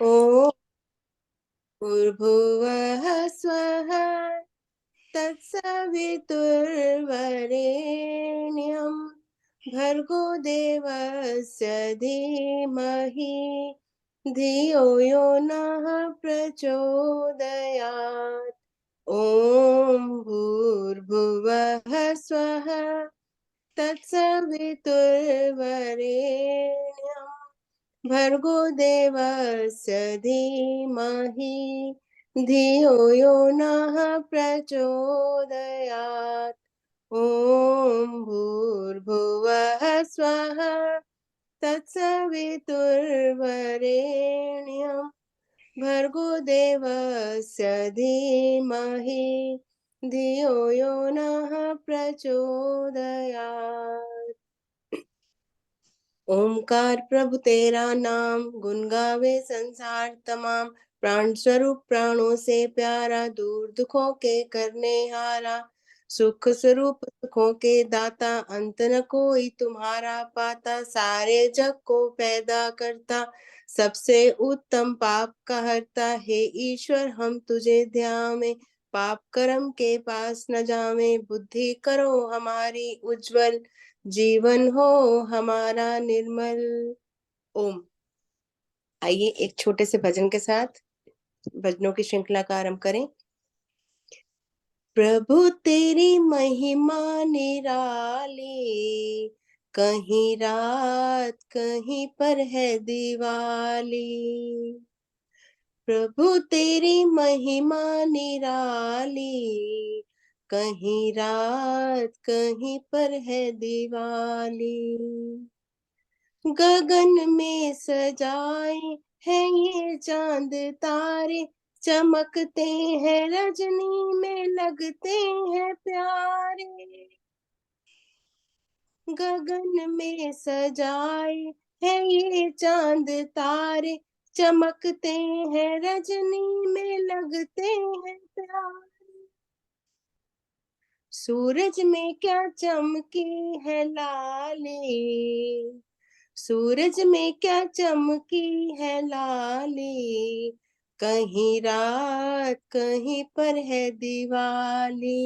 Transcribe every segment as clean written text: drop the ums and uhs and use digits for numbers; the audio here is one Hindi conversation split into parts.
ॐ भूर्भुवः स्वः तत्सवितुर्वरेण्यं भर्गो देवस्य धीमहि धियो यो नः प्रचोदयात्। ॐ भूर्भुवः स्वः तत्सवितुर्वरेण्यं भर्गो देवस्य धीमहि धियो यो नः प्रचोदयात्। ॐ भूर्भुवः स्वः तत्सवितुर्वरेण्यं भर्गो देवस्य धीमहि धियो यो नः प्रचोदयात्। ओमकार प्रभु तेरा नाम गुन गावे संसार तमाम। प्राण स्वरूप प्राणों से प्यारा दूर दुखों के करने हारा। सुख स्वरूप सुखों के दाता अंत न कोई तुम्हारा पाता। सारे जग को पैदा करता सबसे उत्तम पाप का हरता। हे ईश्वर हम तुझे ध्यावे पाप कर्म के पास न जावे। बुद्धि करो हमारी उज्जवल जीवन हो हमारा निर्मल। ओम। आइए एक छोटे से भजन के साथ भजनों की श्रृंखला का आरंभ करें। प्रभु तेरी महिमा निराली, कहीं रात कहीं पर है दिवाली। प्रभु तेरी महिमा निराली, कहीं रात कहीं पर है दिवाली। गगन में सजाए हैं ये चांद तारे, चमकते हैं रजनी में लगते हैं प्यारे। गगन में सजाए हैं ये चांद तारे, चमकते हैं रजनी में लगते हैं प्यारे। सूरज में क्या चमकी है लाली, सूरज में क्या चमकी है लाली। कहीं रात कहीं पर है दिवाली।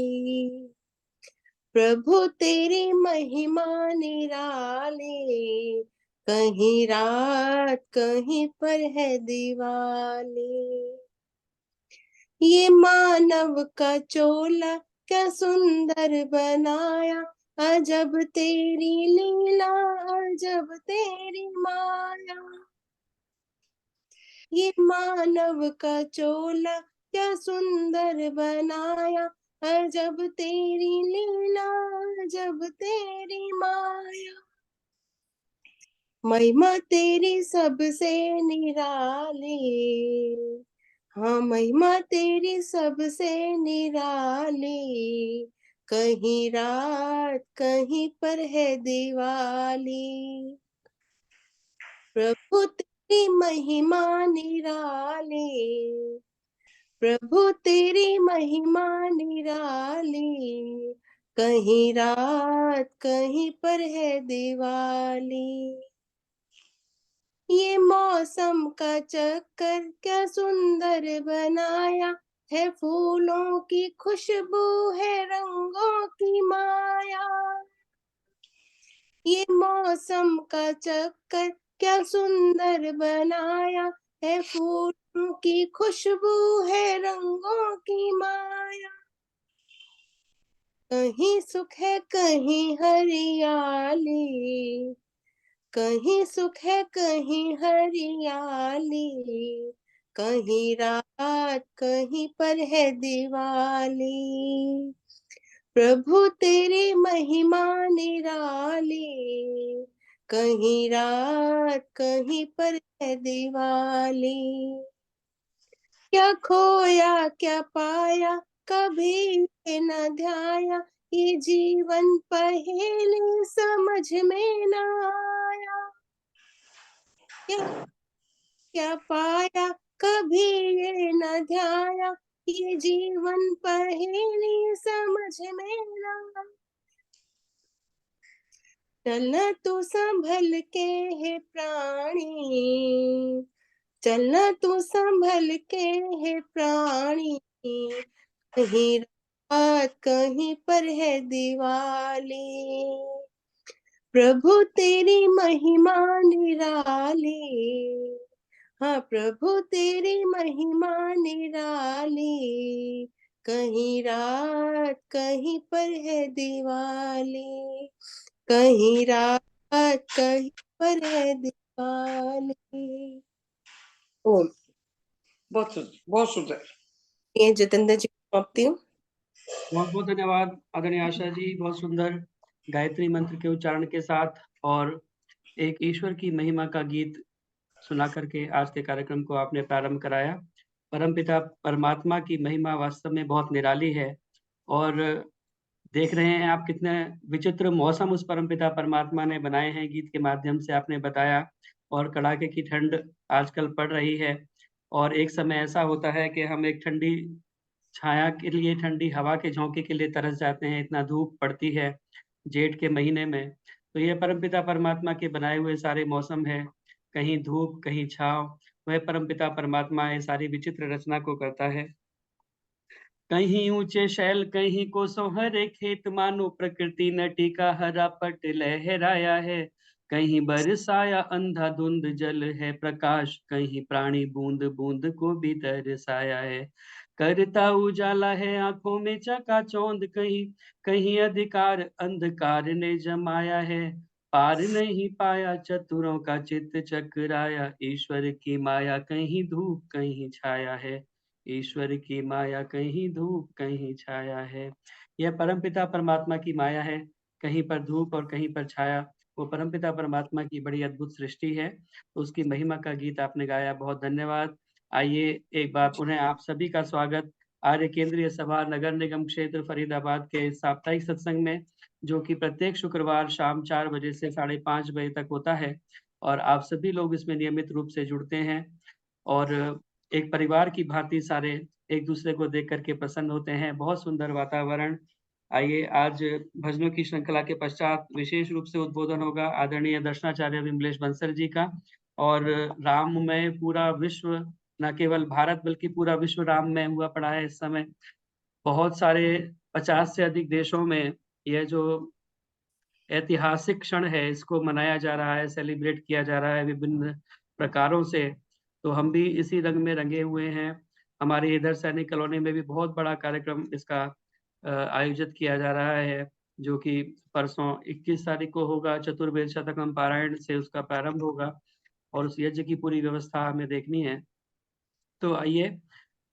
प्रभु तेरी महिमा निराली, कहीं रात कहीं पर है दिवाली। ये मानव का चोला क्या सुंदर बनाया, अजब तेरी लीला अजब तेरी माया। ये मानव का चोला क्या सुंदर बनाया, अजब तेरी लीला अजब तेरी माया। महिमा तेरी सबसे निराली, हाँ महिमा तेरी सबसे निराली। कहीं रात कहीं पर है दिवाली। प्रभु तेरी महिमा निराली, प्रभु तेरी महिमा निराली। कहीं रात कहीं पर है दिवाली। ये मौसम का चक्कर क्या सुंदर बनाया, है फूलों की खुशबू है रंगों की माया। ये मौसम का चक्कर क्या सुंदर बनाया, है फूलों की खुशबू है रंगों की माया। कहीं सुख है कहीं हरियाली, कहीं सुख है कहीं हरियाली। कहीं रात कहीं पर है दिवाली। प्रभु तेरी महिमा निराली, कहीं रात कहीं पर है दिवाली। क्या खोया क्या पाया कभी ये न ध्याया, ये जीवन पहेली समझ में न आया। क्या क्या पाया कभी ये न ध्याया, ये जीवन पहेली समझ में न आया। चलना तो संभल के है प्राणी, चलना तू संभल के है प्राणी, कहीं रात कहीं पर है दिवाली। प्रभु तेरी महिमा निराली, हाँ प्रभु तेरी महिमा निराली, कहीं रात कहीं पर है दिवाली, कहीं रात कहीं पर है दिवाली। ओम। बहुत सुंदर, बहुत सुंदर। ये जितेंद्र जी को सौंपती हूँ। बहुत बहुत धन्यवाद आदरणीय आशा जी, बहुत सुंदर गायत्री मंत्र के उच्चारण के साथ और एक ईश्वर की महिमा का गीत सुना करके आज के कार्यक्रम को आपने प्रारंभ कराया। परमपिता परमात्मा की महिमा वास्तव में बहुत निराली है और देख रहे हैं आप कितने विचित्र मौसम उस परमपिता परमात्मा ने बनाए हैं, गीत के माध्यम से आपने बताया। और कड़ाके की ठंड आजकल पड़ रही है और एक समय ऐसा होता है कि हम एक ठंडी छाया के लिए, ठंडी हवा के झोंके के लिए तरस जाते हैं, इतना धूप पड़ती है जेठ के महीने में। तो ये परमपिता परमात्मा के बनाए हुए सारे मौसम हैं, कहीं धूप, कहीं छाँव, वह परमपिता परमात्मा ये सारी विचित्र रचना को करता है। कहीं ऊंचे शैल, कहीं कोसों हरे खेत, मानो प्रकृति नटी का हरा पट लहराया है। कहीं बरसाया अंधाधुंध जल है प्रकाश, कहीं प्राणी बूंद बूंद को भी तरसाया है। करता उजाला है आंखों में चकाचौंध, कहीं कहीं अधिकार अंधकार ने जमाया है। पार नहीं पाया चतुरों का चित्त चकराया, ईश्वर की माया कहीं धूप कहीं छाया है। ईश्वर की माया कहीं धूप कहीं छाया है। यह परमपिता परमात्मा की माया है, कहीं पर धूप और कहीं पर छाया। वो परमपिता परमात्मा की बड़ी अद्भुत सृष्टि है। उसकी महिमा का गीत आपने गाया, बहुत धन्यवाद। आइए एक बार पुनः आप सभी का स्वागत आर्य केंद्रीय सभा नगर निगम क्षेत्र फरीदाबाद के साप्ताहिक सत्संग में, जो कि प्रत्येक शुक्रवार शाम 4 बजे से 5:30 बजे तक होता है और आप सभी लोग इसमें नियमित रूप से जुड़ते हैं और एक परिवार की भांति सारे एक दूसरे को देख करके प्रसन्न होते हैं। बहुत सुंदर वातावरण। आइए आज भजनों की श्रृंखला के पश्चात विशेष रूप से उद्बोधन होगा आदरणीय दर्शनाचार्य विमलेश बंसल जी का। और राममय पूरा विश्व, न केवल भारत बल्कि पूरा विश्व राममय हुआ पड़ा है इस समय। बहुत सारे 50 से अधिक देशों में यह जो ऐतिहासिक क्षण है इसको मनाया जा रहा है, सेलिब्रेट किया जा रहा है विभिन्न प्रकारों से। तो हम भी इसी रंग में रंगे हुए हैं। हमारे इधर सैनिक कॉलोनी में भी बहुत बड़ा कार्यक्रम इसका आयोजित किया जा रहा है, जो कि परसों 21 तारीख को होगा। चतुर्वेद शतकम पारायण से उसका प्रारंभ होगा और उस यज्ञ की पूरी व्यवस्था हमें देखनी है। तो आइए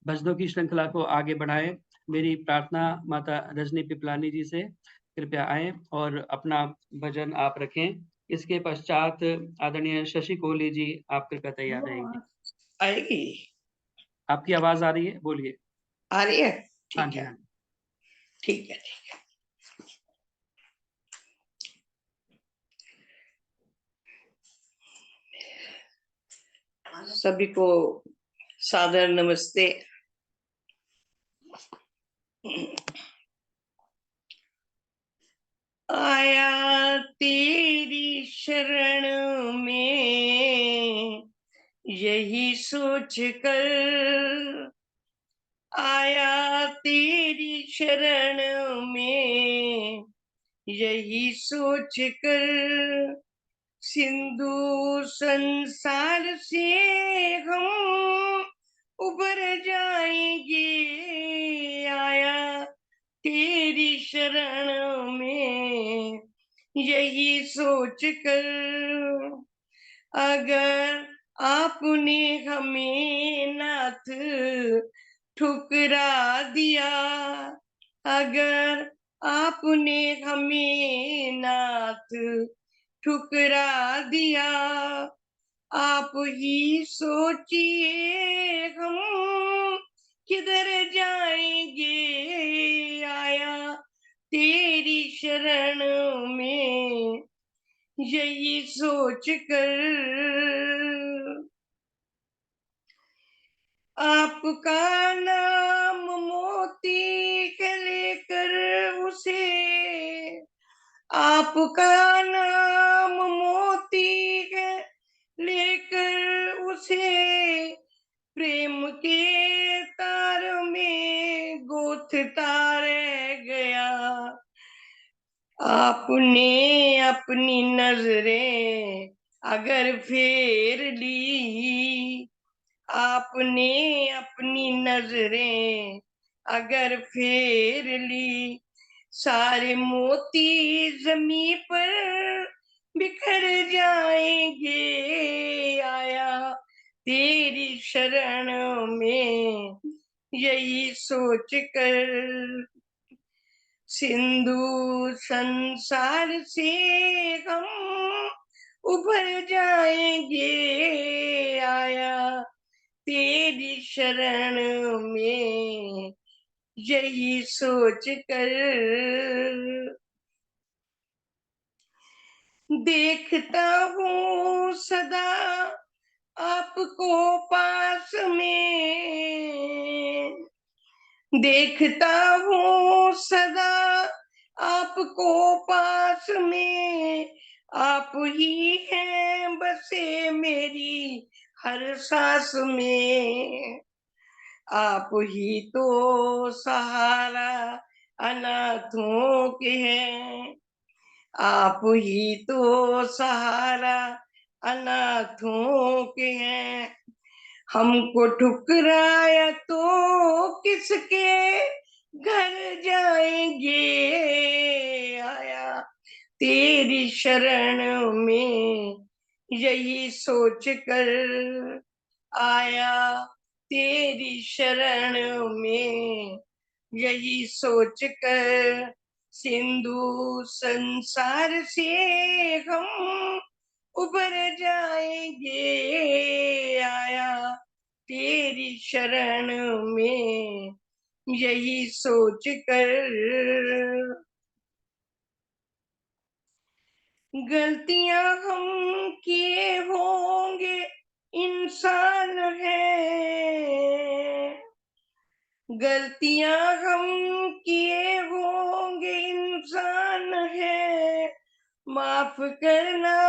भजनों की श्रृंखला को आगे बढ़ाएं। मेरी प्रार्थना माता रजनी पिपलानी जी से, कृपया आए और अपना भजन आप रखें। इसके पश्चात आदरणीय शशि कोहली जी आप कृपया तैयार रहेंगे। आएगी? आपकी आवाज आ रही है, बोलिए। आ रही है? हाँ ठीक जी, है, हाँ। ठीक है, ठीक है। सभी को सादर नमस्ते। आया तेरी शरण में यही सोच कर, आया तेरी शरण में यही सोच कर, सिंधु संसार से हम उबर जाएंगे। आया तेरी शरण में यही सोच कर, अगर आपने हमें नाथ ठुकरा दिया, अगर आपने हमें नाथ ठुकरा दिया, आप ही सोचिए हम किधर जाएंगे। आया तेरी शरण में यही सोच कर, आपका नाम मोती के लेकर उसे, आपका नाम मोती है लेकर उसे प्रेम के तार में गूंथता रह गया। आपने अपनी नजरें अगर फेर ली, आपने अपनी नजरें अगर फेर ली, सारे मोती जमीन पर बिखर जाएंगे। आया तेरी शरण में यही सोच कर, सिंधु संसार से हम उभर जाएंगे। आया तेरी शरण में यही सोच कर, देखता हूँ सदा आपको पास में, देखता हूँ सदा आपको पास में। आप ही हैं बसे मेरी हर सांस में, आप ही तो सहारा अनाथों के हैं, आप ही तो सहारा अनाथों के हैं। हमको ठुकराया तो किसके घर जाएंगे। आया तेरी शरण में यही सोच कर, आया तेरी शरण में यही सोच कर, सिंधु संसार से हम उबर जाएंगे। आया तेरी शरण में यही सोच कर, गलतियां हम किए होंगे इंसान है, गलतियां हम किए होंगे इंसान है। माफ करना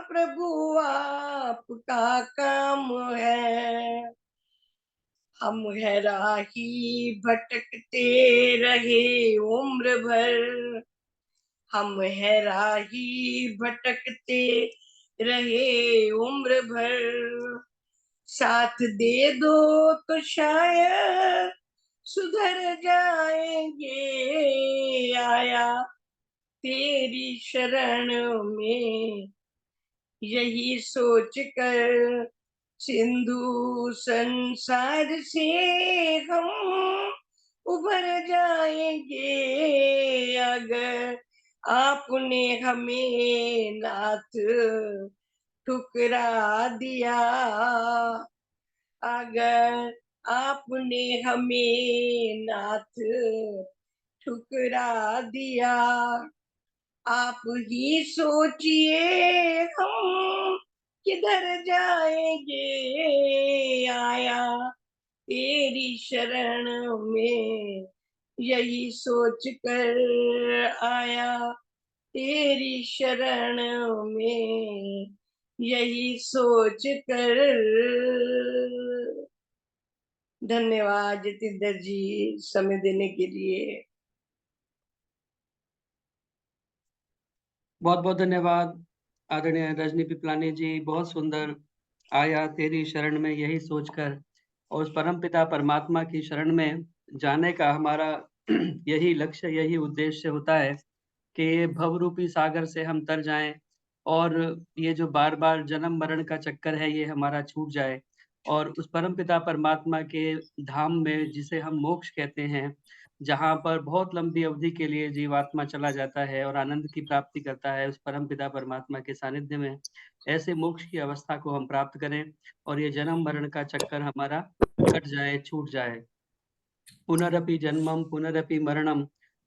प्रभु आपका काम है। हम है राही भटकते रहे उम्र भर, हम है राही भटकते रहे उम्र भर। साथ दे दो तो शायद सुधर जाएंगे। आया तेरी शरण में यही सोच कर, सिंधु संसार से हम उभर जाएंगे। अगर आपने हमें नाथ ठुकरा दिया, अगर आपने हमें नाथ ठुकरा दिया, आप ही सोचिए हम किधर जाएंगे। आया तेरी शरण में यही सोच कर, आया तेरी शरण में यही सोच कर। धन्यवाद जतिंदर जी समय देने के लिए। बहुत बहुत धन्यवाद आदरणीय रजनी पिपलानी जी, बहुत सुंदर। आया तेरी शरण में यही सोचकर, और उस परमपिता परमात्मा की शरण में जाने का हमारा यही लक्ष्य, यही उद्देश्य होता है कि भवरूपी सागर से हम तर जाएं और ये जो बार बार जन्म मरण का चक्कर है ये हमारा छूट जाए, और उस परमपिता परमात्मा के धाम में, जिसे हम मोक्ष कहते हैं, जहाँ पर बहुत लंबी अवधि के लिए जीवात्मा चला जाता है और आनंद की प्राप्ति करता है, उस परमपिता परमात्मा के सानिध्य में ऐसे मोक्ष की अवस्था को हम प्राप्त करें और ये जन्म मरण का चक्कर हमारा कट जाए, छूट जाए। पुनरपि जन्मम पुनरपि मरणम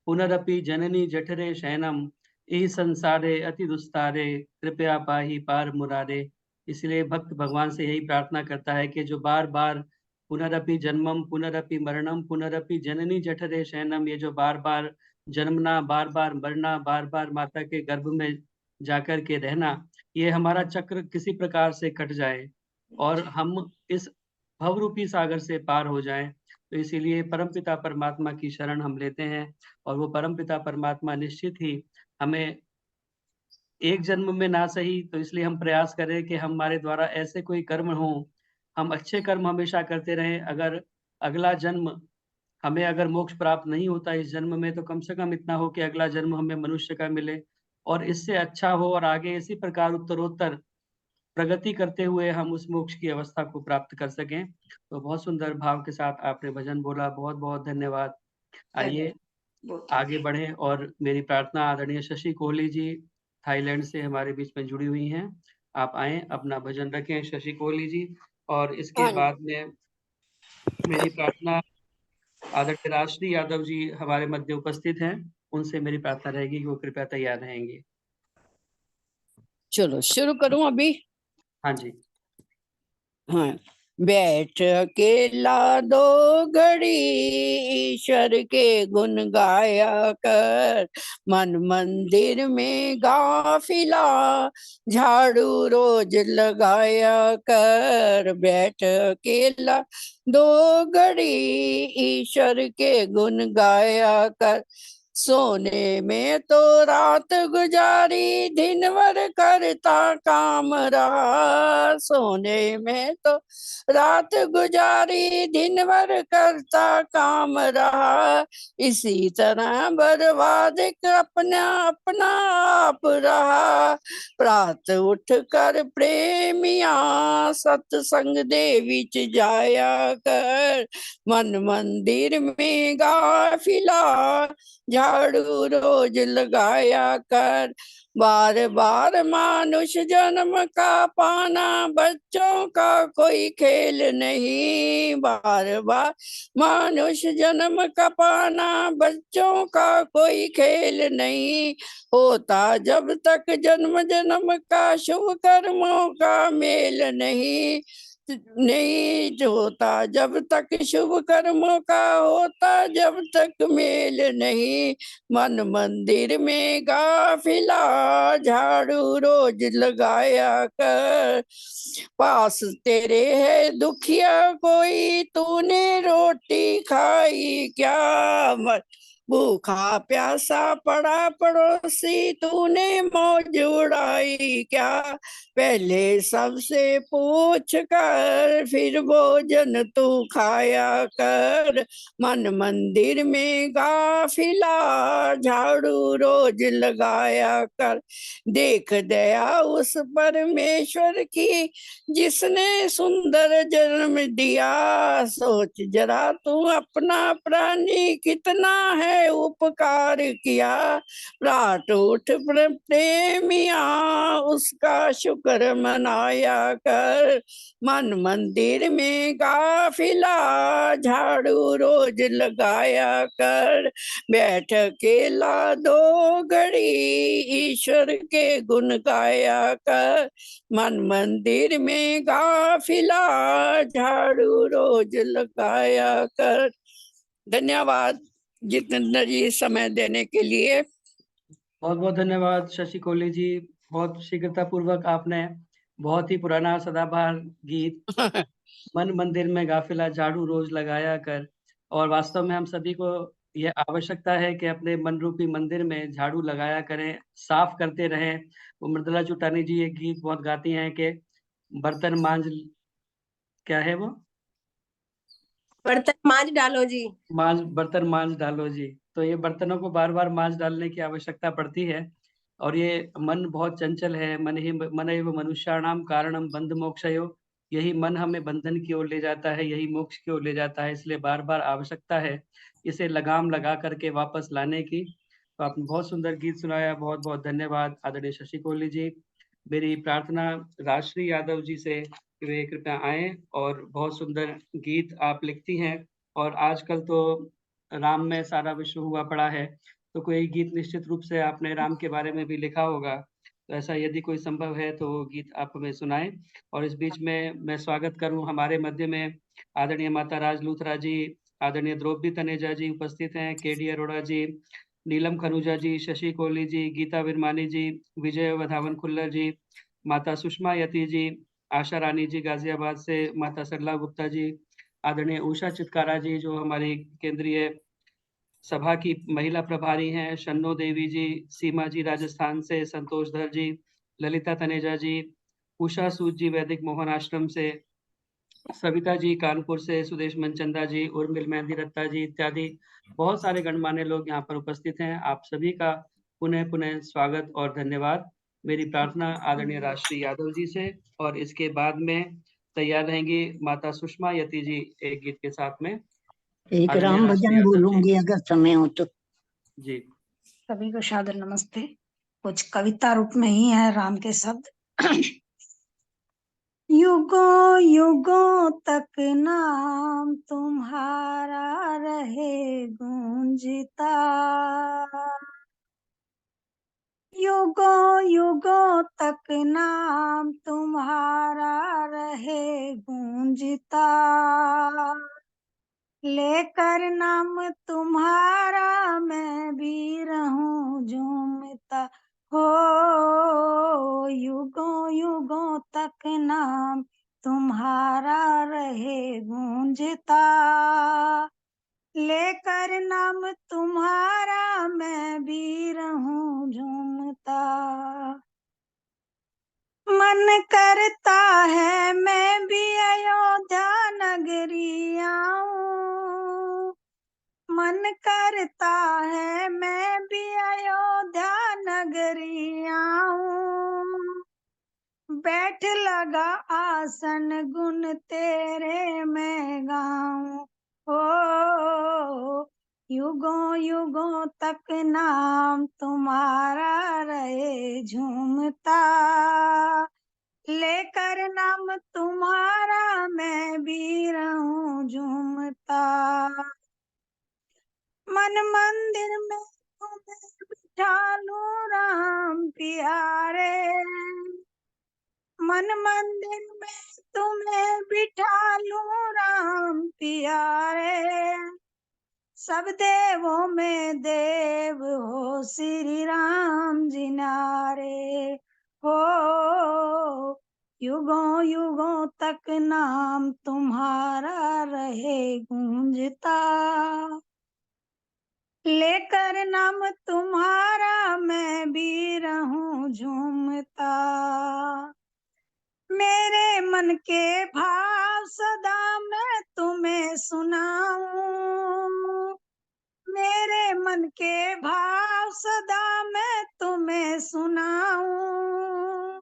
पुनरपि जननी जठरे शयनम इह संसारे अति दुस्तारे कृपया पाहि पार मुरारे। इसलिए भक्त भगवान से यही प्रार्थना करता है कि जो बार बार पुनरपि जन्मम पुनरपि मरणम पुनरपि जननी जठरे शयनम, ये जो बार बार जन्मना, बार बार मरना, बार बार माता के गर्भ में जाकर के रहना, ये हमारा चक्र किसी प्रकार से कट जाए और हम इस भवरूपी सागर से पार हो जाएं। तो इसीलिए परमपिता परमात्मा की शरण हम लेते हैं, और वो परमपिता परमात्मा निश्चित ही हमें एक जन्म में ना सही, तो इसलिए हम प्रयास करें कि हमारे द्वारा ऐसे कोई कर्म हों, हम अच्छे कर्म हमेशा करते रहें। अगर अगला जन्म हमें अगर मोक्ष प्राप्त नहीं होता इस जन्म में, तो कम से कम इतना हो कि अगला जन्म हमें मनुष्य का मिले, और इससे अच्छा हो, और आगे इसी प्रकार उत्तरोत्तर प्रगति करते हुए हम उस मोक्ष की अवस्था को प्राप्त कर सकें। तो बहुत सुंदर भाव के साथ आपने भजन बोला, बहुत-बहुत धन्यवाद। आइए बहुत आगे बढ़ें, और मेरी प्रार्थना आदरणीय शशि कोहली जी थाईलैंड से हमारे बीच में जुड़ी हुई हैं। आप आएँ, अपना भजन रखें शशि कोहली जी, और इसके हाँ जी। बाद में मेरी प्रार्थना आदरणीय राजश्री यादव जी हमारे मध्य उपस्थित हैं, उनसे मेरी प्रार्थना रहेगी कि वो कृपया तैयार रहेंगे। चलो शुरू करूं अभी। हाँ जी। हाँ। बैठ अकेला दो घड़ी ईश्वर के गुण गाया कर, मन मंदिर में गाफिला झाड़ू रोज लगाया कर। बैठ अकेला दो घड़ी ईश्वर के गुण गाया कर, सोने में तो रात गुजारी दिन भर करता काम रहा। सोने में तो रात गुजारी दिन भर करता काम रहा, इसी तरह बर्बाद अपना अपना आप रहा। प्रात उठ कर प्रेमिया सत्संग देविच जाया कर, मन मंदिर में गाफिला झाड़ू रोज लगाया कर। बार बार मानुष जन्म का पाना बच्चों का कोई खेल नहीं। बार बार मानुष जन्म का पाना बच्चों का कोई खेल नहीं। होता जब तक जन्म जन्म का शुभ कर्मों का मेल नहीं। नहीं होता जब तक शुभ कर्मों का, होता जब तक मेल नहीं। मन मंदिर में गाफिला झाड़ू रोज लगाया कर। पास तेरे है दुखिया कोई, तूने रोटी खाई क्या? भूखा प्यासा पड़ा पड़ोसी, तूने मौज उड़ाई क्या? पहले सबसे पूछ कर फिर भोजन तू खाया कर। मन मंदिर में गाफिला झाड़ू रोज लगाया कर। देख दया उस परमेश्वर की जिसने सुंदर जन्म दिया। सोच जरा तू अपना प्राणी कितना है उपकार किया। प्रात उठ प्रेमिया उसका शुक्र मनाया कर। मन मंदिर में गाफिला झाड़ू रोज लगाया कर। बैठ अकेला दो घड़ी ईश्वर के गुण गाया कर। मन मंदिर में गाफिला झाड़ू रोज लगाया कर। धन्यवाद जितेंद्र जी समय देने के लिए। बहुत बहुत धन्यवाद शशि कोहली जी। बहुत शीघ्रता पूर्वक आपने बहुत ही पुराना सदाबहार गीत मन मंदिर में गाफिला झाड़ू रोज लगाया कर, और वास्तव में हम सभी को यह आवश्यकता है कि अपने मन रूपी मंदिर में झाड़ू लगाया करें, साफ करते रहें। वो मृदुला चुटानी जी एक गीत बहुत गाती हैं कि बर्तन मांज, क्या है वो, बर्तन मांज डालो जी। बर्तन मांज डालो जी। तो ये बर्तनों को बार बार मांज डालने की आवश्यकता पड़ती है, और ये मन बहुत चंचल है। मन एव मनुष्याणाम कारणम बंध मोक्षयो, यही मन हमें बंधन की ओर ले जाता है, यही मोक्ष की ओर ले जाता है। इसलिए बार बार आवश्यकता है इसे लगाम लगा करके वापस लाने की। तो आपने बहुत सुंदर गीत सुनाया, बहुत बहुत धन्यवाद आदरणीय शशि कोहली जी। मेरी प्रार्थना राजश्री यादव जी से कि वे कृपया आए, और बहुत सुंदर गीत आप लिखती हैं, और आजकल तो राम में सारा विश्व हुआ पड़ा है, तो कोई गीत निश्चित रूप से आपने राम के बारे में भी लिखा होगा। तो ऐसा यदि कोई संभव है तो वो गीत आप हमें सुनाएं। और इस बीच में मैं स्वागत करूं हमारे मध्य में आदरणीय माता राज लूथरा जी, आदरणीय द्रौपदी तनेजा जी उपस्थित हैं, केडी अरोड़ा जी, नीलम खनूजा जी, शशि कोहली जी, गीता विरमानी जी, विजय वधावन खुल्लर जी, माता सुषमा यति जी, आशा रानी जी गाजियाबाद से, माता सरला गुप्ता जी, आदरणीय उषा चित्कारा जी जो हमारी केंद्रीय सभा की महिला प्रभारी हैं, शन्नो देवी जी, सीमा जी राजस्थान से, संतोष धर जी, ललिता तनेजा जी, उषा सूद जी वैदिक मोहन आश्रम से, सविता जी कानपुर से, सुदेश मनचंदा जी, उर्मिल मेहंदी रत्ता जी इत्यादि बहुत सारे गणमान्य लोग यहाँ पर उपस्थित हैं। आप सभी का पुनः पुनः स्वागत और धन्यवाद। मेरी प्रार्थना आदरणीय राजश्री यादव जी से, और इसके बाद में तैयार रहेंगी माता सुषमा यति जी एक गीत के साथ में। एक आदरणीय राम राजश्री भजन यादव जी बोलूंगी अगर समय हो तो। जी। सभी को सादर नमस्ते। कुछ कविता रूप में ही है राम के शब्द। युगों युगों तक नाम तुम्हारा रहे गूंजता, युगों युगों तक नाम तुम्हारा रहे गूंजता, लेकर नाम तुम्हारा मैं भी रहूं झूमता, हो युगों युगों तक नाम तुम्हारा रहे गूंजता, लेकर नाम तुम्हारा मैं भी रहूं झूमता, मन करता है मैं भी अयोध्या नगरी आऊं, मन करता है मैं भी अयोध्या नगरी आऊं, बैठ लगा आसन गुण तेरे मैं गाऊं, ओ युगों युगों तक नाम तुम्हारा रहे झूमता, लेकर नाम तुम्हारा मैं भी रहूं झूमता, मन मंदिर में तुम्हें बिठा लूं राम प्यारे, मन मंदिर में तुम्हें बिठा लूं राम प्यारे, सब देवों में देव हो श्री राम जी नारे, हो युगों युगों तक नाम तुम्हारा रहे गूंजता, लेकर नाम तुम्हारा मैं भी रहूं झूमता, मेरे मन के भाव सदा मैं तुम्हें सुनाऊं, मेरे मन के भाव सदा मैं तुम्हें सुनाऊं,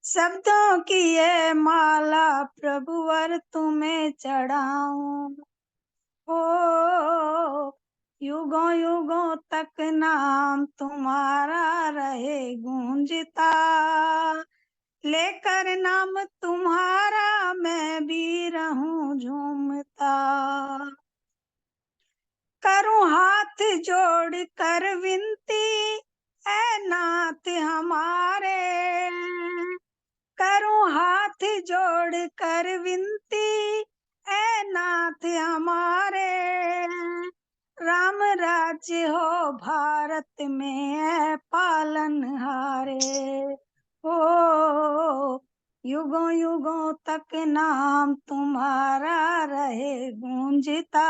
शब्दों की ये माला प्रभुवर तुम्हें चढ़ाऊं, ओ युगों युगों तक नाम तुम्हारा रहे गूंजता, लेकर नाम तुम्हारा मैं भी रहूं झूमता, करूं हाथ जोड़ कर विनती ऐ नाथ हमारे, करूं हाथ जोड़ कर विनती ऐ नाथ हमारे, राम राज्य हो भारत में है पालनहारे, हो युगों युगों तक नाम तुम्हारा रहे गूंजता,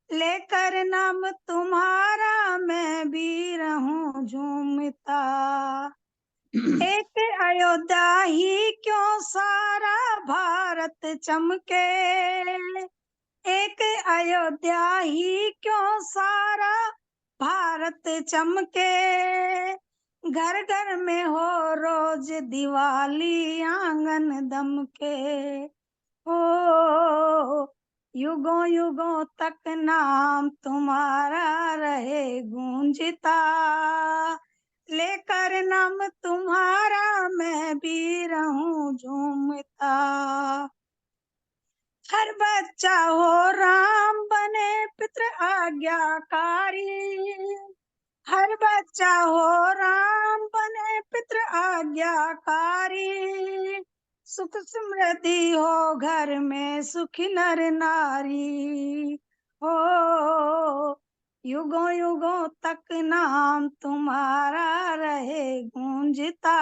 लेकर नाम तुम्हारा मैं भी रहूं झूमता, एक अयोध्या ही क्यों सारा भारत चमके, एक अयोध्या ही क्यों सारा भारत चमके, घर घर में हो रोज दिवाली आंगन दमके, हो युगों युगों तक नाम तुम्हारा रहे गूंजता, लेकर नाम तुम्हारा मैं भी रहूं झूमता, हर बच्चा हो राम बने पितृ आज्ञाकारी, हर बच्चा हो राम बने पितृ आज्ञाकारी, सुख समृद्धि हो घर में सुखी नर नारी, हो युगों युगों तक नाम तुम्हारा रहे गूंजता,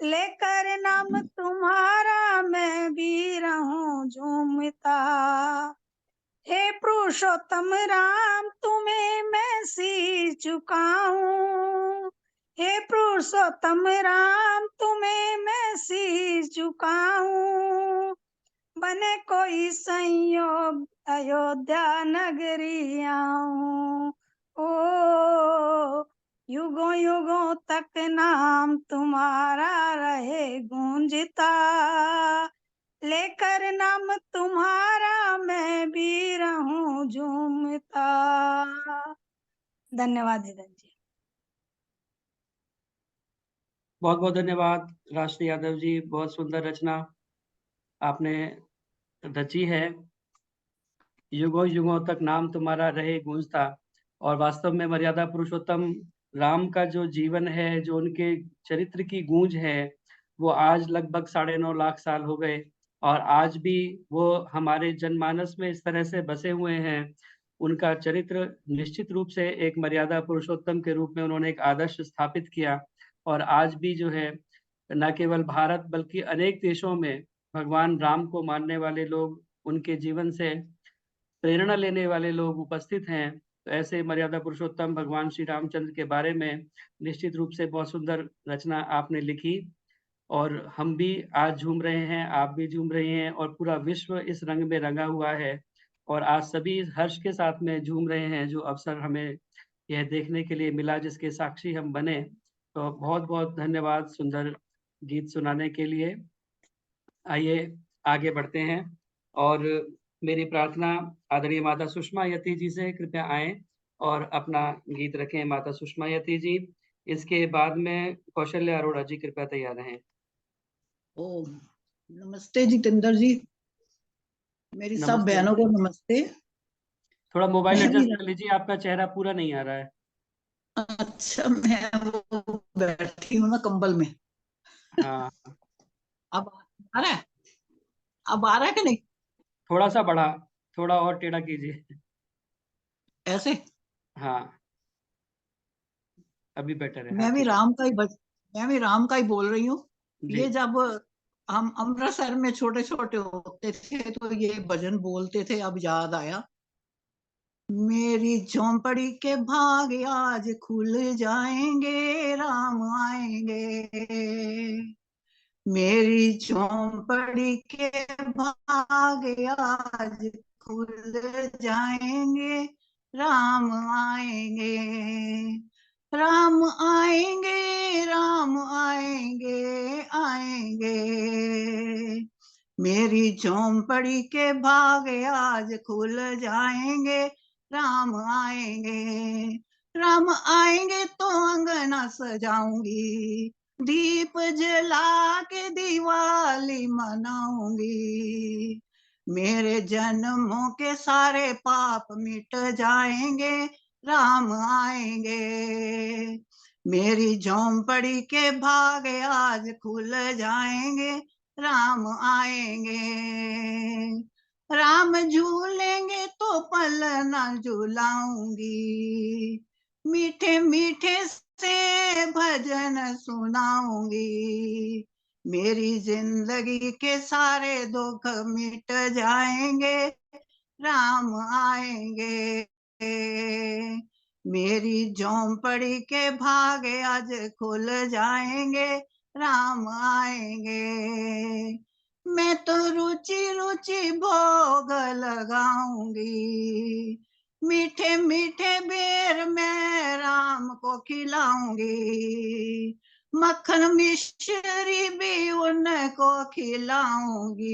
लेकर नाम तुम्हारा मैं भी रहूं झूमता। हे पुरुषोत्तम राम तुम्हें मैं शीश झुकाऊं। हे पुरुषोत्तम राम तुम्हें मैं शीश झुकाऊं। बने कोई संयोग अयोध्या नगरी आऊं। ओ युगों युगों तक नाम तुम्हारा रहे गूंजता। लेकर नाम तुम्हारा मैं भी रहूं झूमता। धन्यवाद हिरण जी। बहुत बहुत धन्यवाद राष्ट्रीय यादव जी, बहुत सुंदर रचना आपने रची है। युगों युगों तक नाम तुम्हारा रहे गूंजता। और वास्तव में मर्यादा पुरुषोत्तम राम का जो जीवन है, जो उनके चरित्र की गूंज है, वो आज लगभग 9.5 लाख साल हो गए और आज भी वो हमारे जनमानस में इस तरह से बसे हुए हैं। उनका चरित्र निश्चित रूप से एक मर्यादा पुरुषोत्तम के रूप में उन्होंने एक आदर्श स्थापित किया और आज भी जो है न केवल भारत बल्कि अनेक देशों में भगवान राम को मानने वाले लोग, उनके जीवन से प्रेरणा लेने वाले लोग उपस्थित हैं। तो ऐसे मर्यादा पुरुषोत्तम भगवान श्री रामचंद्र के बारे में निश्चित रूप से बहुत सुंदर रचना आपने लिखी और हम भी आज झूम रहे हैं, आप भी झूम रहे हैं और पूरा विश्व इस रंग में रंगा हुआ है और आज सभी इस हर्ष के साथ में झूम रहे हैं जो अवसर हमें यह देखने के लिए मिला, जिसके साक्षी हम बने। तो बहुत बहुत धन्यवाद सुंदर गीत सुनाने के लिए। आइए आगे बढ़ते हैं और मेरी प्रार्थना आदरणीय माता सुषमा यति जी से कृपया आएं और अपना गीत रखें। माता सुषमा यति जी, इसके बाद में कौशल्या अरोड़ा जी कृपया तैयार रहें। ओम नमस्ते जितेंद्र जी, मेरी सब नमस्ते। बहनों को नमस्ते। थोड़ा मोबाइल मैं एडजस्ट भी कर लीजिए, आपका चेहरा पूरा नहीं आ रहा है। अच्छा, मैं वो बैठी हूँ ना कंबल में। हाँ, अब आ रहा है? अब आ रहा है कि नहीं? थोड़ा सा बढ़ा, थोड़ा और टेढ़ा कीजिए। ऐसे हाँ, अभी बेटर है। हाँ, मैं भी ठीक है। मैं भी राम का ही बोल रही हूँ। जी। ये जब हम अमृतसर में छोटे छोटे होते थे तो ये भजन बोलते थे, अब याद आया। मेरी झोंपड़ी के भाग आज खुल जाएंगे, राम आएंगे। मेरी झोंपड़ी के भाग आज खुल जाएंगे, राम आएंगे। राम आएंगे, राम आएंगे, आएंगे। मेरी झोंपड़ी के भाग आज खुल जाएंगे, राम आएंगे। राम आएंगे तो अंगना सजाऊंगी, दीप जला के दिवाली मनाऊंगी। मेरे जन्मों के सारे पाप मिट जाएंगे, राम आएंगे। मेरी झोंपड़ी के भाग आज खुल जाएंगे, राम आएंगे। राम झूलेंगे तो पल न झुलाऊंगी, मीठे मीठे से भजन सुनाऊंगी। मेरी जिंदगी के सारे दुख मिट जाएंगे, राम आएंगे। मेरी झोंपड़ी के भाग आज खुल जाएंगे, राम आएंगे। मैं तो रुचि रुचि भोग लगाऊंगी, मीठे मीठे बेर मैं राम को खिलाऊंगी। मक्खन मिश्री भी उनको खिलाऊंगी।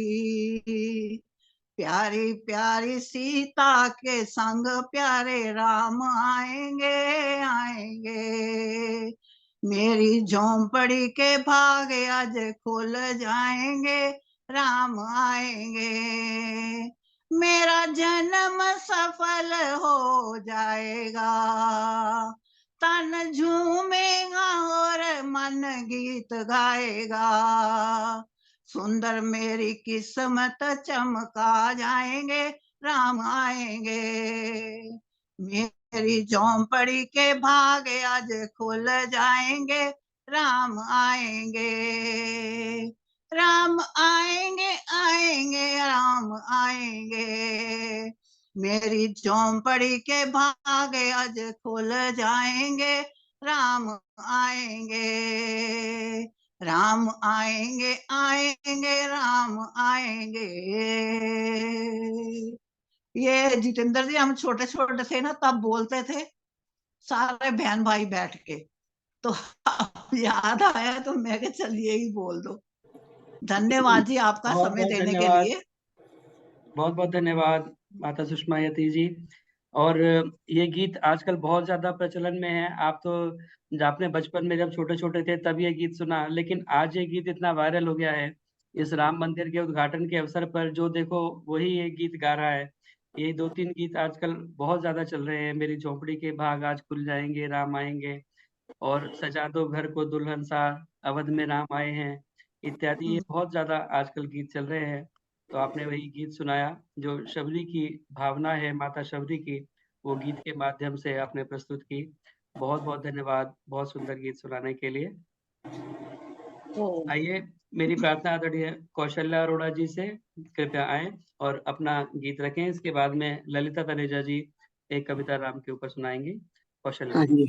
प्यारी प्यारी सीता के संग प्यारे राम आएंगे, आएंगे। मेरी झोंपड़ी के भाग आज खुल जाएंगे, राम आएंगे। मेरा जन्म सफल हो जाएगा, तन झूमेगा और मन गीत गाएगा। सुंदर मेरी किस्मत चमका जाएंगे, राम आएंगे। मेरी झोंपड़ी के भाग आज खुल जाएंगे, राम आएंगे, राम आएंगे आएंगे राम आएंगे, मेरी झोंपड़ी के भागे आज खुल जाएंगे, राम आएंगे, राम आएंगे आएंगे राम आएंगे। ये जितेंद्र जी हम छोटे छोटे थे ना तब बोलते थे सारे बहन भाई बैठ के, तो याद आया तो मैं कहा चल यही बोल दो। धन्यवाद जी आपका बहुत समय बहुत देने के धन्यवाद, लिए। बहुत बहुत धन्यवाद माता सुषमा यति जी। और ये गीत आजकल बहुत ज्यादा प्रचलन में है। आप तो आपने बचपन में जब छोटे छोटे थे तब ये गीत सुना, लेकिन आज ये गीत इतना वायरल हो गया है। इस राम मंदिर के उद्घाटन के अवसर पर जो देखो वही ये गीत गा रहा है। ये 2-3 गीत आजकल बहुत ज्यादा चल रहे हैं, मेरी झोंपड़ी के भाग आज खुल जाएंगे, राम आएंगे, और सजा दो घर को दुल्हन सा, अवध में राम आए हैं, इत्यादि। ये बहुत ज्यादा आजकल गीत चल रहे हैं। तो आपने वही गीत सुनाया जो शबरी की भावना है, माता शबरी की, वो गीत के माध्यम से आपने प्रस्तुत की। बहुत बहुत धन्यवाद बहुत सुंदर गीत सुनाने के लिए। आइए, मेरी प्रार्थना आदरणीय कौशल्या अरोड़ा जी से, कृपया आए और अपना गीत रखें। इसके बाद में ललिता तनेजा जी एक कविता राम के ऊपर सुनाएंगी। कौशल्या हाँ जी। जी,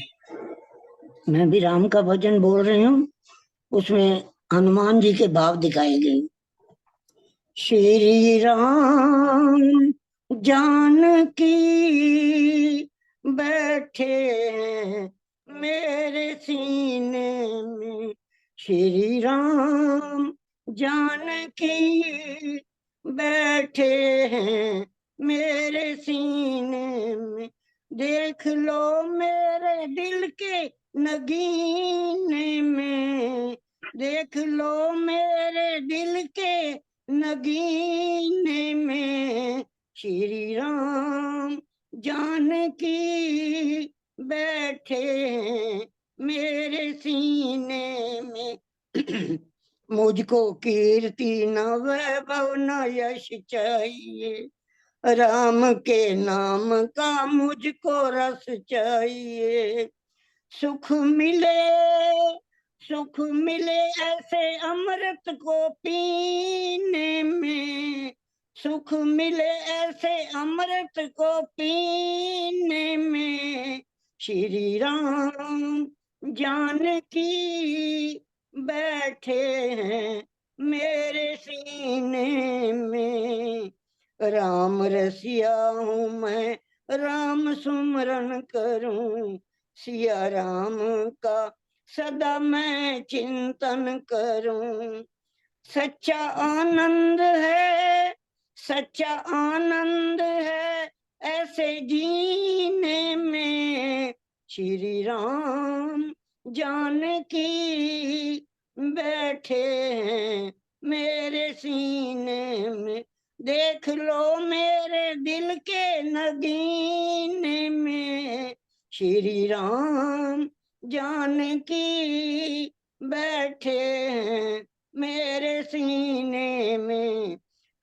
मैं भी राम का भजन बोल रही हूँ। उसमें हनुमान जी के भाव दिखाए गए। श्री राम जानकी बैठे हैं मेरे सीने में, श्री राम जानकी बैठे हैं मेरे सीने में, देख लो मेरे दिल के नगीने में, देख लो मेरे दिल के नगीने में, श्री राम जानकी बैठे हैं मेरे सीने में। मुझको कीर्ति न वैभव न यश चाहिए, राम के नाम का मुझको रस चाहिए। सुख मिले ऐसे अमृत को पीने में, सुख मिले ऐसे अमृत को पीने में, श्री राम जानकी बैठे हैं मेरे सीने में। राम रसिया हूँ मैं, राम सुमरन करूं, सिया राम का सदा मैं चिंतन करूं। सच्चा आनंद है, सच्चा आनंद है ऐसे जीने में, श्री राम जानकी बैठे हैं मेरे सीने में, देख लो मेरे दिल के नगीने में, श्री राम जानकी बैठे हैं मेरे सीने में।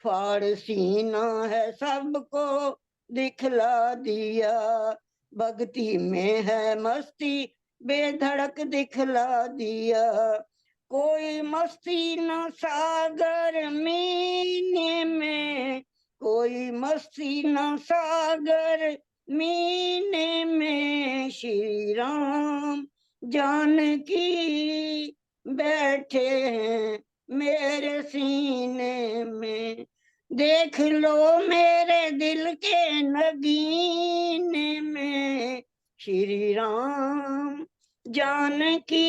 फाड़ सीना है सबको दिखला दिया, भक्ति में है मस्ती बेधड़क दिखला दिया, कोई मस्ती न सागर मीने में, कोई मस्ती न सागर मीने में, श्री राम जानकी बैठे हैं मेरे सीने में, देख लो मेरे दिल के नगीने में, श्री राम जानकी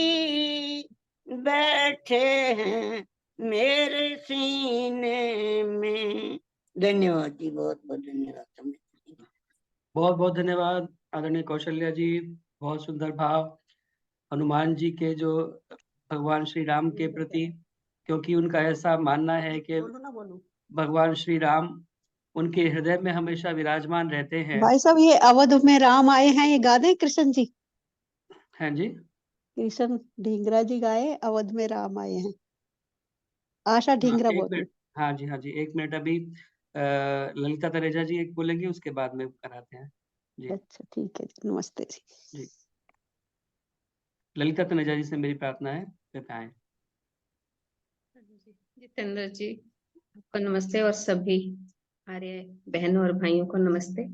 बैठे हैं मेरे सीने में। धन्यवाद जी, बहुत बहुत धन्यवाद। बहुत बहुत धन्यवाद आदरणीय कौशल्या जी। बहुत सुंदर भाव हनुमान जी के जो भगवान श्री राम के प्रति, क्योंकि उनका ऐसा मानना है कि भगवान श्री राम उनके हृदय में हमेशा विराजमान रहते हैं। भाई साहब ये अवध में राम आए हैं, ये गा दें कृष्ण जी? हैं जी, कृष्ण ढींगरा जी गाए अवध में राम आए हैं। आशा हाँ ढींगरा एक बोल रही। मिनट, हाँ जी हाँ जी, एक मिनट। अभी ललिता तनेजा जी एक बोलेंगे, उसके बाद में कराते हैं जी। अच्छा ठीक है जी, नमस्ते जी। जी ललिता तनेजा जी से मेरी प्रार्थना है, कृपया आएं। जितेंद्र जी आपको नमस्ते और सभी आर्य बहनों और भाइयों को नमस्ते।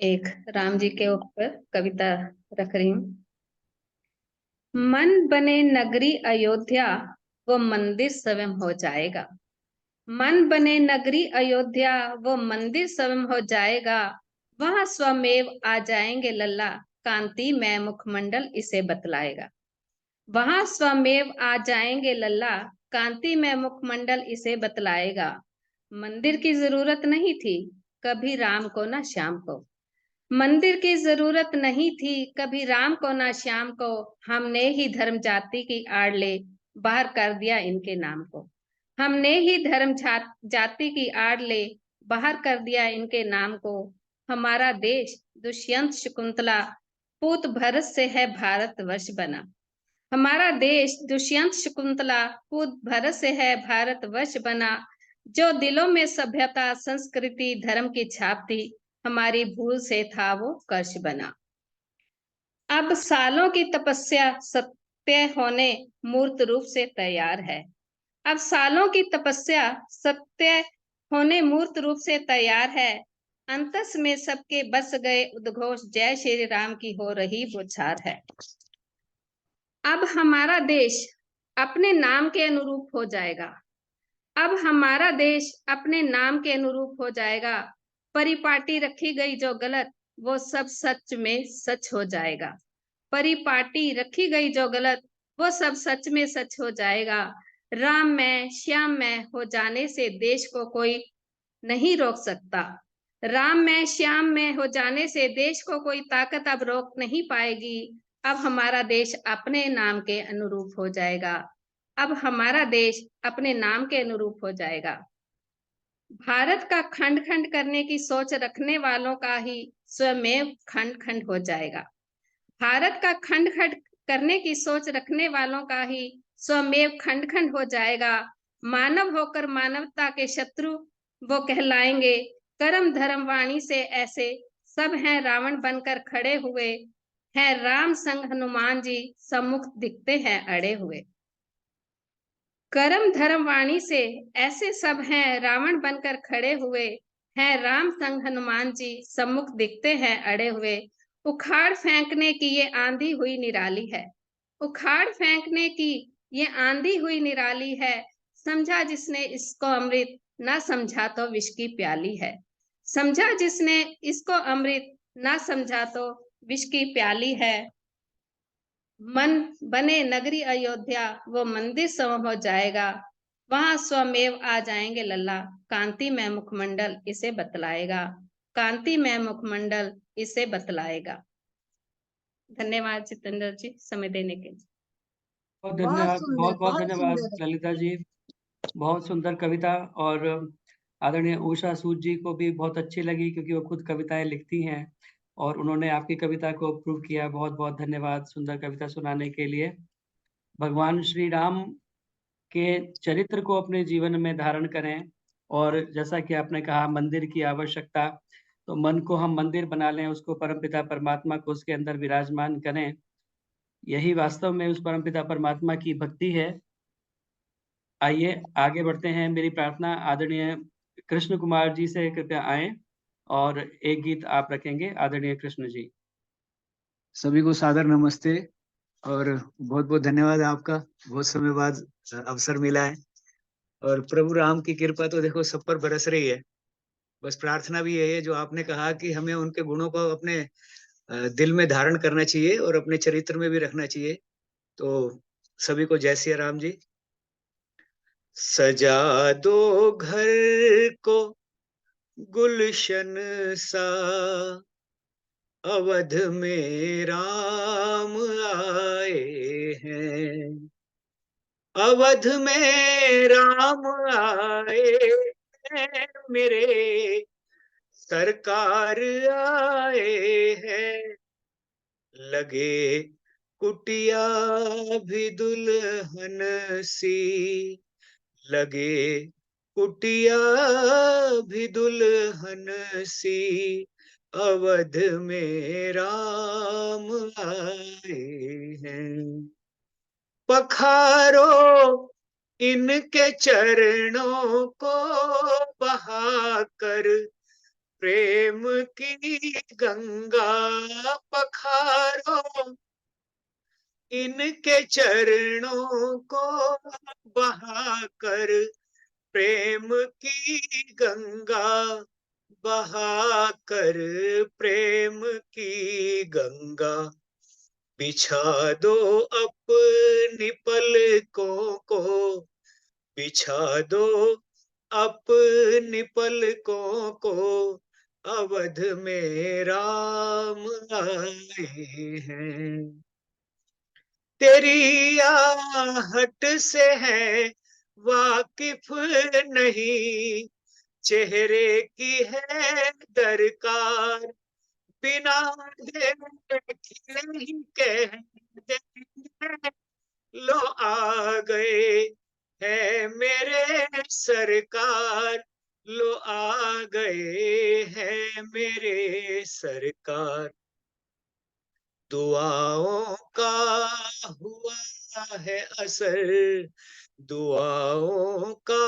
एक राम जी के ऊपर कविता रख रही हूँ। मन बने नगरी अयोध्या वो मंदिर स्वयं हो जाएगा। मन बने नगरी अयोध्या वो मंदिर स्वयं हो जाएगा। वहां स्वमेव आ जाएंगे लल्ला, कांति में मुखमंडल इसे बतलाएगा। वहां स्वमेव आ जाएंगे लल्ला, कांति में मुखमंडल इसे बतलाएगा। मंदिर की जरूरत नहीं थी कभी राम को ना श्याम को। मंदिर की जरूरत नहीं थी कभी राम को ना श्याम को। हमने ही धर्म जाति की आड़ ले बाहर कर दिया इनके नाम को। हमने ही धर्म जाति की आड़ ले बाहर कर दिया इनके नाम को। हमारा देश दुष्यंत शकुंतला पूत भरत से है भारतवर्ष बना। हमारा देश दुष्यंत शकुंतला पूत भरत से है भारतवर्ष बना। जो दिलों में सभ्यता संस्कृति धर्म की छाप थी, हमारी भूल से था वो कर्ष बना। अब सालों की तपस्या सत्य होने मूर्त रूप से तैयार है। अब सालों की तपस्या सत्य होने मूर्त रूप से तैयार है। अंतस में सबके बस गए उद्घोष जय श्री राम की हो रही बौछार है। अब हमारा देश अपने नाम के अनुरूप हो जाएगा। अब हमारा देश अपने नाम के अनुरूप हो जाएगा। परिपाटी रखी गई जो गलत वो सब सच में सच हो जाएगा। परिपाटी रखी गई जो गलत वो सब सच में सच हो जाएगा। राम में श्याम में हो जाने से देश को कोई नहीं रोक सकता। राम में श्याम में हो जाने से देश को कोई ताकत अब रोक नहीं पाएगी। अब हमारा देश अपने नाम के अनुरूप हो जाएगा। अब हमारा देश अपने नाम के अनुरूप हो जाएगा। भारत का खंड खंड करने की सोच रखने वालों का ही स्वयं खंड खंड हो जाएगा। भारत का खंड खंड करने की सोच रखने वालों का ही स्वयं खंड खंड हो जाएगा। मानव होकर मानवता के शत्रु वो कहलाएंगे। कर्म धर्म वाणी से ऐसे सब हैं रावण बनकर खड़े हुए हैं। राम संग हनुमान जी सम्मुख दिखते हैं अड़े हुए। कर्म धर्म वाणी से ऐसे सब हैं रावण बनकर खड़े हुए हैं। राम संग हनुमान जी सम्मुख दिखते हैं अड़े हुए। उखाड़ फेंकने की ये आंधी हुई निराली है। उखाड़ फेंकने की ये आंधी हुई निराली है। समझा जिसने इसको अमृत ना समझा तो विष की प्याली है। समझा जिसने इसको अमृत ना समझा तो विष की प्याली है। मन बने नगरी अयोध्या वो मंदिर सम हो जाएगा। वहां स्वमेव आ जाएंगे लल्ला, कांति में मुखमंडल इसे बतलाएगा। कांति में मुखमंडल इसे बतलाएगा। धन्यवाद जितेंद्र जी समय देने के लिए। बहुत बहुत धन्यवाद, सुंदर, बहुत बहुत बहुत धन्यवाद सुंदर। ललिता जी। बहुत सुंदर कविता, और आदरणीय उषा सूद जी को भी बहुत अच्छी लगी क्योंकि वो खुद कविताएं लिखती हैं और उन्होंने आपकी कविता को अप्रूव किया। बहुत बहुत धन्यवाद सुंदर कविता सुनाने के लिए। भगवान श्री राम के चरित्र को अपने जीवन में धारण करें, और जैसा कि आपने कहा मंदिर की आवश्यकता, तो मन को हम मंदिर बना लें, उसको परमपिता परमात्मा को उसके अंदर विराजमान करें। यही वास्तव में उस परमपिता परमात्मा की भक्ति है। आइए आगे बढ़ते हैं। मेरी प्रार्थना आदरणीय कृष्ण कुमार जी से कृपया आएं और एक गीत आप रखेंगे। आदरणीय कृष्ण जी। सभी को सादर नमस्ते और बहुत बहुत धन्यवाद आपका। बहुत समय बाद अवसर मिला है और प्रभु राम की कृपा तो देखो सब पर बरस रही है। बस प्रार्थना भी यही है जो आपने कहा कि हमें उनके गुणों को अपने दिल में धारण करना चाहिए और अपने चरित्र में भी रखना चाहिए। तो सभी को जय सिया राम जी। सजा दो घर को गुलशन सा, अवध में राम आए हैं। अवध में राम आए हैं, मेरे सरकार आए हैं। लगे कुटिया भी दुल्हन सी, लगे कुटिया भी दुल्हन सी। अवध में राम आए हैं। पखारो इनके चरणों को बहाकर प्रेम की गंगा। पखारो इनके चरणों को बहाकर प्रेम की गंगा। बहाकर प्रेम की गंगा। बिछा दो अपनी पलकों को। बिछा दो अपनी पलकों को। अवध में राम आए हैं। तेरी आहट से है वाकिफ नहीं, चेहरे की है दरकार। बिना देखे ही कह देंगे, लो आ गए है मेरे सरकार। लो आ गए हैं मेरे सरकार। दुआओं का हुआ है असर। दुआओं का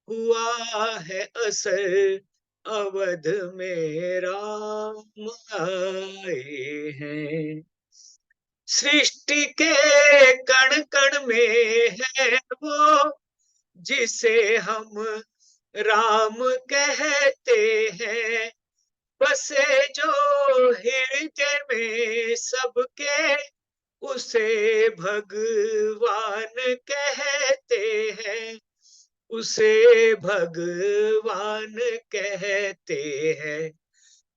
हुआ है असर। अवध में राम आए हैं। सृष्टि के कण कण में है वो, जिसे हम राम कहते हैं। बसे जो हृदय में सबके, उसे भगवान कहते हैं। उसे भगवान कहते हैं।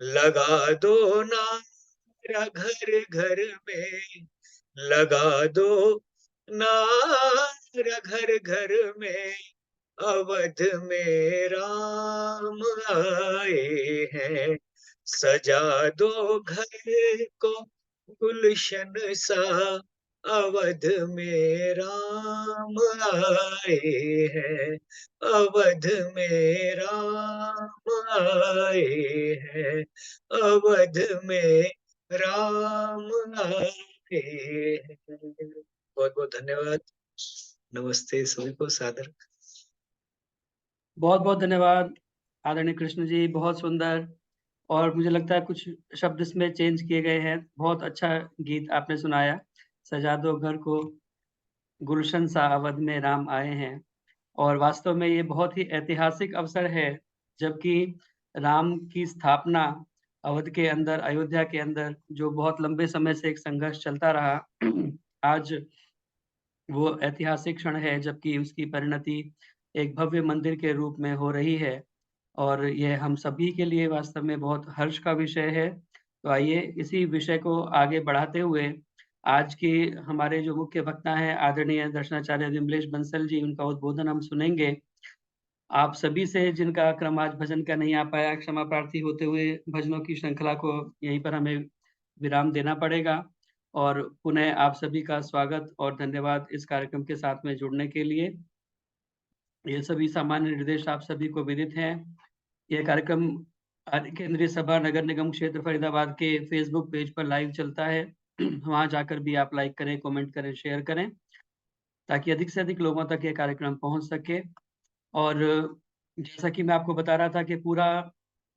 लगा दो नारा घर घर में। लगा दो नारा घर घर में। अवध में राम आए हैं। सजा दो घर को गुलशन सा। अवध में राम आए हैं। अवध में राम आए हैं। अवध में राम आए हैं। बहुत बहुत धन्यवाद। नमस्ते सभी को सादर। बहुत बहुत धन्यवाद आदरणीय कृष्ण जी, बहुत सुंदर। और मुझे लगता है कुछ शब्द इसमें चेंज किए गए हैं। बहुत अच्छा गीत आपने सुनाया। सजा दो घर को गुलशन सा, अवध में राम आए हैं। और वास्तव में ये बहुत ही ऐतिहासिक अवसर है, जबकि राम की स्थापना अवध के अंदर, अयोध्या के अंदर, जो बहुत लंबे समय से एक संघर्ष चलता रहा, आज वो ऐतिहासिक क्षण है, जबकि उसकी परिणति एक भव्य मंदिर के रूप में हो रही है। और ये हम सभी के लिए वास्तव में बहुत हर्ष का विषय है। तो आइए इसी विषय को आगे बढ़ाते हुए आज के हमारे जो मुख्य वक्ता हैं आदरणीय दर्शनाचार्य विमलेश बंसल जी, उनका उद्बोधन हम सुनेंगे। आप सभी से जिनका क्रम आज भजन का नहीं आ पाया, क्षमा प्रार्थी होते हुए भजनों की श्रृंखला को यहीं पर हमें विराम देना पड़ेगा। और पुनः आप सभी का स्वागत और धन्यवाद इस कार्यक्रम के साथ में जुड़ने के लिए। ये सभी सामान्य निर्देश आप सभी को विदित हैं। यह कार्यक्रम केंद्रीय सभा नगर निगम क्षेत्र फरीदाबाद के फेसबुक पेज पर लाइव चलता है। वहां जाकर भी आप लाइक करें, कमेंट करें, शेयर करें, ताकि अधिक से अधिक लोगों तक यह कार्यक्रम पहुंच सके। और जैसा कि मैं आपको बता रहा था कि पूरा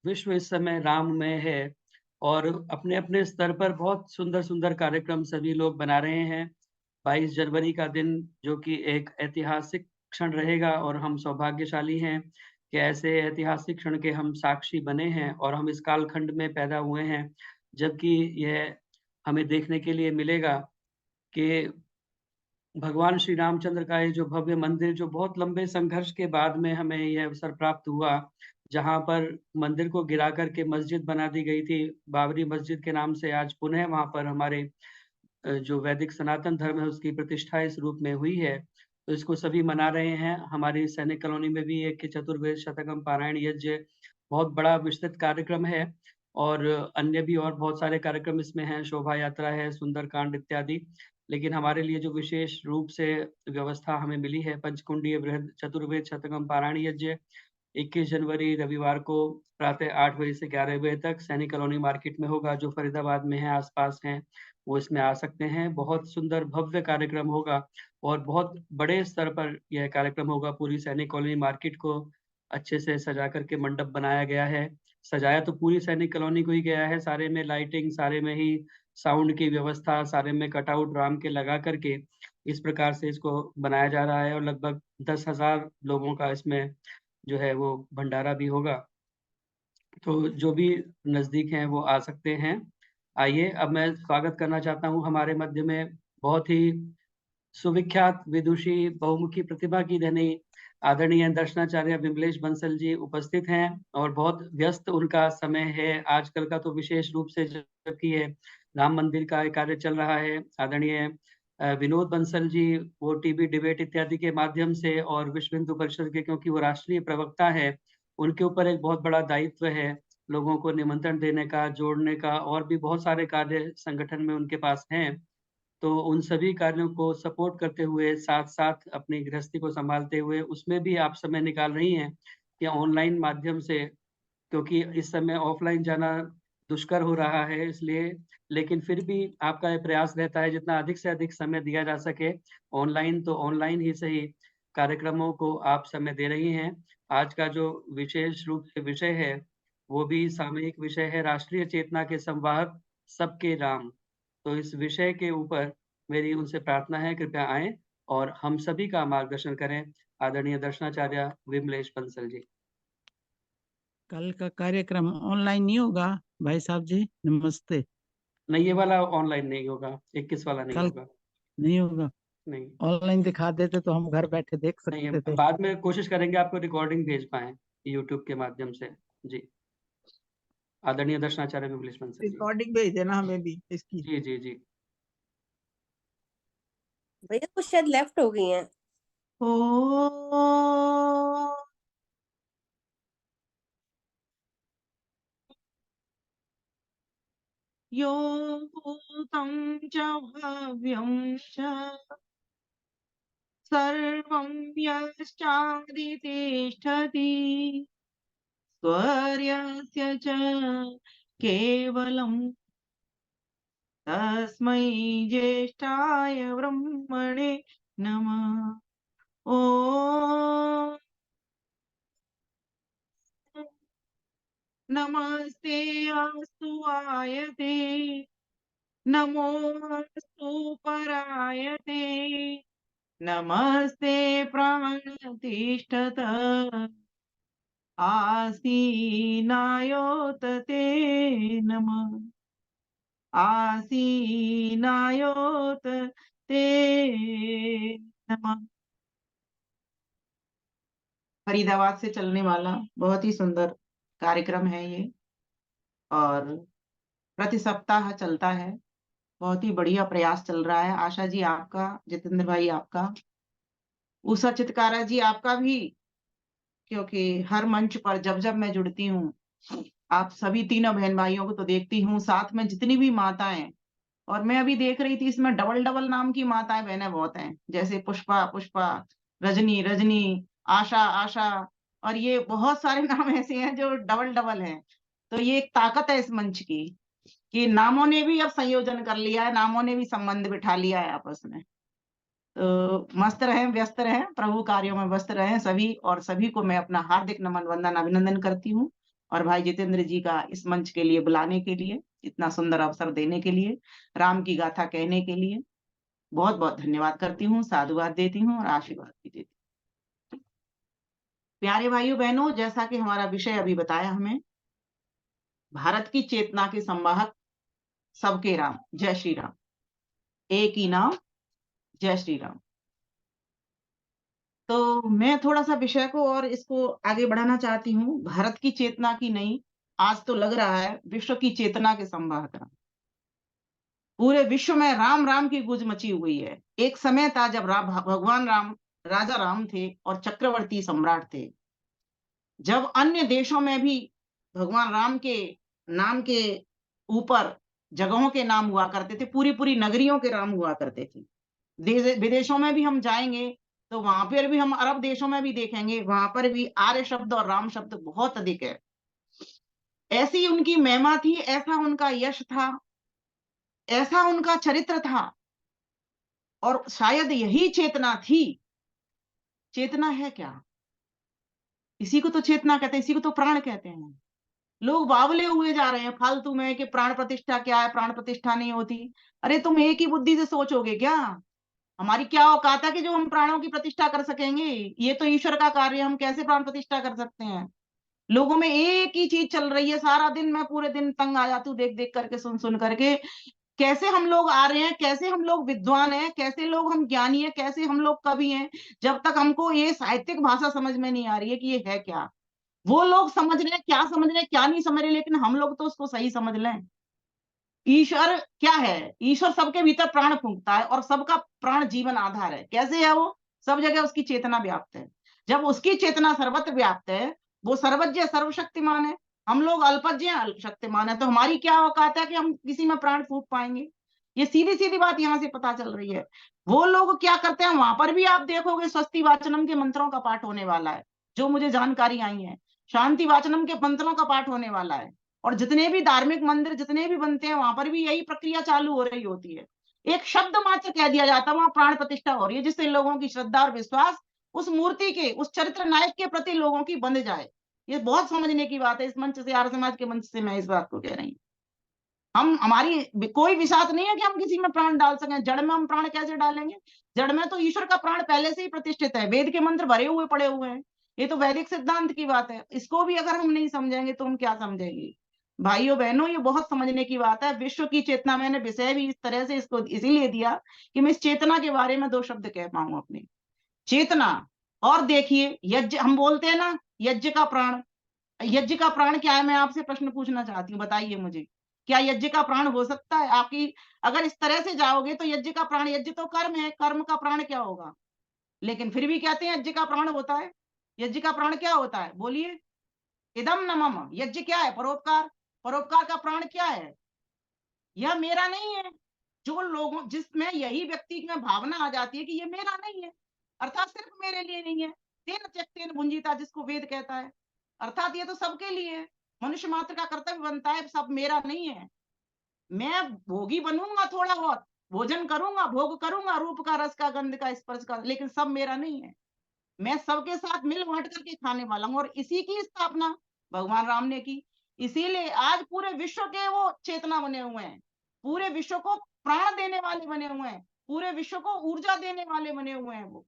विश्व इस समय राममय है, और अपने अपने स्तर पर बहुत सुंदर सुंदर कार्यक्रम सभी लोग बना रहे हैं। 22 जनवरी का दिन जो कि एक ऐतिहासिक क्षण रहेगा, और हम सौभाग्यशाली हैं कि ऐसे ऐतिहासिक क्षण के हम साक्षी बने हैं और हम इस कालखंड में पैदा हुए हैं, जबकि यह हमें देखने के लिए मिलेगा कि भगवान श्री रामचंद्र का ये जो भव्य मंदिर, जो बहुत लंबे संघर्ष के बाद में हमें यह अवसर प्राप्त हुआ, जहाँ पर मंदिर को गिरा करके मस्जिद बना दी गई थी, बाबरी मस्जिद के नाम से, आज पुनः वहाँ पर हमारे जो वैदिक सनातन धर्म है उसकी प्रतिष्ठा इस रूप में हुई है। तो इसको सभी मना रहे हैं। हमारी सैनिक कॉलोनी में भी एक चतुर्वेद शतकम पारायण यज्ञ बहुत बड़ा विस्तृत कार्यक्रम है, और अन्य भी और बहुत सारे कार्यक्रम इसमें हैं, शोभा यात्रा है, सुंदरकांड इत्यादि। लेकिन हमारे लिए जो विशेष रूप से व्यवस्था हमें मिली है, पंचकुंडीय बृहद चतुर्वेद शतकम पारायण यज्ञ, 21 जनवरी रविवार को प्रातः 8 बजे से 11 बजे तक सैनिक कॉलोनी मार्केट में होगा। जो फरीदाबाद में है, आस-पास हैं, वो इसमें आ सकते हैं। बहुत सुंदर भव्य कार्यक्रम होगा और बहुत बड़े स्तर पर यह कार्यक्रम होगा। पूरी सैनिक कॉलोनी मार्केट को अच्छे से सजा कर के मंडप बनाया गया है। सजाया तो पूरी सैनिक कॉलोनी को ही गया है, सारे में लाइटिंग, सारे में ही साउंड की व्यवस्था, सारे में कटआउट राम के लगा कर के इस प्रकार से इसको बनाया जा रहा है और लगभग 10,000 लोगों का इसमें जो है वो भंडारा भी होगा। तो जो भी नज़दीक हैं वो आ सकते हैं। आइए, अब मैं स्वागत करना चाहता हूँ हमारे मध्य में बहुत ही सुविख्यात विदुषी, बहुमुखी प्रतिभा की धनी आदरणीय दर्शनाचार्य विमलेश बंसल जी उपस्थित हैं और बहुत व्यस्त उनका समय है आजकल का, तो विशेष रूप से जबकि ये राम मंदिर का कार्य चल रहा है। आदरणीय विनोद बंसल जी वो टीवी डिबेट इत्यादि के माध्यम से और विश्व हिंदू परिषद के, क्योंकि वो राष्ट्रीय प्रवक्ता है, उनके ऊपर एक बहुत बड़ा दायित्व है लोगों को निमंत्रण देने का, जोड़ने का, और भी बहुत सारे कार्य संगठन में उनके पास हैं। तो उन सभी कार्यों को सपोर्ट करते हुए, साथ-साथ अपनी गृहस्थी को सँभालते हुए, उसमें भी आप समय निकाल रही हैं कि ऑनलाइन माध्यम से, क्योंकि इस समय ऑफ़लाइन जाना दुष्कर हो रहा है इसलिए, लेकिन फिर भी आपका ये प्रयास रहता है जितना अधिक से अधिक समय दिया जा सके, ऑनलाइन तो ऑनलाइन ही सही, कार्यक्रमों को आप समय दे रही हैं। आज का जो विशेष रूप से विषय है, वो भी सामयिक विषय है, राष्ट्रीय चेतना के संवाहक सबके राम। तो इस विषय के ऊपर मेरी उनसे प्रार्थना है, कृपया आएँ और हम सभी का मार्गदर्शन करें। आदरणीय दर्शनाचार्य विमलेश बंसल जी। कल का कार्यक्रम ऑनलाइन नहीं होगा भाई साहब जी? नमस्ते। नहीं, ये वाला ऑनलाइन नहीं होगा, 21 वाला नहीं कल होगा। नहीं होगा? नहीं, ऑनलाइन दिखा देते तो हम घर बैठे देख नहीं, सकते थे। बाद में कोशिश करेंगे आपको रिकॉर्डिंग भेज पाएँ, यूट्यूब के माध्यम से। जी। आदरणीय दर्शनाचार्य विमलेश बंसल जी। रिकॉर्डिंग भेज देना हमें भी इसकी। जी, जी, जी। भैया कुछ शायद लेफ्ट हो गई हैं। ओ यो भूतं च भव्यं च सर्वं यश्चादितिष्ठति स्वर्यस्य च केवलं तस्मै ज्येष्ठाय ब्रह्मणे नमः। ॐ नमस्ते अस्तु आयते नमोऽस्तु परायते नमस्ते प्राणतिष्ठत आसीनायोत ते नमः आसीनायोत ते नमः। फरीदाबाद से चलने वाला बहुत ही सुंदर कार्यक्रम है ये और प्रति सप्ताह चलता है। बहुत ही बढ़िया प्रयास चल रहा है। आशा जी आपका, जितेंद्र भाई आपका, उषा चितकारा जी आपका भी, क्योंकि हर मंच पर जब जब मैं जुड़ती हूँ आप सभी तीनों बहन भाइयों को तो देखती हूँ, साथ में जितनी भी माताएं, और मैं अभी देख रही थी इसमें डबल डबल नाम की माताएं बहनें बहुत हैं, जैसे पुष्पा पुष्पा, रजनी रजनी, आशा आशा, और ये बहुत सारे नाम ऐसे हैं जो डबल डबल हैं। तो ये एक ताकत है इस मंच की कि नामों ने भी अब संयोजन कर लिया है, नामों ने भी संबंध बिठा लिया है आपस में। तो मस्त रहें, व्यस्त रहें, प्रभु कार्यों में व्यस्त रहें सभी, और सभी को मैं अपना हार्दिक नमन वंदन अभिनंदन करती हूँ। और भाई जितेंद्र जी का इस मंच के लिए बुलाने के लिए, इतना सुंदर अवसर देने के लिए, राम की गाथा कहने के लिए बहुत बहुत धन्यवाद करती हूँ, साधुवाद देती हूँ और आशीर्वाद भी देती हूँ। प्यारे भाइयों बहनों, जैसा कि हमारा विषय अभी बताया हमें, भारत की चेतना के संवाहक सबके राम, जय श्री राम, एक ही नाम जय श्री राम। तो मैं थोड़ा सा विषय को और इसको आगे बढ़ाना चाहती हूँ। भारत की चेतना की नहीं, आज तो लग रहा है विश्व की चेतना के संवाहक राम। पूरे विश्व में राम राम की गूंज मची हुई है। एक समय था जब भगवान राम राजा राम थे और चक्रवर्ती सम्राट थे। जब अन्य देशों में भी भगवान राम के नाम के ऊपर जगहों के नाम हुआ करते थे, पूरी पूरी नगरियों के नाम हुआ करते थे। विदेशों में भी हम जाएंगे तो वहां पर भी हम अरब देशों में भी देखेंगे, वहां पर भी आर्य शब्द और राम शब्द बहुत अधिक है। ऐसी उनकी महिमा थी, ऐसा उनका यश था, ऐसा उनका चरित्र था, और शायद यही चेतना थी। चेतना है क्या? इसी को तो चेतना कहते हैं, इसी को तो प्राण कहते हैं। लोग बावले हुए जा रहे हैं फालतू में कि प्राण प्रतिष्ठा क्या है, प्राण प्रतिष्ठा नहीं होती। अरे तुम एक ही बुद्धि से सोचोगे क्या? हमारी क्या औकात है कि जो हम प्राणों की प्रतिष्ठा कर सकेंगे? ये तो ईश्वर का कार्य है, हम कैसे प्राण प्रतिष्ठा कर सकते हैं? लोगों में एक ही चीज चल रही है सारा दिन। मैं पूरे दिन तंग आ जाती हूँ देख देख करके, सुन सुन करके। कैसे हम लोग आ रहे हैं, कैसे हम लोग विद्वान हैं, कैसे लोग हम ज्ञानी हैं, कैसे हम लोग कवि हैं, जब तक हमको ये साहित्यिक भाषा समझ में नहीं आ रही है कि ये है क्या। वो लोग समझ रहे हैं क्या, समझ रहे हैं क्या नहीं समझ रहे, लेकिन हम लोग तो उसको सही समझ लें। ईश्वर क्या है? ईश्वर सबके भीतर प्राण फूंकता है और सबका प्राण जीवन आधार है। कैसे है वो? सब जगह उसकी चेतना व्याप्त है। जब उसकी चेतना सर्वत्र व्याप्त है, वो सर्वज्ञ सर्वशक्तिमान है। हम लोग अल्पज्ञ हैं, अल्प शक्तिमान है। तो हमारी क्या औकात है कि हम किसी में प्राण फूंक पाएंगे? ये सीधी सीधी बात यहाँ से पता चल रही है। वो लोग क्या करते हैं, वहां पर भी आप देखोगे स्वस्ति वाचनम के मंत्रों का पाठ होने वाला है, जो मुझे जानकारी आई है। शांति वाचनम के मंत्रों का पाठ होने वाला है। और जितने भी धार्मिक मंदिर जितने भी बनते हैं, वहां पर भी यही प्रक्रिया चालू हो रही होती है। एक शब्द मात्र कह दिया जाता है, वहां प्राण प्रतिष्ठा हो रही है, जिससे लोगों की श्रद्धा और विश्वास उस मूर्ति के, उस चरित्र नायक के प्रति लोगों की बंध जाए। ये बहुत समझने की बात है। इस मंच से, आर्य समाज के मंच से मैं इस बात को कह रही हूँ। हमारी कोई विश्वास नहीं है कि हम किसी में प्राण डाल सकें। जड़ में हम प्राण कैसे डालेंगे? जड़ में तो ईश्वर का प्राण पहले से ही प्रतिष्ठित है, वेद के मंत्र भरे हुए पड़े हुए हैं। ये तो वैदिक सिद्धांत की बात है। इसको भी अगर हम नहीं समझेंगे तो हम क्या समझेंगे? भाइयों बहनों, ये बहुत समझने की बात है। विश्व की चेतना, मैंने विषय भी इस तरह से इसको इसीलिए दिया कि मैं इस चेतना के बारे में 2 शब्द कह पाऊं अपने। चेतना। और देखिए, यज्ञ हम बोलते हैं ना, यज्ञ का प्राण। यज्ञ का प्राण क्या है? मैं आपसे प्रश्न पूछना चाहती हूँ, बताइए मुझे, क्या यज्ञ का प्राण हो सकता है? आपकी अगर इस तरह से जाओगे तो यज्ञ का प्राण, यज्ञ तो कर्म है, कर्म का प्राण क्या होगा? लेकिन फिर भी कहते हैं यज्ञ का प्राण होता है। यज्ञ का प्राण क्या होता है? बोलिए। इदम न मम। यज्ञ क्या है? परोपकार। परोपकार का प्राण क्या है? यह मेरा नहीं है। जो लोगों, जिसमें यही व्यक्ति में भावना आ जाती है कि ये मेरा नहीं है, अर्थात सिर्फ मेरे लिए नहीं है। तेन त्यक्तेन भुंजीता, जिसको वेद कहता है, अर्थात ये तो सबके लिए है। मनुष्य मात्र का कर्तव्य बनता है, सब मेरा नहीं है। मैं भोगी बनूंगा, थोड़ा बहुत भोजन करूंगा, भोग करूंगा, रूप का, रस का, गंध का, स्पर्श का, लेकिन सब मेरा नहीं है। मैं सबके साथ मिल बांट करके खाने वाला हूँ। और इसी की स्थापना भगवान राम ने की। इसीलिए आज पूरे विश्व के वो चेतना बने हुए हैं, पूरे विश्व को प्राण देने वाले बने हुए हैं, पूरे विश्व को ऊर्जा देने वाले बने हुए हैं वो।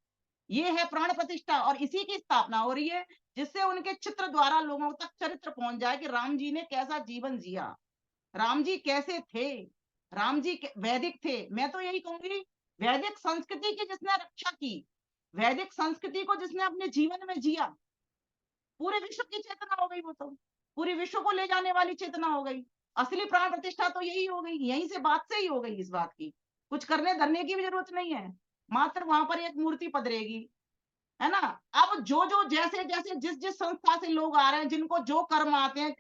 ये है प्राण प्रतिष्ठा, और इसी की स्थापना हो रही है, जिससे उनके चित्र द्वारा लोगों तक चरित्र पहुंच जाए कि राम जी ने कैसा जीवन जिया, राम जी कैसे थे, राम जी वैदिक थे। मैं तो यही कहूंगी, वैदिक संस्कृति की जिसने रक्षा की, वैदिक संस्कृति को जिसने अपने जीवन में जिया, पूरे विश्व की चेतना हो गई। वो तो पूरे विश्व को ले जाने वाली चेतना हो गई। असली प्राण प्रतिष्ठा तो यही हो गई, यहीं से बात से ही हो गई। इस बात की कुछ करने धरने की भी जरूरत नहीं है, मात्र वहां पर एक मूर्ति पधरेगी, है ना। अब जो जो जैसे जैसे जिस जिस संस्था से लोग आ रहे हैं, जिनको जो कर्म आते हैं,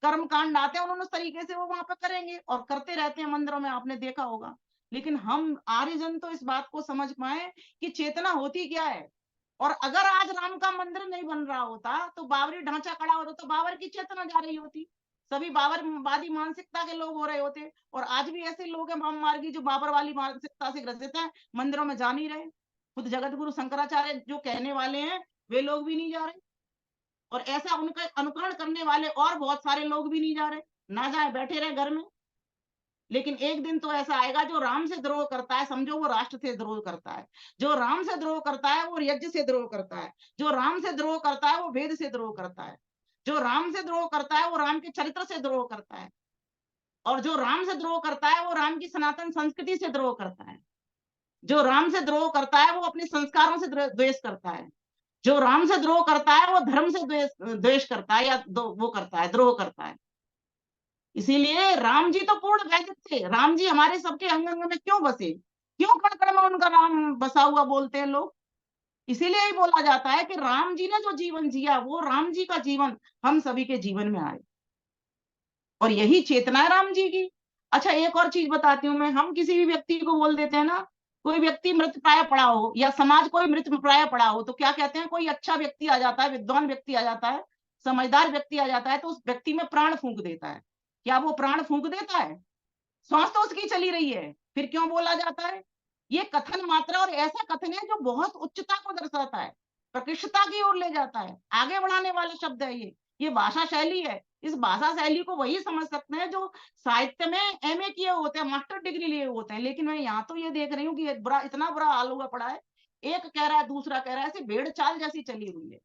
कर्म कांड आते हैं, उन्होंने उस तरीके से वो वहां पर करेंगे और करते रहते हैं मंदिरों में, आपने देखा होगा। लेकिन हम आर्यजन तो इस बात को समझ पाए कि चेतना होती क्या है। और अगर आज राम का मंदिर नहीं बन रहा होता तो बाबरी ढांचा खड़ा होता, तो बाबर की चेतना जा रही होती, सभी बाबरवादी मानसिकता के लोग हो रहे होते। और आज भी ऐसे लोग हैं वाम मार्गी जो बाबर वाली मानसिकता से ग्रसित हैं, मंदिरों में जा नहीं रहे। खुद जगत गुरु शंकराचार्य जो कहने वाले हैं, वे लोग भी नहीं जा रहे, और ऐसा उनका अनुकरण करने वाले और बहुत सारे लोग भी नहीं जा रहे। ना जाए, बैठे रहे घर में। लेकिन एक दिन तो ऐसा आएगा, जो राम से द्रोह करता है, समझो वो राष्ट्र से द्रोह करता है। जो राम से द्रोह करता है वो यज्ञ से द्रोह करता है। जो राम से द्रोह करता है वो वेद से द्रोह करता है। जो राम से द्रोह करता है वो राम के चरित्र से द्रोह करता है। और जो राम से द्रोह करता है वो राम की सनातन संस्कृति से द्रोह करता है। जो राम से द्रोह करता है वो अपने संस्कारों से द्वेष करता है। जो राम से द्रोह करता है वो धर्म से द्वेष करता है, या वो करता है, द्रोह करता है। इसीलिए राम जी तो पूर्ण वैदिक थे। राम जी हमारे सबके अंग अंग में क्यों बसे, क्यों कण कण में उनका नाम बसा हुआ बोलते हैं लोग। इसीलिए ही बोला जाता है कि राम जी ने जो जीवन जिया, वो राम जी का जीवन हम सभी के जीवन में आए, और यही चेतना है राम जी की। अच्छा, एक और चीज बताती हूँ मैं। हम किसी भी व्यक्ति को बोल देते हैं ना कोई व्यक्ति मृत प्राय पड़ा हो या समाज कोई मृत प्राय पड़ा हो तो क्या कहते हैं, कोई अच्छा व्यक्ति आ जाता है, विद्वान व्यक्ति आ जाता है, समझदार व्यक्ति आ जाता है तो उस व्यक्ति में प्राण फूंक देता है। क्या वो प्राण फूंक देता है? सांस तो उसकी चली रही है, फिर क्यों बोला जाता है? ये कथन मात्रा और ऐसा कथन है जो बहुत उच्चता को दर्शाता है, प्रकृष्टता की ओर ले जाता है, आगे बढ़ाने वाला शब्द है ये भाषा शैली है। इस भाषा शैली को वही समझ सकते हैं जो साहित्य में एमए किए होते हैं, मास्टर डिग्री लिए होते हैं। लेकिन मैं यहाँ तो ये देख रही हूँ कि इतना बुरा हाल हुआ पड़ा है, एक कह रहा है दूसरा कह रहा है, ऐसे भेड़ चाल जैसी चली हुई है।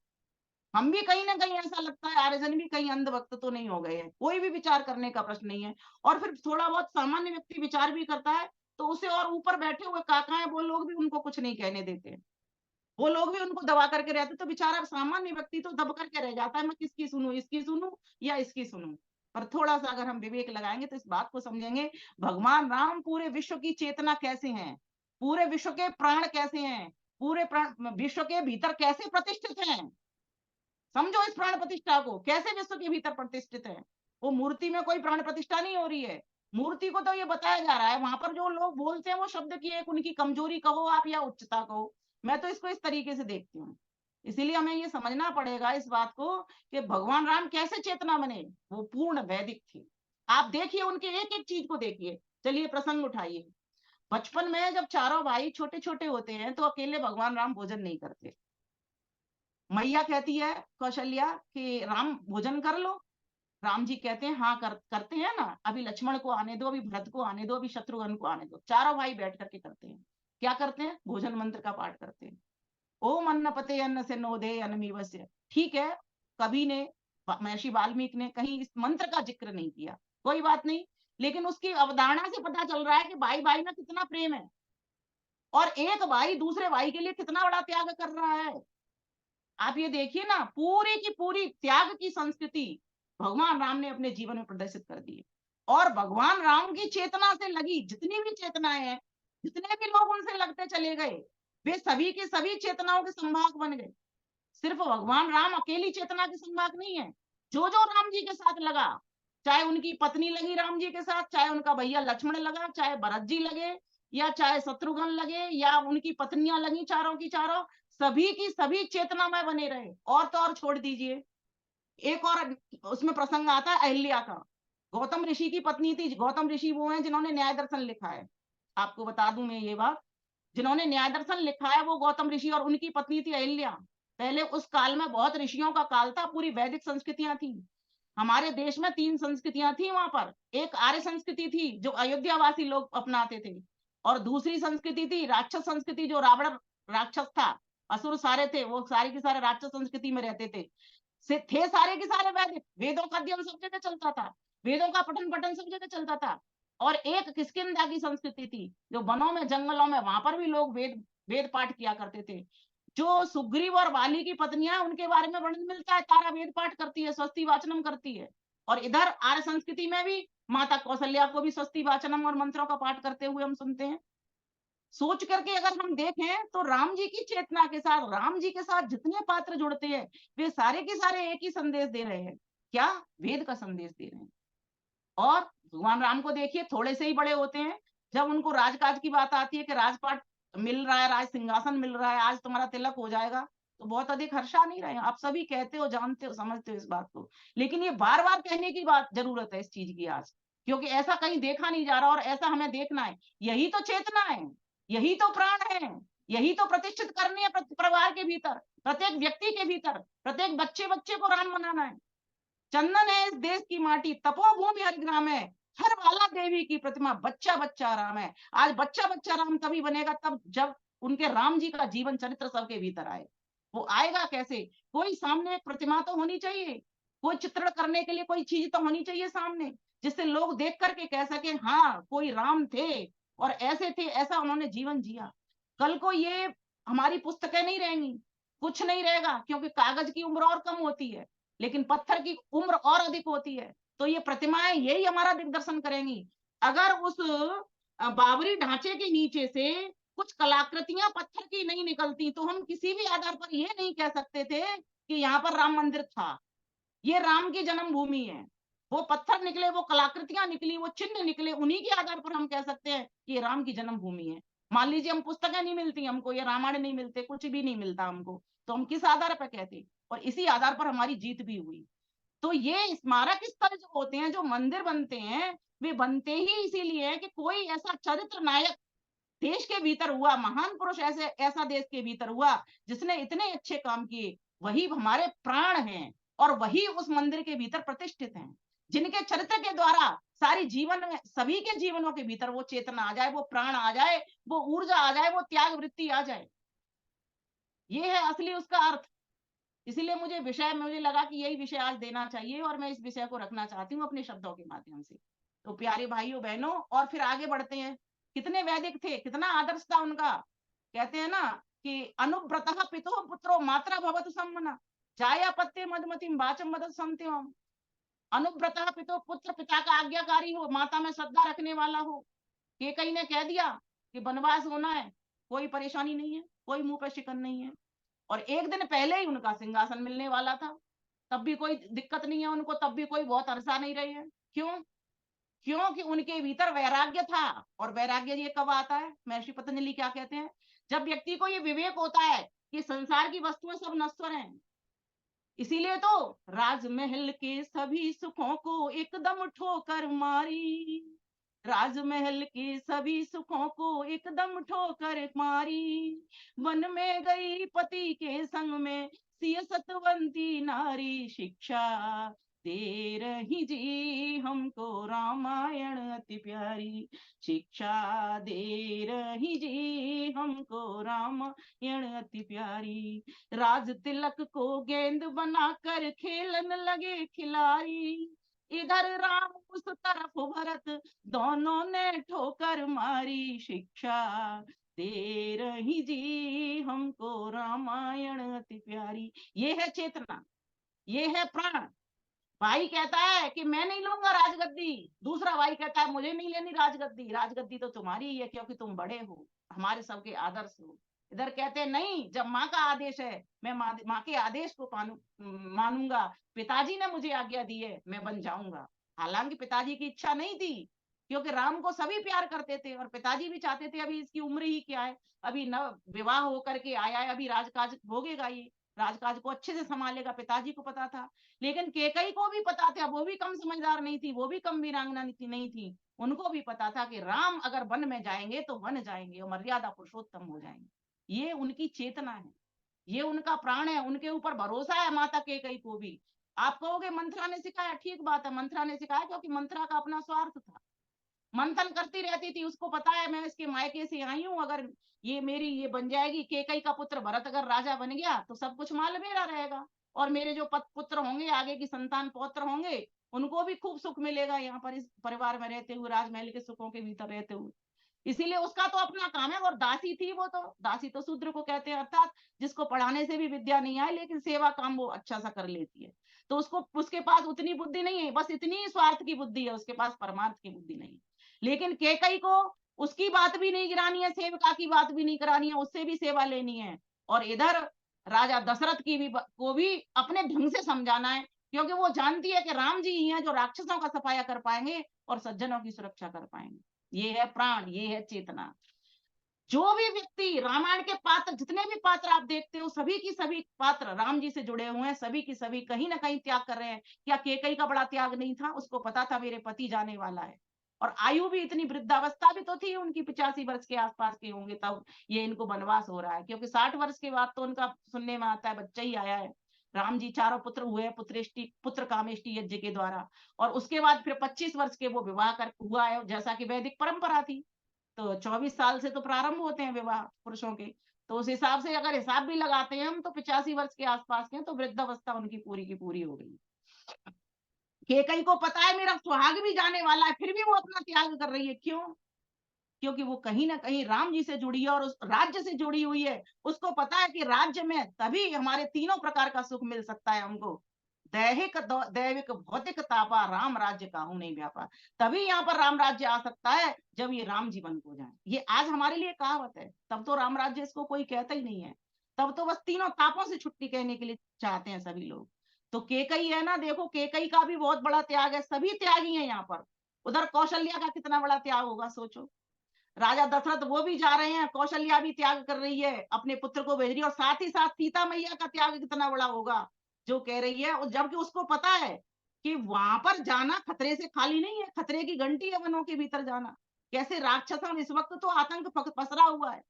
हम भी कहीं ना कहीं ऐसा लगता है आर्यजन भी कहीं अंधभक्त तो नहीं हो गए हैं, कोई भी विचार करने का प्रश्न नहीं है। और फिर थोड़ा बहुत सामान्य व्यक्ति विचार भी करता है तो उसे और ऊपर बैठे हुए काका है वो लोग भी उनको कुछ नहीं कहने देते, वो लोग भी उनको दबा करके रहते, तो बेचारा सामान्य व्यक्ति तो दब करके रह जाता है, मैं किसकी सुनूं, इसकी सुनूं या इसकी सुनूं। पर थोड़ा सा अगर हम विवेक लगाएंगे तो इस बात को समझेंगे, भगवान राम पूरे विश्व की चेतना कैसे हैं, पूरे विश्व के प्राण कैसे हैं, पूरे प्राण विश्व के भीतर कैसे प्रतिष्ठित हैं। समझो इस प्राण प्रतिष्ठा को, कैसे विश्व के भीतर प्रतिष्ठित है। वो मूर्ति में कोई प्राण प्रतिष्ठा नहीं हो रही है, मूर्ति को तो ये बताया जा रहा है, वहां पर जो लोग बोलते हैं वो शब्द की एक उनकी कमजोरी कहो आप या उच्चता कहो, मैं तो इसको इस तरीके से देखती हूँ। इसीलिए हमें ये समझना पड़ेगा इस बात को कि भगवान राम कैसे चेतना बने, वो पूर्ण वैदिक थे। आप देखिए उनके एक एक चीज को देखिए। चलिए प्रसंग उठाइए, बचपन में जब चारों भाई छोटे छोटे होते हैं तो अकेले भगवान राम भोजन नहीं करते, मैया कहती है कौशल्या कि राम भोजन कर लो, राम जी कहते हैं हाँ करते हैं ना, अभी लक्ष्मण को आने दो, अभी भरत को आने दो, अभी शत्रुघ्न को आने दो। चारों भाई बैठ करके करते हैं, क्या करते हैं, भोजन मंत्र का पाठ करते हैं। ओम अन्न पते अन्न से नोदे अन्नमीवस्य। ठीक है, कभी ने महर्षि वाल्मीकि ने कहीं इस मंत्र का जिक्र नहीं किया, कोई बात नहीं, लेकिन उसकी अवधारणा से पता चल रहा है कि भाई भाई में कितना प्रेम है और एक भाई दूसरे भाई के लिए कितना बड़ा त्याग कर रहा है। आप ये देखिए ना, पूरी की पूरी त्याग की संस्कृति भगवान राम ने अपने जीवन में प्रदर्शित कर दी। और भगवान राम की चेतना से लगी जितनी भी चेतनाएं हैं, जितने भी लोग उनसे लगते चले गए, वे सभी की सभी चेतनाओं के संवाहक बन गए। सिर्फ भगवान राम अकेली चेतना के संवाहक नहीं है, जो जो राम जी के साथ लगा, चाहे उनकी पत्नी लगी राम जी के साथ, चाहे उनका भैया लक्ष्मण लगा, चाहे भरत जी लगे, या चाहे शत्रुघ्न लगे, या उनकी पत्नियां लगी चारों की चारों, सभी की सभी चेतना में बने रहे। और तो और छोड़ दीजिए, एक और उसमें प्रसंग आता है अहिल्या का। गौतम ऋषि की पत्नी थी, गौतम ऋषि वो हैं जिन्होंने न्याय दर्शन लिखा है, आपको बता दूं मैं ये बात, जिन्होंने न्याय दर्शन लिखा है वो गौतम ऋषि, और उनकी पत्नी थी अहिल्या। पहले उस काल में बहुत ऋषियों का काल था, पूरी वैदिक संस्कृतियां थी। हमारे देश में 3 संस्कृतियां थी वहां पर, एक आर्य संस्कृति थी जो अयोध्यावासी लोग अपनाते थे, और दूसरी संस्कृति थी राक्षस संस्कृति, जो रावण राक्षस था, असुर सारे थे, वो सारे के सारे राक्षस संस्कृति में रहते थे सारे के सारे वैदिक, वेदों का अध्ययन सब जगह चलता था, वेदों का पठन पठन सब जगह चलता था। और एक किष्किंधा की संस्कृति थी, जो वनों में जंगलों में, वहां पर भी लोग वेद पाठ किया करते थे। जो सुग्रीव और वाली की पत्नियां, उनके बारे में वर्णन मिलता है, तारा वेद पाठ करती है, स्वस्ति वाचनम करती है। और इधर आर्य संस्कृति में भी माता कौशल्या को भी स्वस्ति वाचनम और मंत्रों का पाठ करते हुए हम सुनते हैं। सोच करके अगर हम देखें तो राम जी की चेतना के साथ, राम जी के साथ जितने पात्र जुड़ते हैं, वे सारे के सारे एक ही संदेश दे रहे हैं, क्या, वेद का संदेश दे रहे हैं। और भगवान राम को देखिए, थोड़े से ही बड़े होते हैं, जब उनको राजकाज की बात आती है कि राजपाट मिल रहा है, राज सिंहासन मिल रहा है, आज तुम्हारा तिलक हो जाएगा, तो बहुत अधिक हर्षा नहीं रहे। आप सभी कहते हो, जानते हो, समझते हो इस बात को, लेकिन ये बार बार कहने की बात जरूरत है इस चीज की आज, क्योंकि ऐसा कहीं देखा नहीं जा रहा और ऐसा हमें देखना है। यही तो चेतना है, यही तो प्राण है, यही तो प्रतिष्ठित करनी है परिवार के भीतर, प्रत्येक व्यक्ति के भीतर, प्रत्येक बच्चे बच्चे को राम बनाना है। चंदन है इस देश की माटी, तपोभूमि हरिग्राम है, हर बाला देवी की प्रतिमा, बच्चा बच्चा राम है। आज बच्चा बच्चा राम तभी बनेगा तब जब उनके राम जी का जीवन चरित्र सबके भीतर आए। वो आएगा कैसे, कोई सामने एक प्रतिमा तो होनी चाहिए, कोई चित्रण करने के लिए कोई चीज तो होनी चाहिए सामने, जिससे लोग देख करके कह सके हाँ कोई राम थे और ऐसे थे, ऐसा उन्होंने जीवन जिया। कल को ये हमारी पुस्तकें नहीं रहेंगी, कुछ नहीं रहेगा, क्योंकि कागज की उम्र और कम होती है लेकिन पत्थर की उम्र और अधिक होती है। तो ये प्रतिमाएं यही हमारा दिग्दर्शन करेंगी। अगर उस बाबरी ढांचे के नीचे से कुछ कलाकृतियां पत्थर की नहीं निकलती तो हम किसी भी आधार पर ये नहीं कह सकते थे कि यहाँ पर राम मंदिर था, ये राम की जन्मभूमि है। वो पत्थर निकले, वो कलाकृतियां निकली, वो चिन्ह निकले, उन्हीं के आधार पर हम कह सकते हैं कि ये राम की जन्मभूमि है। मान लीजिए हम पुस्तकें नहीं मिलती हमको, या रामायण नहीं मिलते, कुछ भी नहीं मिलता हमको, तो हम किस आधार पर कहते, और इसी आधार पर हमारी जीत भी हुई। तो ये स्मारक स्थल जो होते हैं, जो मंदिर बनते हैं, वे बनते ही इसीलिए है कि कोई ऐसा चरित्र नायक देश के भीतर हुआ, महान पुरुष ऐसे ऐसा देश के भीतर हुआ जिसने इतने अच्छे काम किए, वही हमारे प्राण हैं, और वही उस मंदिर के भीतर प्रतिष्ठित हैं, जिनके चरित्र के द्वारा सारी जीवन में, सभी के जीवनों के भीतर वो चेतना आ जाए, वो प्राण आ जाए, वो ऊर्जा आ जाए, वो त्याग वृत्ति आ जाए। ये है असली उसका अर्थ। इसीलिए मुझे लगा कि यही विषय आज देना चाहिए, और मैं इस विषय को रखना चाहती हूँ अपने शब्दों के माध्यम से। तो प्यारे भाइयों बहनों, और फिर आगे बढ़ते हैं। कितने वैदिक थे, कितना आदर्श था उनका। कहते हैं ना कि अनुव्रतः पितो पुत्रो मात्रा भवतु सम्मना, जायापत्ये मधुमतिम वाचम वदतु संत्यम। अनुव्रतः पितो पुत्र, पिता का आज्ञाकारी हो, माता में श्रद्धा रखने वाला हो। केकई ने कह दिया कि वनवास होना है, कोई परेशानी नहीं है, कोई मुंह पे शिकन नहीं है, और एक दिन पहले ही उनका सिंहासन मिलने वाला था, तब भी कोई दिक्कत नहीं है उनको, तब भी कोई बहुत अरसा नहीं रही है। क्यों? क्योंकि उनके भीतर वैराग्य था। और वैराग्य ये कब आता है? महर्षि पतंजलि क्या कहते हैं? जब व्यक्ति को ये विवेक होता है कि संसार की वस्तुएं सब नश्वर हैं। इसीलिए तो राजमहल के सभी सुखों को एकदम ठोकर मारी, राजमहल के सभी सुखों को एकदम ठोकर मारी, वन में गई पति के संग में सिय सतवंती नारी, शिक्षा दे रही जी हमको रामायण अति प्यारी, शिक्षा दे रही जी हमको रामायण अति प्यारी। राज तिलक को गेंद बनाकर खेलन लगे खिलाड़ी, इधर राम उस तरफ भरत, दोनों ने ठोकर मारी, शिक्षा दे रही जी हमको रामायण अति प्यारी। ये है चेतना, ये है प्राण। भाई कहता है कि मैं नहीं लूंगा राजगद्दी, दूसरा भाई कहता है मुझे नहीं लेनी राजगद्दी, राजगद्दी तो तुम्हारी ही है क्योंकि तुम बड़े हो, हमारे सबके आदर्श हो। इधर कहते हैं नहीं, जब माँ का आदेश है मैं माँ के आदेश को मानूंगा, पिताजी ने मुझे आज्ञा दी है मैं बन जाऊंगा। हालांकि पिताजी की इच्छा नहीं थी, क्योंकि राम को सभी प्यार करते थे, और पिताजी भी चाहते थे अभी इसकी उम्र ही क्या है, अभी न विवाह होकर के आया है, अभी राजकाज भोगेगा, ये राजकाज को अच्छे से संभालेगा, पिताजी को पता था। लेकिन केकई को भी पता था, वो भी कम समझदार नहीं थी, वो भी कम वीरांगना नहीं थी, उनको भी पता था कि राम अगर वन में जाएंगे तो वन जाएंगे और मर्यादा पुरुषोत्तम हो जाएंगे। ये उनकी चेतना है, ये उनका प्राण है, उनके ऊपर भरोसा है माता केकई को भी। आप कहोगे मंथरा ने सिखाया, ठीक बात है, मंथरा ने सिखाया क्योंकि मंथरा का अपना स्वार्थ था, मंथन करती रहती थी, उसको पता है मैं इसके मायके से आई हूँ, अगर ये मेरी ये बन जाएगी, केकई का पुत्र भरत अगर राजा बन गया तो सब कुछ माल मेरा रहेगा, और मेरे जो पुत्र होंगे, आगे की संतान पौत्र होंगे, उनको भी खूब सुख मिलेगा यहाँ पर इस परिवार में रहते हुए, राजमहल के सुखों के भीतर रहते हुए। इसीलिए उसका तो अपना काम है। और दासी थी वो, तो दासी तो शूद्र को कहते हैं, अर्थात जिसको पढ़ाने से भी विद्या नहीं आए लेकिन सेवा काम वो अच्छा सा कर लेती है, तो उसको, उसके पास उतनी बुद्धि नहीं है, बस इतनी स्वार्थ की बुद्धि है, उसके पास परमार्थ की बुद्धि नहीं। लेकिन केकई को उसकी बात भी नहीं गिरानी है, सेवका की बात भी नहीं करानी है, उससे भी सेवा लेनी है, और इधर राजा दशरथ की भी को भी अपने ढंग से समझाना है, क्योंकि वो जानती है कि राम जी ही हैं जो राक्षसों का सफाया कर पाएंगे और सज्जनों की सुरक्षा कर पाएंगे। ये है प्राण, ये है चेतना। जो भी व्यक्ति रामायण के पात्र, जितने भी पात्र आप देखते हो, सभी की सभी पात्र राम जी से जुड़े हुए हैं, सभी की सभी कहीं ना कहीं त्याग कर रहे हैं। क्या केकई का बड़ा त्याग नहीं था? उसको पता था मेरे पति जाने वाला है, और आयु भी इतनी, वृद्धावस्था भी तो थी उनकी, 85 वर्ष के आसपास के होंगे तब ये इनको वनवास हो रहा है, क्योंकि 60 वर्ष के बाद तो उनका सुनने में आता है बच्चा ही आया है। राम जी चारों पुत्र हुए, पुत्र कामेष्टि यज्ञ के द्वारा, और उसके बाद फिर 25 वर्ष के वो विवाह कर हुआ है, जैसा कि वैदिक परंपरा थी। तो 24 साल से तो प्रारंभ होते हैं विवाह पुरुषों के, तो उस हिसाब से अगर हिसाब भी लगाते हैं हम, तो 85 वर्ष के आसपास के, तो वृद्धावस्था उनकी पूरी की पूरी हो गई। केकई को पता है मेरा सुहाग भी जाने वाला है, फिर भी वो अपना त्याग कर रही है। क्यों? क्योंकि वो कहीं ना कहीं राम जी से जुड़ी है और उस राज्य से जुड़ी हुई है। उसको पता है कि राज्य में तभी हमारे तीनों प्रकार का सुख मिल सकता है हमको, दैहिक दैविक भौतिक तापा, राम राज्य काहू नहीं व्यापा। तभी यहाँ पर राम राज्य आ सकता है जब ये राम जीवन को जाए। ये आज हमारे लिए कहावत है, तब तो राम राज्य इसको कोई कहता ही नहीं है, तब तो बस तीनों तापों से छुट्टी कहने के लिए चाहते हैं सभी लोग। तो केकई है ना, देखो केकई का भी बहुत बड़ा त्याग है, सभी त्यागी है यहाँ पर। उधर कौशल्या का कितना बड़ा त्याग होगा सोचो, राजा दशरथ वो भी जा रहे हैं, कौशल्या भी त्याग कर रही है, अपने पुत्र को भेज रही है, और साथ ही साथ सीता मैया का त्याग कितना बड़ा होगा जो कह रही है। और जबकि उसको पता है कि वहां पर जाना खतरे से खाली नहीं है, खतरे की घंटी है वनों के भीतर जाना। कैसे राक्षसों, इस वक्त तो आतंक पसरा हुआ है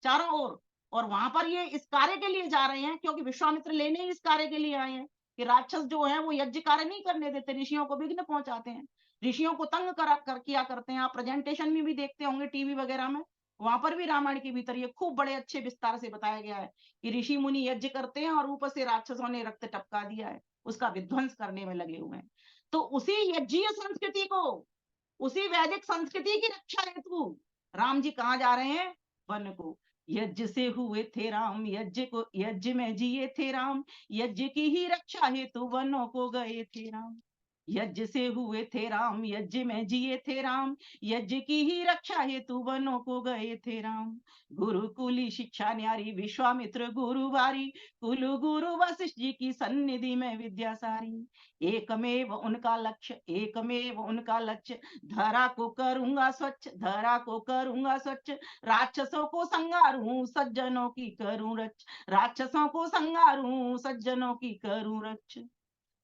चारों ओर, और वहां पर ये इस कार्य के लिए जा रहे हैं, क्योंकि विश्वामित्र लेने ही इस कार्य के लिए आए हैं कि राक्षस जो है वो यज्ञ कार्य नहीं करने देते, ऋषियों को विघ्न पहुंचाते हैं, ऋषियों को तंग किया करते हैं। आप प्रेजेंटेशन में भी देखते होंगे टीवी वगैरह में, वहां पर भी रामायण के भीतर ये खूब बड़े अच्छे विस्तार से बताया गया है कि ऋषि मुनि यज्ञ करते हैं और ऊपर से राक्षसों ने रक्त टपका दिया है, उसका विध्वंस करने में लगे हुए हैं। तो उसी यज्ञीय संस्कृति को, उसी वैदिक संस्कृति की रक्षा हेतु राम जी कहाँ जा रहे हैं? वन को। यज्ञ से हुए थे राम, यज्ञ में जिए थे राम, यज्ञ की ही रक्षा हेतु वनों को गए थे राम। यज्ञ से हुए थे राम, यज्ञ में जिए थे राम, यज्ञ की ही रक्षा हेतु वनों को गए थे राम। गुरुकुली शिक्षा न्यारी, विश्वामित्र गुरु बारी, कुलु गुरु वशिष्ठ जी की सन्निधि में विद्या सारी। एकमेव उनका लक्ष्य, एकमेव उनका लक्ष्य, धरा को करूंगा स्वच्छ, धरा को करूंगा स्वच्छ, राक्षसों को संगारूं, सज्जनों की करूं रक्ष, राक्षसों को संगारूं, सज्जनों की करूं रक्ष।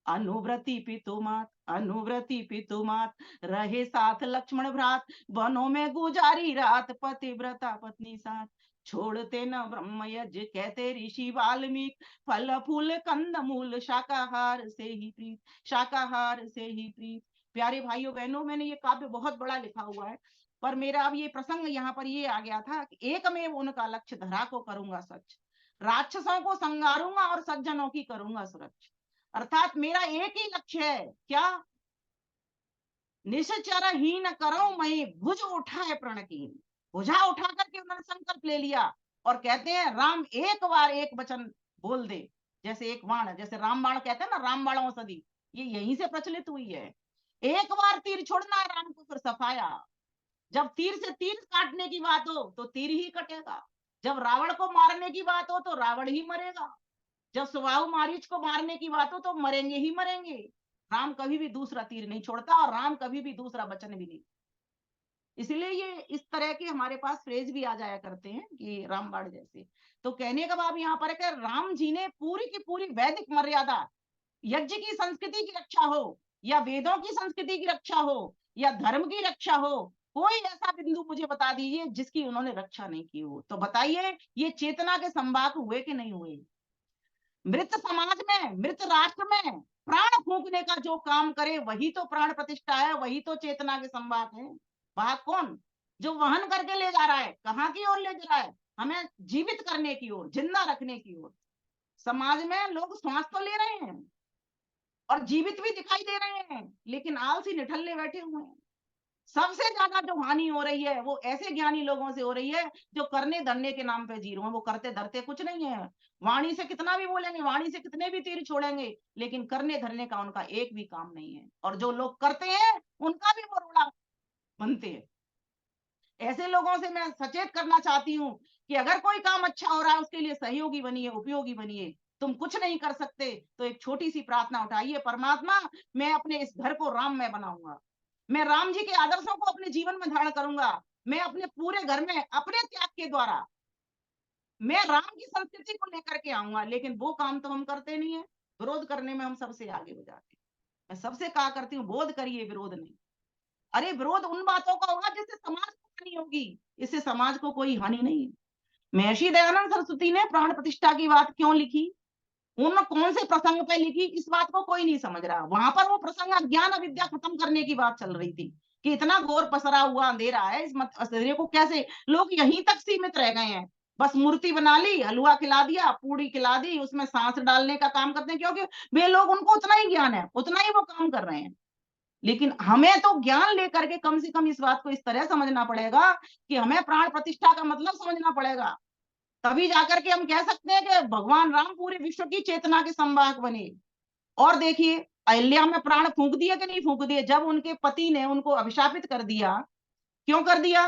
अनुव्रति पितुमात, अनुव्रति पितुमात, रहे साथ लक्ष्मण भ्रात, वनों में गुजारी रात, पतिव्रता पत्नी साथ। छोड़ते न ब्रह्म यज्ञ, कहते ऋषि वाल्मीकि, फल फूल कंद मूल, शाकाहार से ही प्रीत, शाकाहार से ही प्रीत। प्यारे भाइयों बहनों, मैंने ये काव्य बहुत बड़ा लिखा हुआ है, पर मेरा अब ये प्रसंग यहाँ पर ये आ गया था कि एक में उनका लक्ष्य, धरा को करूंगा स्वच्छ, राक्षसों को संगारूंगा और सज्जनों की करूंगा सुरक्षा। अर्थात मेरा एक ही लक्ष्य है, क्या? निश्चर हीन करो मैं, भुज उठाए प्रणकीन, भुजा उठा करके उन्होंने संकल्प ले लिया और कहते हैं राम एक बार एक वचन बोल दे, जैसे एक बाण, जैसे राम बाण कहते हैं ना, राम बाण औषधि, ये यहीं से प्रचलित हुई है। एक बार तीर छोड़ना है राम को, फिर सफाया। जब तीर से तीर काटने की बात हो तो तीर ही कटेगा, जब रावण को मारने की बात हो तो रावण ही मरेगा, जब सुबाहु मारीच को मारने की बात हो तो मरेंगे ही मरेंगे। राम कभी भी दूसरा तीर नहीं छोड़ता और राम कभी भी दूसरा वचन भी नहीं। इसलिए ये इस तरह के हमारे पास फ्रेज भी आ जाया करते हैं कि रामबाण जैसे। तो कहने का भाव यहाँ पर है कि राम जी ने पूरी की पूरी वैदिक मर्यादा, यज्ञ की संस्कृति की रक्षा हो या वेदों की संस्कृति की रक्षा हो या धर्म की रक्षा हो, कोई ऐसा बिंदु मुझे बता दीजिए जिसकी उन्होंने रक्षा नहीं की हो। तो बताइए ये चेतना के संवाहक हुए कि नहीं हुए? मृत समाज में, मृत राष्ट्र में प्राण फूंकने का जो काम करे वही तो प्राण प्रतिष्ठा है, वही तो चेतना के संवाहक है। वाहक कौन? जो वहन करके ले जा रहा है, कहाँ की ओर ले जा रहा है? हमें जीवित करने की ओर, जिंदा रखने की ओर। समाज में लोग श्वास तो ले रहे हैं और जीवित भी दिखाई दे रहे हैं, लेकिन आलसी निठल्ले बैठे हुए हैं। सबसे ज्यादा जो हानि हो रही है वो ऐसे ज्ञानी लोगों से हो रही है जो करने धरने के नाम पे जी रहे हैं। वो करते धरते कुछ नहीं है, वाणी से कितना भी बोलेंगे, वाणी से कितने भी तीर छोड़ेंगे, लेकिन करने धरने का उनका एक भी काम नहीं है। और जो लोग करते हैं उनका भी वो रोड़ा बनते हैं। ऐसे लोगों से मैं सचेत करना चाहती हूँ कि अगर कोई काम अच्छा हो रहा है उसके लिए सहयोगी बनिए, उपयोगी बनिए। तुम कुछ नहीं कर सकते तो एक छोटी सी प्रार्थना उठाइए, परमात्मा मैं अपने इस घर को राम में बनाऊंगा, मैं राम जी के आदर्शों को अपने जीवन में धारण करूंगा, मैं अपने पूरे घर में अपने त्याग के द्वारा मैं राम की संस्कृति को लेकर के आऊंगा। लेकिन वो काम तो हम करते नहीं है, विरोध करने में हम सबसे आगे हो जाते हैं। मैं सबसे कहा करती हूँ बोध करिए, विरोध नहीं। अरे विरोध उन बातों का होगा जिससे समाज को हानि होगी, इससे समाज को कोई हानि नहीं। महर्षि दयानंद सरस्वती ने प्राण प्रतिष्ठा की बात क्यों लिखी, उन्होंने कौन से प्रसंग पे लिखी, इस बात को कोई नहीं समझ रहा। वहां पर वो प्रसंग अज्ञान अविद्या खत्म करने की बात चल रही थी कि इतना घोर पसरा हुआ अंधेरा है, इस अंधेरे को कैसे, लोग यहीं तक सीमित रह गए हैं। बस मूर्ति बना ली, हलवा खिला दिया, पूड़ी खिला दी, उसमें सांस डालने का काम करते हैं, क्योंकि वे लोग, उनको उतना ही ज्ञान है, उतना ही वो काम कर रहे हैं। लेकिन हमें तो ज्ञान लेकर के कम से कम इस बात को इस तरह समझना पड़ेगा कि हमें प्राण प्रतिष्ठा का मतलब समझना पड़ेगा। तभी जाकर के हम कह सकते हैं कि भगवान राम पूरे विश्व की चेतना के संवाहक बने। और देखिए अहिल्या में प्राण फूंक दिए कि नहीं फूंक दिए, जब उनके पति ने उनको अभिशापित कर दिया। क्यों कर दिया?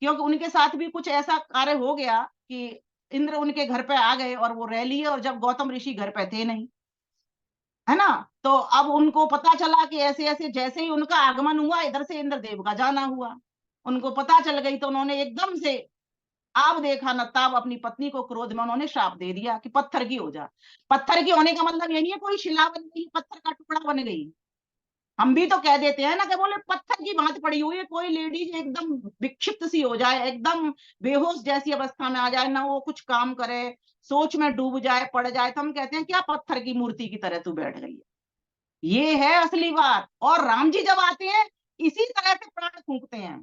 क्योंकि उनके साथ भी कुछ ऐसा कार्य हो गया कि इंद्र उनके घर पे आ गए और वो रह लिए, और जब गौतम ऋषि घर पे थे नहीं, है ना, तो अब उनको पता चला कि ऐसे ऐसे, जैसे ही उनका आगमन हुआ इधर से इंद्रदेव का जाना हुआ। उनको पता चल गई तो उन्होंने एकदम से अब देखा न तब अपनी पत्नी को क्रोध में उन्होंने श्राप दे दिया कि पत्थर की हो जा। पत्थर की होने का मतलब ये नहीं है कोई शिला बन गई, पत्थर का टुकड़ा बन गई। हम भी तो कह देते हैं ना कि बोले पत्थर की भांति पड़ी हुई है, कोई लेडीज एकदम विक्षिप्त सी हो जाए, एकदम बेहोश जैसी अवस्था में आ जाए, ना वो कुछ काम करे, सोच में डूब जाए, पड़ जाए, तो हम कहते हैं क्या पत्थर की मूर्ति की तरह तू बैठ गई है। ये है असली बात। और राम जी जब आते हैं इसी तरह से प्राण फूंकते हैं।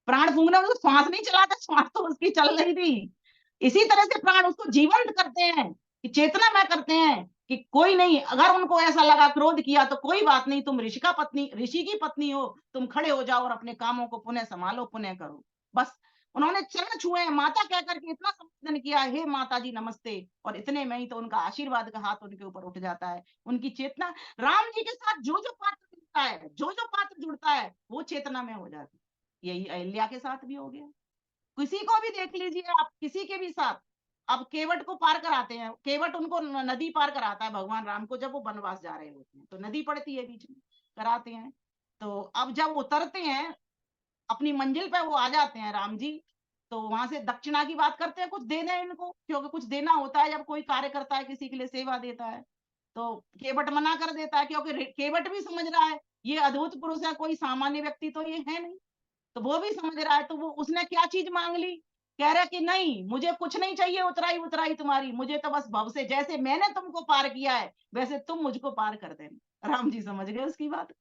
प्राण फूंकने में तो श्वास नहीं चलाता, श्वास तो उसकी चल रही थी। इसी तरह से प्राण उसको जीवंत करते हैं कि चेतना में करते हैं कि कोई नहीं, अगर उनको ऐसा लगा क्रोध किया तो कोई बात नहीं, तुम ऋषि की पत्नी हो, तुम खड़े हो जाओ और अपने कामों को पुनः संभालो, पुनः करो। बस उन्होंने चरण छुए, माता कह करके इतना संबोधन किया, हे माता जी नमस्ते, और इतने में ही तो उनका आशीर्वाद का हाथ उनके ऊपर उठ जाता है। उनकी चेतना राम जी के साथ जो जो पात्र जुड़ता है, जो जो पात्र जुड़ता है, वो चेतना में हो जाती है। यही अहिल्या के साथ भी हो गया। किसी को भी देख लीजिए आप, किसी के भी साथ। अब केवट को पार कराते हैं, केवट उनको नदी पार कराता है भगवान राम को, जब वो वनवास जा रहे होते हैं तो नदी पड़ती है बीच में, कराते हैं। तो अब जब उतरते हैं अपनी मंजिल पे, वो आ जाते हैं राम जी, तो वहां से दक्षिणा की बात करते हैं, कुछ दे दें इनको, क्योंकि कुछ देना होता है जब कोई कार्य करता है, किसी के लिए सेवा देता है। तो केवट मना कर देता है, क्योंकि केवट भी समझ रहा है ये अद्भुत पुरुष है, कोई सामान्य व्यक्ति तो ये है नहीं। तो वो भी समझ रहा है, तो वो उसने क्या चीज मांग ली, कह रहा कि नहीं मुझे कुछ नहीं चाहिए उतराई उतराई तुम्हारी, मुझे तो बस भव से, जैसे मैंने तुमको पार किया है वैसे तुम मुझको पार कर देना। राम जी समझ गए उसकी बात।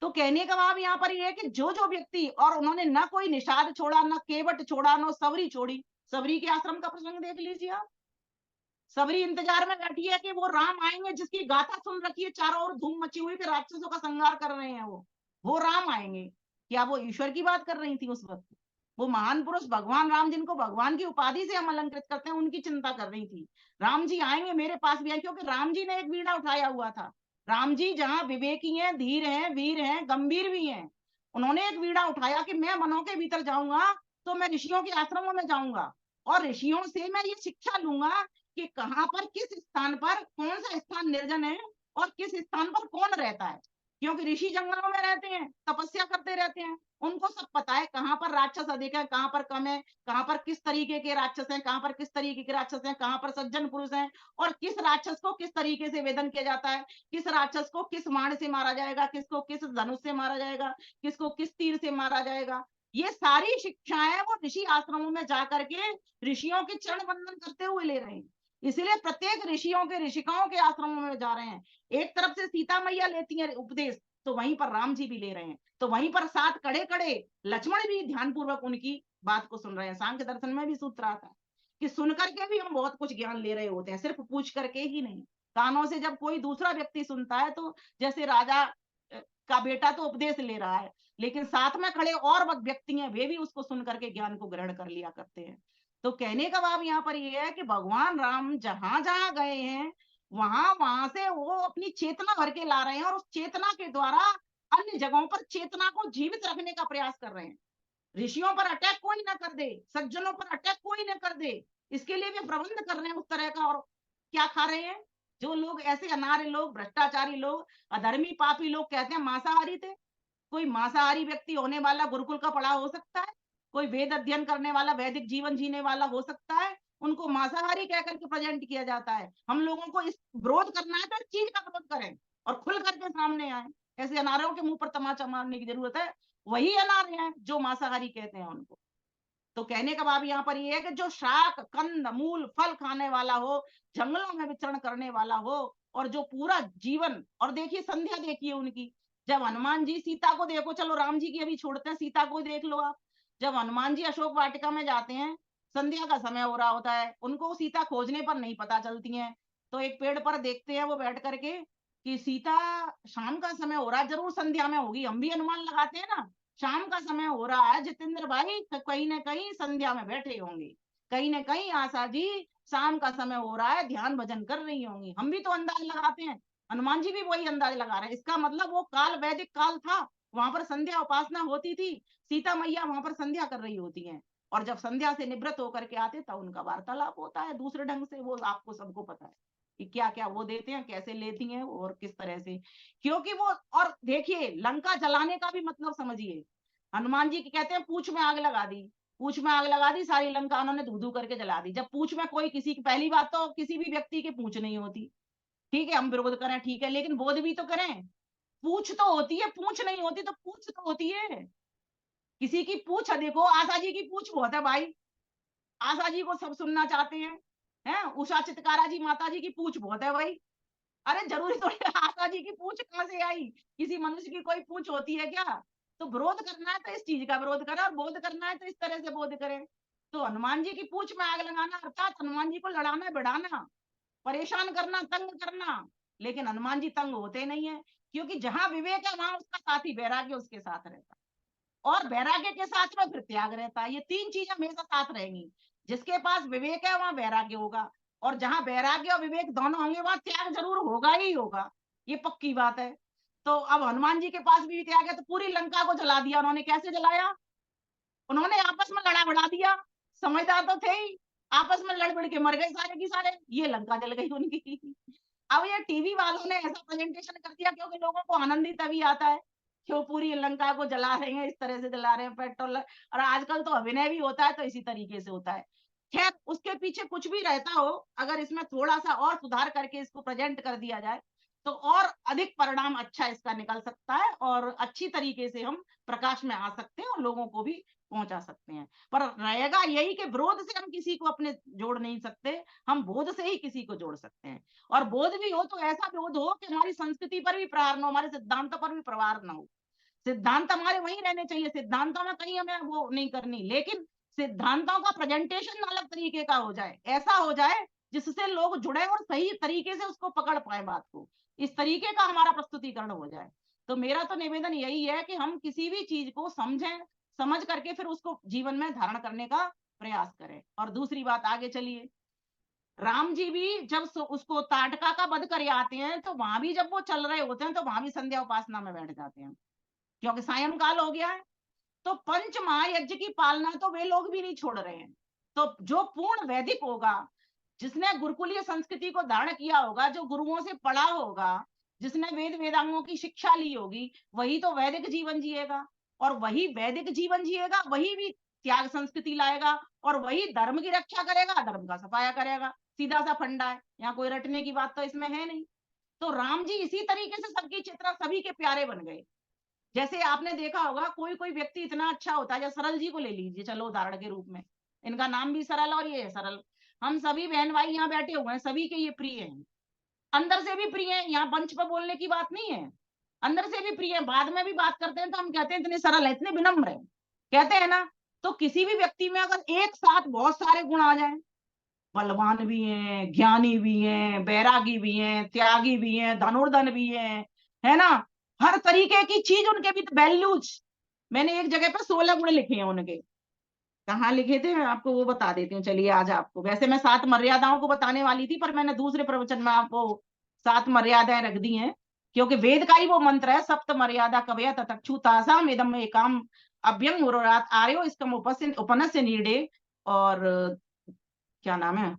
तो कहने का भाव यहाँ पर ये है कि जो जो व्यक्ति, और उन्होंने ना कोई निषाद छोड़ा, ना केवट छोड़ा, ना सबरी छोड़ी। सबरी के आश्रम का प्रसंग देख लीजिए आप। सबरी इंतजार में बैठी है कि वो राम आएंगे, जिसकी गाथा सुन रखी है, चारों ओर धूम मची हुई कि राक्षसों का संहार कर रहे हैं वो राम आएंगे। क्या वो ईश्वर की बात कर रही थी उस वक्त? वो महान पुरुष भगवान राम, जिनको भगवान की उपाधि से हम अलंकृत करते हैं, उनकी चिंता कर रही थी। राम जी आएंगे, मेरे पास भी आए, क्योंकि राम जी ने एक वीणा उठाया हुआ था। राम जी जहाँ विवेकी हैं, धीर हैं, वीर हैं, गंभीर भी हैं, उन्होंने एक वीणा उठाया कि मैं मनों के भीतर जाऊंगा तो मैं ऋषियों के आश्रमों में जाऊंगा और ऋषियों से मैं ये शिक्षा लूंगा कि कहाँ पर, किस स्थान पर कौन सा स्थान निर्जन है और किस स्थान पर कौन रहता है। क्योंकि ऋषि जंगलों में रहते हैं, तपस्या करते रहते हैं, उनको सब पता है कहाँ पर राक्षस अधिक है, कहाँ पर कम है, कहाँ पर किस तरीके के राक्षस हैं, कहाँ पर किस तरीके के राक्षस हैं, कहाँ पर सज्जन पुरुष हैं, और किस राक्षस को किस तरीके से वेदन किया जाता है, किस राक्षस को किस बाण से मारा जाएगा, किसको किस धनुष से मारा जाएगा, किसको किस तीर से मारा जाएगा। ये सारी शिक्षाएं वो ऋषि आश्रमों में जाकर के ऋषियों के चरण वंदन करते हुए ले रहे हैं। इसलिए प्रत्येक ऋषियों के, ऋषिकाओं के आश्रमों में जा रहे हैं। एक तरफ से सीता मैया लेती हैं उपदेश, तो वहीं पर राम जी भी ले रहे हैं, तो वहीं पर साथ खड़े खड़े लक्ष्मण भी ध्यान पूर्वक उनकी बात को सुन रहे हैं। सांख्य दर्शन में भी सूत्र आता है कि सुन करके भी हम बहुत कुछ ज्ञान ले रहे होते हैं, सिर्फ पूछ करके ही नहीं। कानों से जब कोई दूसरा व्यक्ति सुनता है तो जैसे राजा का बेटा तो उपदेश ले रहा है, लेकिन साथ में खड़े और व्यक्ति हैं, वे भी उसको सुन करके ज्ञान को ग्रहण कर लिया करते हैं। तो कहने का भाव यहाँ पर ये है कि भगवान राम जहां जहां गए हैं वहां वहां से वो अपनी चेतना भर के ला रहे हैं, और उस चेतना के द्वारा अन्य जगहों पर चेतना को जीवित रखने का प्रयास कर रहे हैं। ऋषियों पर अटैक कोई ना कर दे, सज्जनों पर अटैक कोई ना कर दे, इसके लिए वे प्रबंध कर रहे हैं उस तरह का। और क्या खा रहे हैं जो लोग, ऐसे अनार्य लोग, भ्रष्टाचारी लोग, अधर्मी पापी लोग कहते हैं मांसाहारी थे। कोई मांसाहारी व्यक्ति होने वाला गुरुकुल का पढ़ा हो सकता है? कोई वेद अध्ययन करने वाला, वैदिक जीवन जीने वाला हो सकता है? उनको मांसाहारी कह करके प्रेजेंट किया जाता है। हम लोगों को इस विरोध करना है तो इस चीज का विरोध करें और खुल करके सामने आए। ऐसे अनारों के मुंह पर तमाचा मारने की जरूरत है। वही अनार हैं जो मांसाहारी कहते हैं उनको। तो कहने का भाव यहाँ पर ये है कि जो शाक, कंद, मूल, फल खाने वाला हो, जंगलों में विचरण करने वाला हो, और जो पूरा जीवन, और देखिए संध्या देखिए उनकी, जब हनुमान जी सीता को देखो, चलो राम जी की अभी छोड़ते हैं, सीता को देख लो आप। जब हनुमान जी अशोक वाटिका में जाते हैं, संध्या का समय हो रहा होता है, उनको सीता खोजने पर नहीं पता चलती है, तो एक पेड़ पर देखते हैं वो बैठ करके कि सीता, शाम का समय हो रहा है, जरूर संध्या में होगी, हम भी अनुमान लगाते हैं ना, शाम का समय हो रहा है जितेंद्र भाई, कहीं ना कहीं संध्या में बैठे होंगे, कहीं ना कहीं आशा जी शाम का समय हो रहा है, ध्यान भजन कर रही होंगी, हम भी तो अंदाज लगाते हैं। हनुमान जी भी वही अंदाज लगा रहे हैं। इसका मतलब वो काल वैदिक काल था, वहां पर संध्या उपासना होती थी, सीता मैया वहां पर संध्या कर रही होती हैं, और जब संध्या से निवृत्त होकर के आते तब उनका वार्तालाप होता है दूसरे ढंग से। वो आपको सबको पता है कि क्या क्या वो देते हैं, कैसे लेती हैं और किस तरह से, क्योंकि वो, और देखिए लंका जलाने का भी मतलब समझिए, हनुमान जी कहते हैं पूंछ में आग लगा दी, पूंछ में आग लगा दी, सारी लंका उन्होंने धू धू करके जला दी। जब पूंछ में कोई किसी की, पहली बात तो किसी भी व्यक्ति की पूंछ नहीं होती, ठीक है, हम विरोध करें ठीक है, लेकिन बोध भी तो करें। पूंछ तो होती है, पूंछ नहीं होती तो पूंछ तो होती है। किसी की पूंछ देखो, आशा जी की पूंछ बहुत है भाई, आशा जी को सब सुनना चाहते हैं, उषा चित्कारा जी माता जी की पूंछ बहुत है भाई। अरे जरूरी थोड़ी है आशा जी की पूंछ कहां से आई, किसी मनुष्य की कोई पूंछ होती है क्या? तो विरोध करना है तो इस चीज का विरोध करें, और बोध करना है तो इस तरह से बोध करें। तो हनुमान जी की पूंछ में आग लगाना अर्थात हनुमान जी को लड़ाना बढ़ाना, परेशान करना, तंग करना। लेकिन हनुमान जी तंग होते नहीं है, क्योंकि जहां विवेक है वहां उसका साथी वैराग्य उसके साथ रहता है, और वैराग्य के साथ में फिर त्याग रहता है। ये तीन चीजें हमेशा साथ रहेंगी। जिसके पास विवेक है वहां वैराग्य होगा, और जहां वैराग्य और विवेक दोनों होंगे वहां त्याग जरूर होगा ही होगा, ये पक्की बात है। तो अब हनुमान जी के पास भी त्याग है, तो पूरी लंका को जला दिया उन्होंने। कैसे जलाया? उन्होंने आपस में लड़ा बढ़ा दिया, समझदार तो थे ही, आपस में लड़ बढ़ के मर गए सारे की सारे, ये लंका जल गई उनकी। अब ये टीवी वालों ने ऐसा प्रेजेंटेशन कर दिया, क्योंकि लोगों को आनंद ही तभी आता है कि वो पूरी लंका को जला रहे हैं, इस तरह से जला रहे हैं पेट्रोल, और आजकल तो अभिनय भी होता है तो इसी तरीके से होता है। खैर उसके पीछे कुछ भी रहता हो, अगर इसमें थोड़ा सा और सुधार करके इसको प्रेजेंट कर दिया जाए तो और अधिक परिणाम अच्छा इसका निकल सकता है, और अच्छी तरीके से हम प्रकाश में आ सकते हैं और लोगों को भी पहुंचा सकते हैं। पर रहेगा यही कि विरोध से हम किसी को अपने जोड़ नहीं सकते, हम बोध से ही किसी को जोड़ सकते हैं। और बोध भी हो तो ऐसा बोध हो कि हमारी संस्कृति पर भी प्रहार न हो, हमारे सिद्धांतों पर भी प्रहार न हो। सिद्धांत हमारे वही रहने चाहिए, सिद्धांतों में कहीं हमें वो नहीं करनी, लेकिन सिद्धांतों का प्रेजेंटेशन अलग तरीके का हो जाए, ऐसा हो जाए जिससे लोग जुड़े और सही तरीके से उसको पकड़ पाए बात को, इस तरीके का हमारा प्रस्तुतिकरण हो जाए। तो मेरा तो निवेदन यही है कि हम किसी भी चीज को समझें, समझ करके फिर उसको जीवन में धारण करने का प्रयास करें। और दूसरी बात, आगे चलिए, राम जी भी जब उसको ताटका का वध कर आते हैं, तो वहां भी जब वो चल रहे होते हैं तो वहां भी संध्या उपासना में बैठ जाते हैं, क्योंकि सायंकाल हो गया है। तो पंच महायज्ञ की पालना तो वे लोग भी नहीं छोड़ रहे हैं। तो जो पूर्ण वैदिक होगा, जिसने गुरुकुलीय संस्कृति को धारण किया होगा, जो गुरुओं से पढ़ा होगा, जिसने वेद वेदांगों की शिक्षा ली होगी, वही तो वैदिक जीवन जिएगा, और वही वैदिक जीवन जिएगा, वही भी त्याग संस्कृति लाएगा, और वही धर्म की रक्षा करेगा, धर्म का सफाया करेगा। सीधा सा फंडा है, यहाँ कोई रटने की बात तो इसमें है नहीं। तो राम जी इसी तरीके से सबकी चित्रा सभी के प्यारे बन गए। जैसे आपने देखा होगा, कोई कोई व्यक्ति इतना अच्छा होता है, जैसे सरल जी को ले लीजिए, चलो उदाहरण के रूप में, इनका नाम भी सरल और ये है सरल। हम सभी बहन भाई यहाँ बैठे हुए हैं, सभी के ये प्रिय हैं, अंदर से भी प्रिय है, यहाँ मंच पर बोलने की बात नहीं है, अंदर से भी प्रिय है। बाद में भी बात करते हैं तो हम कहते हैं इतने सरल है, इतने विनम्र है, कहते हैं ना। तो किसी भी व्यक्ति में अगर एक साथ बहुत सारे गुण आ जाए, बलवान भी हैं, ज्ञानी भी हैं, बैरागी भी हैं, त्यागी भी हैं, धनुर्धन भी हैं, है ना, हर तरीके की चीज उनके भी वैल्यूज। मैंने एक जगह पर 16 गुण लिखे हैं उनके, कहाँ लिखे थे मैं आपको वो बता देती हूँ। चलिए आज आपको, वैसे मैं 7 मर्यादाओं को बताने वाली थी, पर मैंने दूसरे प्रवचन में आपको 7 मर्यादाएं रख दी हैं, क्योंकि वेद का ही वो मंत्र है, सप्त मर्यादा कवय ततक्षुतासाम इदम एकाम अभ्यंग मुरात आर्यो इसकम उपनस्य नीडे, और क्या नाम है,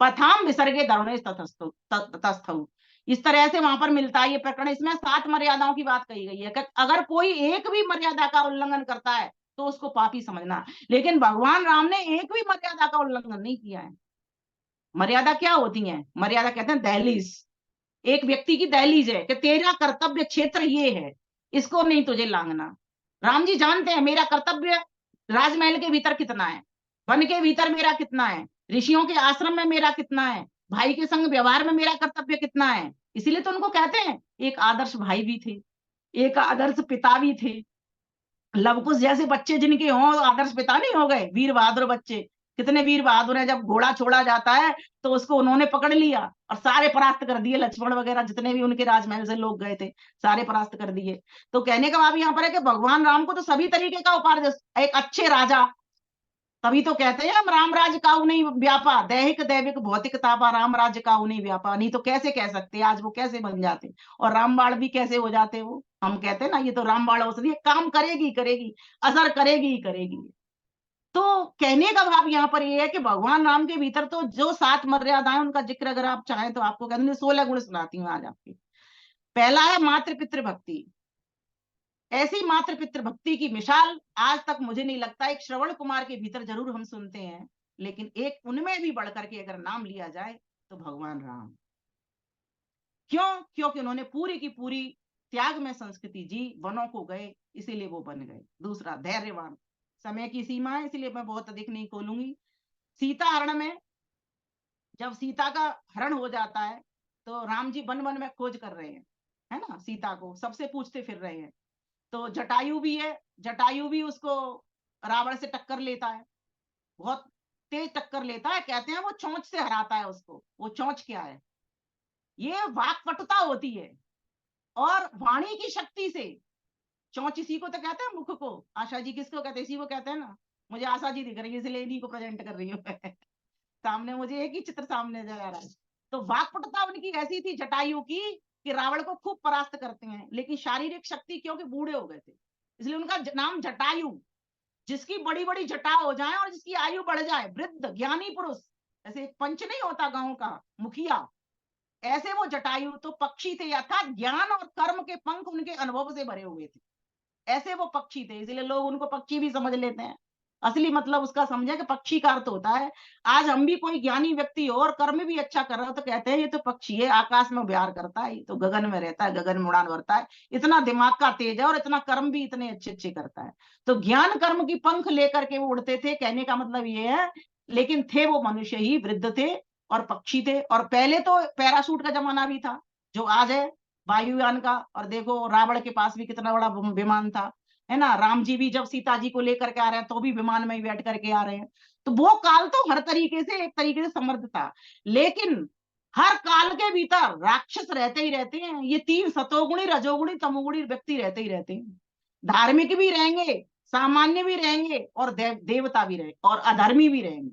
पथाम विसर्गे दरुणे तस्थौ। इस तरह से वहां पर मिलता है ये प्रकरण। इसमें 7 मर्यादाओं की बात कही गई है कि अगर कोई एक भी मर्यादा का उल्लंघन करता है तो उसको पापी समझना। लेकिन भगवान राम ने एक भी मर्यादा का उल्लंघन नहीं किया है। मर्यादा क्या होती है? मर्यादा कहते हैं दहलीज, एक व्यक्ति की दहलीज है कि तेरा कर्तव्य क्षेत्र ये है, इसको नहीं तुझे लांघना। राम जी जानते हैं मेरा कर्तव्य राजमहल के भीतर कितना है, वन के भीतर मेरा कितना है, ऋषियों के आश्रम में मेरा कितना है, भाई के संग व्यवहार में मेरा कर्तव्य कितना है। इसीलिए तो उनको कहते हैं एक आदर्श भाई भी थे, एक आदर्श पिता भी थे। लवकुश जैसे बच्चे जिनके हों आदर्श पिता नहीं हो गए, वीर बहादुर बच्चे। कितने वीर बहादुर है, जब घोड़ा छोड़ा जाता है तो उसको उन्होंने पकड़ लिया और सारे परास्त कर दिए, लक्ष्मण वगैरह जितने भी उनके राजमहल से लोग गए थे सारे परास्त कर दिए। तो कहने का भाव यहाँ पर है कि भगवान राम को तो सभी तरीके का उपहार, एक अच्छे राजा, तभी तो कहते हैं हम राम राज्य काऊ नहीं व्यापा, दैहिक दैविक भौतिक तापा राम राज्य काऊ नहीं व्यापा। नहीं तो कैसे कह सकते आज वो कैसे बन जाते, और रामबाण भी कैसे हो जाते वो। हम कहते हैं ना ये तो रामबाण औषधि काम करेगी करेगी, असर करेगी ही करेगी। तो कहने का भाव यहाँ पर ये है कि भगवान राम के भीतर तो जो 7 मर्यादाएं, उनका जिक्र अगर आप चाहें तो आपको, 16 गुण सुनाती हूँ आज आपके। पहला है मातृ पितृ भक्ति। ऐसी मातृ पितृ भक्ति की मिसाल आज तक मुझे नहीं लगता, एक श्रवण कुमार के भीतर जरूर हम सुनते हैं, लेकिन एक उनमें भी बढ़कर के अगर नाम लिया जाए तो भगवान राम। क्यों? क्योंकि उन्होंने पूरी की पूरी त्याग में संस्कृति जी, वनों को गए इसीलिए वो बन गए। दूसरा, धैर्यवान। समय की सीमा है इसलिए मैं बहुत अधिक नहीं खोलूंगी। सीता हरण में जब सीता का हरण हो जाता है तो राम जी वन वन में खोज कर रहे हैं, है ना, सीता को सबसे पूछते फिर रहे हैं। तो जटायु भी है, जटायु भी उसको रावण से टक्कर लेता है, बहुत तेज टक्कर लेता है। कहते हैं वो चोंच से हराता है उसको। वो चोंच क्या है? ये वाक्पटुता होती है और वाणी की शक्ति से। चोंच इसी को तो कहते हैं, मुख को। आशा जी किसको कहते हैं? इसी को कहते हैं ना। मुझे आशा जी दिख रही है इसलिए इन्हीं को प्रेजेंट कर रही हूँ सामने मुझे एक ही चित्र सामने जा रहा है। तो वाक्पटुता उनकी ऐसी थी जटायु की कि रावण को खूब परास्त करते हैं, लेकिन शारीरिक शक्ति क्योंकि बूढ़े हो गए थे इसलिए उनका नाम जटायु। जिसकी बड़ी बड़ी जटा हो जाए और जिसकी आयु बढ़ जाए, वृद्ध ज्ञानी पुरुष, ऐसे एक पंच नहीं होता गांव का मुखिया, ऐसे वो जटायु तो पक्षी थे, अर्थात ज्ञान और कर्म के पंख उनके अनुभव से भरे हुए थे। ऐसे वो पक्षी थे, इसलिए लोग उनको पक्षी भी समझ लेते हैं। असली मतलब उसका समझे कि पक्षी का अर्थ होता है, आज हम भी कोई ज्ञानी व्यक्ति हो और कर्म भी अच्छा कर रहा हो तो कहते हैं ये तो पक्षी है, आकाश में विहार करता है, ये तो गगन में रहता है, गगन में उड़ान भरता है, इतना दिमाग का तेज है और इतना कर्म भी इतने अच्छे अच्छे करता है। तो ज्ञान कर्म की पंख लेकर के वो उड़ते थे, कहने का मतलब ये है। लेकिन थे वो मनुष्य ही, वृद्ध थे और पक्षी थे। और पहले तो पैराशूट का जमाना भी था जो आज है वायुयान का। और देखो रावण के पास भी कितना बड़ा विमान था, है ना। राम जी भी जब सीता जी को लेकर के आ रहे हैं तो भी विमान में ही बैठ करके आ रहे हैं। तो वो काल तो हर तरीके से एक तरीके से समृद्ध था, लेकिन हर काल के भीतर राक्षस रहते ही रहते हैं। ये तीन सतोगुणी रजोगुणी तमोगुणी व्यक्ति रहते ही रहते हैं। धार्मिक भी रहेंगे, सामान्य भी रहेंगे और देवता भी रहेंगे और अधर्मी भी रहेंगे।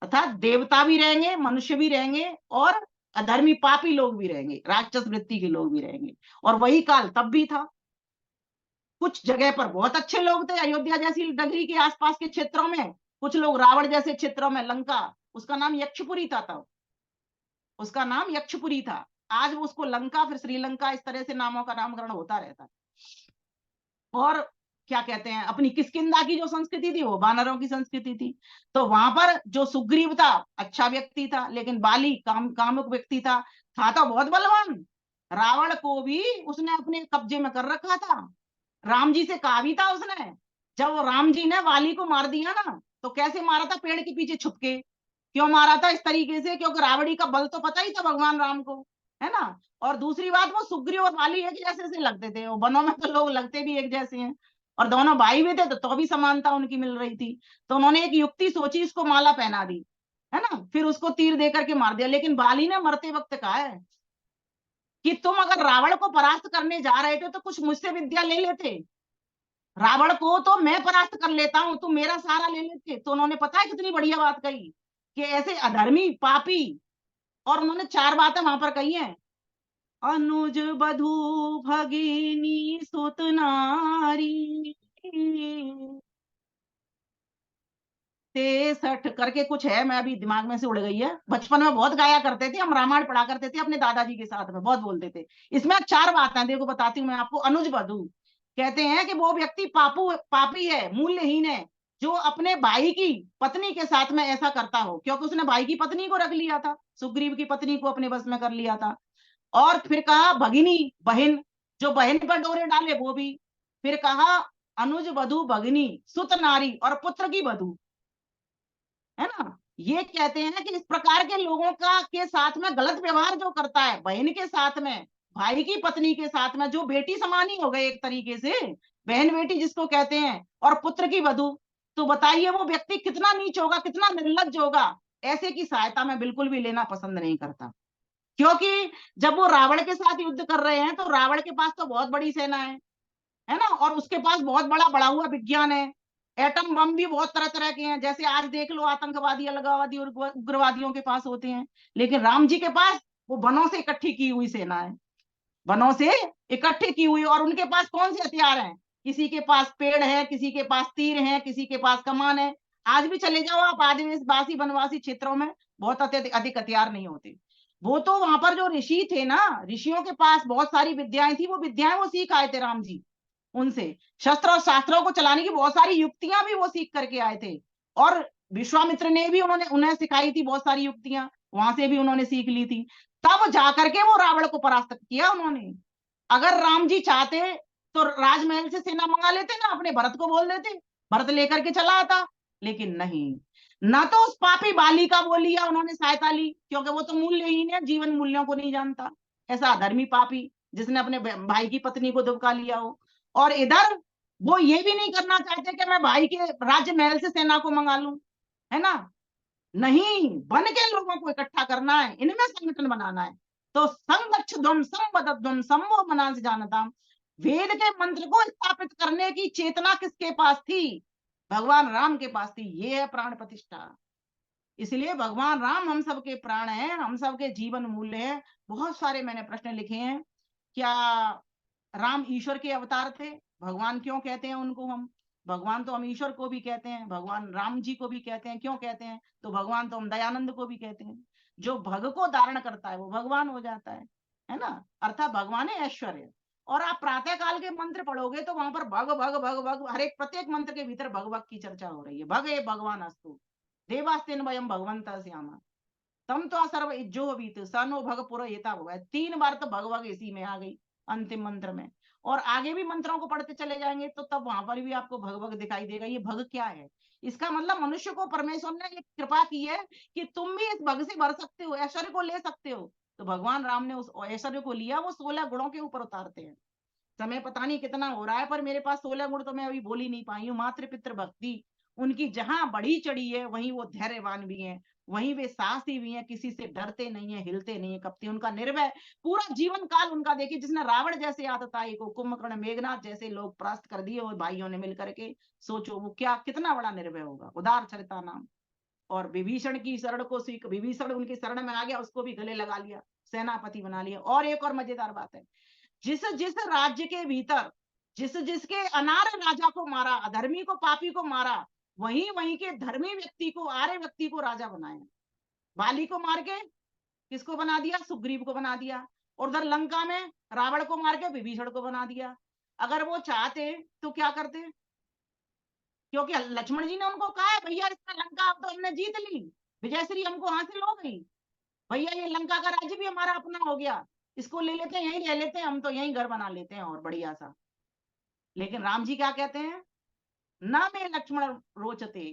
अर्थात देवता भी रहेंगे, मनुष्य भी रहेंगे और अधर्मी पापी लोग भी रहेंगे, राक्षस वृत्ति के लोग भी रहेंगे। और वही काल तब भी था। कुछ जगह पर बहुत अच्छे लोग थे, अयोध्या जैसी नगरी के आसपास के क्षेत्रों में। कुछ लोग रावण जैसे क्षेत्रों में, लंका, उसका नाम यक्षपुरी था तब, उसका नाम यक्षपुरी था। आज वो उसको लंका, फिर श्रीलंका, इस तरह से नामों का नामकरण होता रहता है। और क्या कहते हैं, अपनी किष्किंधा की जो संस्कृति थी वो वानरों की संस्कृति थी। तो वहां पर जो सुग्रीव था अच्छा व्यक्ति था, लेकिन बाली कामुक व्यक्ति था तो बहुत बलवान। रावण को भी उसने अपने कब्जे में कर रखा था। राम जी से कहा भी था उसने, जब राम जी ने वाली को मार दिया ना, तो कैसे मारा था? पेड़ के पीछे छुप के। क्यों मारा था इस तरीके से? क्योंकि रावणी का बल तो पता ही था भगवान राम को, है ना। और दूसरी बात, वो सुग्रीव और वाली एक जैसे से लगते थे। वो वनों में तो लोग लगते भी एक जैसे हैं, और दोनों भाई भी थे तो भी समानता उनकी मिल रही थी। तो उन्होंने एक युक्ति सोची, इसको माला पहना दी, है ना, फिर उसको तीर दे करके मार दिया। लेकिन बाली ने मरते वक्त कहा है कि तुम अगर रावण को परास्त करने जा रहे थे तो कुछ मुझसे विद्या ले लेते। रावण को तो मैं परास्त कर लेता हूं, तुम मेरा सहारा ले लेते। तो उन्होंने पता है कितनी बढ़िया बात कही कि ऐसे अधर्मी पापी, और उन्होंने 4 बातें वहां पर कही हैं। अनुज बधू भगिनी सुत नारी, 63 करके कुछ है, मैं अभी दिमाग में से उड़ गई है। बचपन में बहुत गाया करते थे हम, रामायण पढ़ा करते थे अपने दादाजी के साथ में, बहुत बोलते थे। इसमें 4 बातें देखो, बताती हूँ मैं आपको। अनुज बधू कहते हैं कि वो व्यक्ति पापी है, मूल्यहीन है, जो अपने भाई की पत्नी के साथ में ऐसा करता हो, क्योंकि उसने भाई की पत्नी को रख लिया था, सुग्रीव की पत्नी को अपने बस में कर लिया था। और फिर कहा भगिनी, बहन, जो बहन पर डोरे डाले वो भी। फिर कहा अनुज वधु भगिनी सुत नारी, और पुत्र की वधु, है ना। ये कहते हैं कि इस प्रकार के लोगों का के साथ में गलत व्यवहार जो करता है, बहन के साथ में, भाई की पत्नी के साथ में, जो बेटी समान ही हो गए एक तरीके से, बहन बेटी जिसको कहते हैं, और पुत्र की वधु, तो बताइए वो व्यक्ति कितना नीच होगा, कितना निर्लज्ज होगा। ऐसे की सहायता में बिल्कुल भी लेना पसंद नहीं करता, क्योंकि जब वो रावण के साथ युद्ध कर रहे हैं तो रावण के पास तो बहुत बड़ी सेना है ना, और उसके पास बहुत बड़ा हुआ विज्ञान है। एटम बम भी बहुत तरह तरह के हैं, जैसे आज देख लो आतंकवादी, अलगाववादी और उग्रवादियों के पास होते हैं। लेकिन राम जी के पास वो वनों से इकट्ठी की हुई सेना है, वनों से इकट्ठी की हुई। और उनके पास कौन से हथियार हैं? किसी के पास पेड़ है, किसी के पास तीर है, किसी के पास कमान है। आज भी चले जाओ आप आदिवासी वनवासी क्षेत्रों में, बहुत अधिक हथियार नहीं होते। वो तो वहां पर जो ऋषि थे ना, ऋषियों के पास बहुत सारी विद्याएं थी, वो विद्याएं वो सीख आए थे राम जी। उनसे शस्त्र और शास्त्रों को चलाने की बहुत सारी युक्तियां भी वो सीख करके आए थे, और विश्वामित्र ने भी उन्हें सिखाई थी बहुत सारी युक्तियां, वहां से भी उन्होंने सीख ली थी। तब जाकर के वो रावण को परास्त किया उन्होंने। अगर राम जी चाहते तो राजमहल से सेना मंगा लेते ना, अपने भरत को बोल देते, भरत लेकर के चला आता, लेकिन नहीं, ना तो उस पापी बाली का वो लिया उन्होंने, सहायता ली, क्योंकि वो तो मूल्यहीन है, जीवन मूल्यों को नहीं जानता, ऐसा अधर्मी पापी जिसने अपने भाई की पत्नी को धुपका लिया हो। और इधर वो ये भी नहीं करना चाहते कि मैं भाई के राज्य महल से सेना को मंगा लूं, है ना, नहीं, बन के लोगों को इकट्ठा करना है, इनमें संगठन बनाना है। तो संगच्छध्वम संवदध्वम संभो मनांसि जानताम, वेद के मंत्र को स्थापित करने की चेतना किसके पास थी? भगवान राम के पास थी। ये है प्राण प्रतिष्ठा। इसलिए भगवान राम हम सबके प्राण हैं, हम सबके जीवन मूल्य है। बहुत सारे मैंने प्रश्न लिखे हैं, क्या राम ईश्वर के अवतार थे? भगवान क्यों कहते हैं उनको हम? भगवान तो हम ईश्वर को भी कहते हैं, भगवान राम जी को भी कहते हैं। क्यों कहते हैं? तो भगवान तो हम दयानंद को भी कहते हैं। जो भग को धारण करता है वो भगवान हो जाता है ना, अर्थात भगवान है ऐश्वर्य। और आप प्रातः काल के मंत्र पढ़ोगे तो वहां पर भग भग भग भग, हर एक प्रत्येक मंत्र के भीतर भग भग की चर्चा हो रही है। भग ए भगवान अस्तु देवास्तेन वयम भगवंता श्यामा तम तो सर्व इज्जो अभीत सनो भग पुर येता हुआ है। 3 बार तो भग भग इसी में आ गई अंतिम मंत्र में, और आगे भी मंत्रों को पढ़ते चले जाएंगे तो तब वहां पर भी आपको भग भग दिखाई देगा। ये भग क्या है? इसका मतलब मनुष्य को परमेश्वर ने ये कृपा की है कि तुम भी इस भग से भर सकते हो, ऐश्वर्य को ले सकते हो। तो भगवान राम ने उस ऐश्वर्य को लिया, वो 16 गुणों के ऊपर उतारते हैं। समय पता नहीं कितना हो रहा है, पर मेरे पास 16 गुण तो मैं अभी बोल ही नहीं पाई हूँ। मातृ पितृ भक्ति उनकी जहां बढ़ी चढ़ी है, वहीं वो धैर्यवान भी हैं, वहीं वे साहसी भी हैं, किसी से डरते नहीं है, हिलते नहीं है, कपते। उनका निर्भय पूरा जीवन काल उनका देखिए, जिसने रावण जैसे आतताई को, कुंभकर्ण, मेघनाथ जैसे लोग परास्त कर दिए वो भाइयों ने मिलकर के, सोचो वो क्या कितना बड़ा निर्भय होगा। उदार चरिता नाम। और विभीषण की शरण को विभीषण उनकी शरण में आ गया, उसको भी गले लगा लिया, सेनापति बना लिया। और एक और मजेदार बात है, जिस जिस राज्य के भीतर जिस जिसके अनार राजा को मारा, अधर्मी को, पापी को मारा, वहीं वहीं के धर्मी व्यक्ति को, आर्य व्यक्ति को राजा बनाया। बाली को मार के किसको बना दिया? सुग्रीव को बना दिया। और उधर लंका में रावण को मार के विभीषण को बना दिया। अगर वो चाहते तो क्या करते? क्योंकि लक्ष्मण जी ने उनको कहा है, भैया इसका लंका अब तो हमने जीत ली, विजयश्री हमको हासिल हो गई, भैया ये लंका का राज्य भी हमारा अपना हो गया, इसको ले लेते हैं, यहीं रह लेते हैं, हम तो यहीं घर बना लेते हैं और बढ़िया सा। लेकिन राम जी क्या कहते हैं? न मे लक्ष्मण रोचते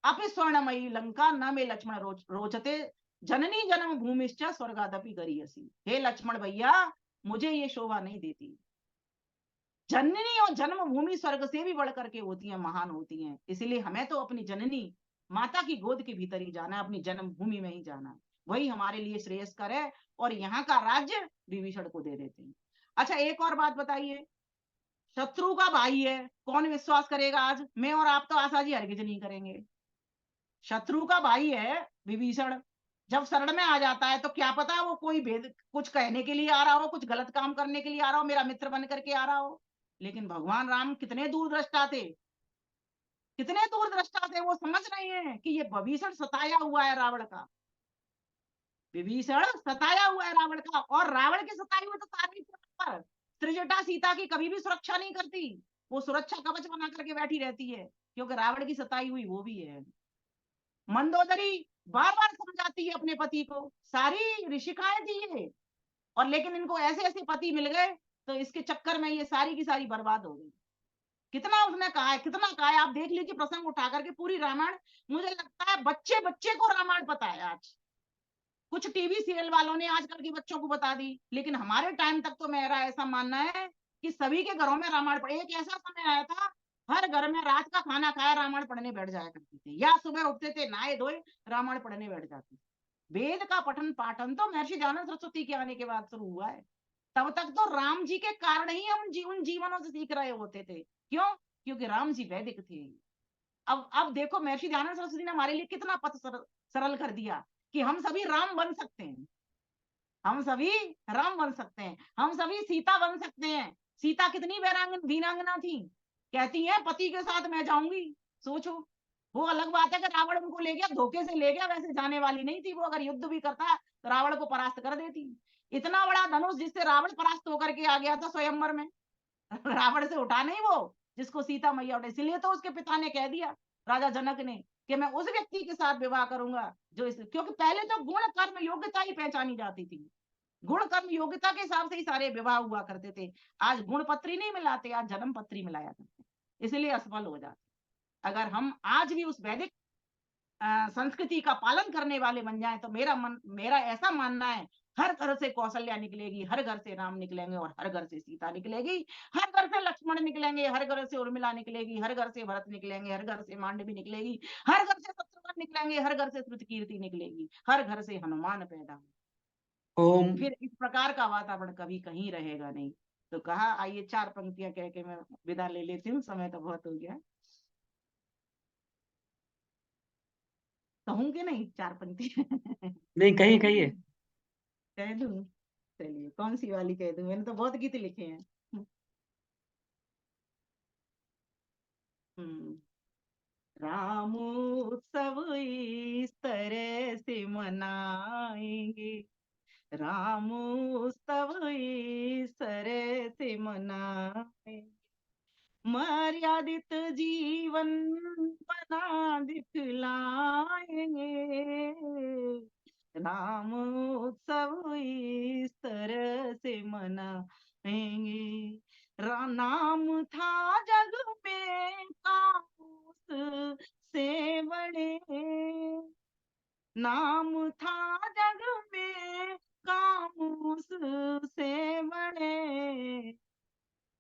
अपि स्वर्णमयी लंका, न मे लक्ष्मण रोचते जननी जन्म भूमिश्च स्वर्गादपि गरीयसी। हे लक्ष्मण भैया, मुझे ये शोभा नहीं देती। जननी और जन्म भूमि स्वर्ग से भी बढ़ करके होती है, महान होती हैं। इसलिए हमें तो अपनी जननी माता की गोद के भीतर ही जाना है, अपनी जन्म भूमि में ही जाना है, वही हमारे लिए श्रेयस्कर है। और यहाँ का राज्य विभीषण को दे देते हैं। अच्छा, एक और बात बताइए, शत्रु का भाई है, कौन विश्वास करेगा? आज मैं और आप तो आशा जी हरगिज नहीं करेंगे। शत्रु का भाई है विभीषण, जब शरण में आ जाता है तो क्या पता वो कोई भेद कुछ कहने के लिए आ रहा हो, कुछ गलत काम करने के लिए आ रहा हो, मेरा मित्र बन करके आ रहा हो। लेकिन भगवान राम कितने दूरदृष्टा थे, कितने दूरदृष्टा थे। वो समझ रहे हैं कि ये विभीषण सताया हुआ है रावण का, विभीषण सताया हुआ है रावण का। और रावण के सताए हुए तो सारी पर त्रिजटा सीता की कभी भी सुरक्षा नहीं करती, वो सुरक्षा कवच बना करके बैठी रहती है, क्योंकि रावण की सताई हुई वो भी है। मंदोदरी बार बार समझाती है अपने पति को, सारी ऋषिकाएं थी ये, और लेकिन इनको ऐसे ऐसे पति मिल गए तो इसके चक्कर में ये सारी की सारी बर्बाद हो गई। कितना उसने कहा है, कितना कहा है, आप देख लीजिए प्रसंग उठा करके पूरी रामायण। मुझे लगता है बच्चे बच्चे को रामायण पता है आज। कुछ टीवी सीरियल वालों ने आजकल के बच्चों को बता दी, लेकिन हमारे टाइम तक तो मेरा ऐसा मानना है कि सभी के घरों में रामायण पढ़े। एक ऐसा समय आया था, हर घर में रात का खाना खाया रामायण पढ़ने बैठ जाया करते थे, या सुबह उठते थे नहाए धोए रामायण पढ़ने बैठ जाते। वेद का पठन पाठन तो महर्षि दयानंद सरस्वती के आने के बाद शुरू हुआ है। तब तक तो राम जी के कारण ही हम उन जीवनों से सीख रहे होते थे। क्यों? क्योंकि राम जी वैदिक थे। अब देखो महर्षि दयानंद सरस्वती ने हमारे लिए कितना पथ सरल कर दिया कि हम सभी राम बन सकते हैं, हम सभी राम बन सकते हैं, हम सभी सीता बन सकते हैं। सीता कितनी वीरांगना थी, कहती है पति के साथ मैं जाऊंगी। सोचो, वो अलग बात है कि रावण उनको ले गया, धोखे से ले गया, वैसे जाने वाली नहीं थी वो। अगर युद्ध भी करता तो रावण को परास्त कर देती। इतना बड़ा धनुष जिससे रावण परास्त होकर के आ गया था स्वयंवर में, रावण से उठा नहीं वो जिसको सीता मैया उठे। इसलिए तो उसके पिता ने कह दिया, राजा जनक ने, कि मैं उस व्यक्ति के साथ विवाह करूंगा जो इस, क्योंकि पहले तो गुण कर्म योग्यता ही पहचानी जाती थी। गुण कर्म योग्यता के हिसाब से ही सारे विवाह हुआ करते थे। आज गुण पत्री नहीं मिलाते, आज जन्म पत्री मिलाया करते, इसलिए असफल हो जाते। अगर हम आज भी उस वैदिक संस्कृति का पालन करने वाले बन जाए तो मेरा ऐसा मानना है, हर घर से कौशल्या निकलेगी, हर घर से राम निकलेंगे और हर घर से सीता निकलेगी, हर घर से लक्ष्मण निकलेंगे, हर घर से उर्मिला निकलेगी, हर घर से भरत निकलेंगे, हर घर से मांडवी निकलेगी, हर घर से शत्रुघ्न निकलेंगे, हर घर से श्रुतकीर्ति निकलेगी, हर घर से हनुमान पैदा होंगे। ओम। फिर इस प्रकार का वातावरण कभी कहीं रहेगा नहीं। तो कहा, आइए 4 पंक्तियां कह के मैं विदा ले लेती हूँ, समय तो बहुत हो गया। कहूँ कि नहीं 4 पंक्ति? नहीं, कहिए कहिए। कह दूं? चलिए, कौन सी वाली कह दूं? मैंने तो बहुत गीत लिखे हैं। राम उत्सव इस तरह से मनाएंगे, राम उत्सव इस तरह से मनाएंगे, मर्यादित जीवन बना दिखलाएंगे, राम उत्सव इस तरह से मनाएंगे। नाम था जग में कामोस से बड़े, नाम था जग में कामोस से बड़े,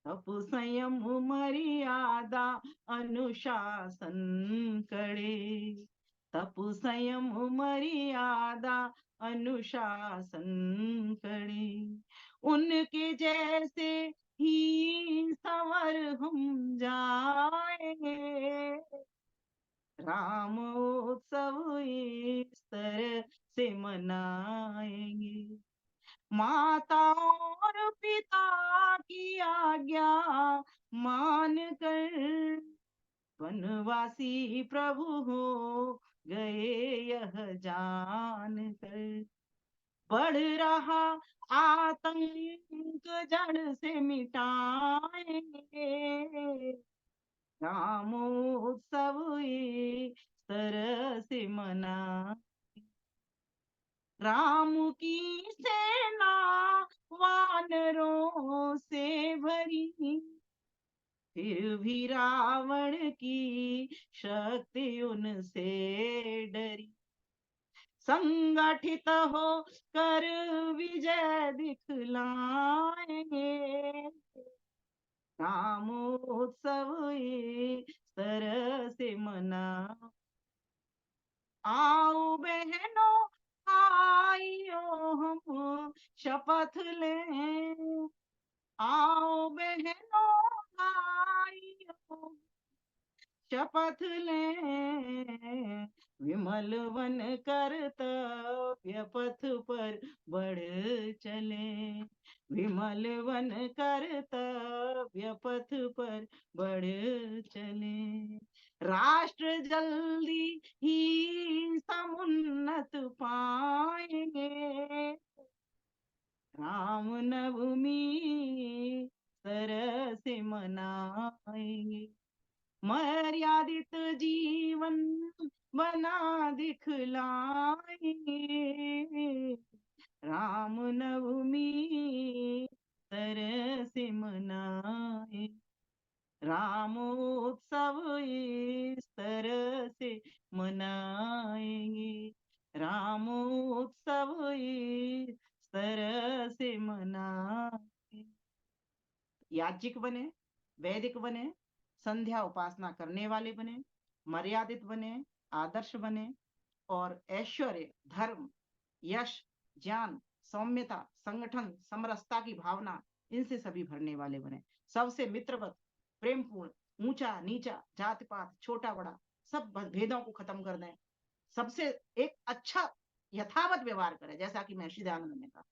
तप संयम मर्यादा अनुशासन कड़े, तप संयम मर्यादा अनुशासन कड़े, उनके जैसे ही संवर हम जाएंगे, राम उत्सव इस तरह से मनाएंगे, माता और पिता की आज्ञा मान कर वनवासी प्रभु हो गए यह जान कर, बढ़ रहा आतंक जड़ से मिटाएंगे, राम उत्सव इस तरह से मना, राम की सेना वानरों से भरी, फिर भी रावण की शक्ति उनसे डरी, संगठित हो कर विजय दिखलाएंगे, राम उत्सव इस तरह से मना, आओ बहनों आइयो हम शपथ लें, आओ बहनों आइयो शपथ लें, विमल वन कर्तव्य पथ पर बढ़ चले, विमल वन कर्तव्य पथ पर बढ़ चले, राष्ट्र जल्दी ही समुन्नत पाएंगे, राम नवमी तरह से मनाएंगे, मर्यादित जीवन बना दिखलाएंगे, राम नवमी तरह से मनाए, राम उत्सव इस तरह से मनाएंगे, राम उत्सव इस तरह से मनाएंगे। याज्ञिक बने, वैदिक बने, संध्या उपासना करने वाले बने, मर्यादित बने, आदर्श बने, और ऐश्वर्य, धर्म, यश, ज्ञान, सौम्यता, संगठन, समरसता की भावना, इनसे सभी भरने वाले बने, सबसे मित्रवत, प्रेमपूर्ण, ऊंचा नीचा, जाति पात, छोटा बड़ा, सब भेदों को खत्म कर दें, सबसे एक अच्छा यथावत व्यवहार करें, जैसा कि महर्षि दयानंद ने कहा,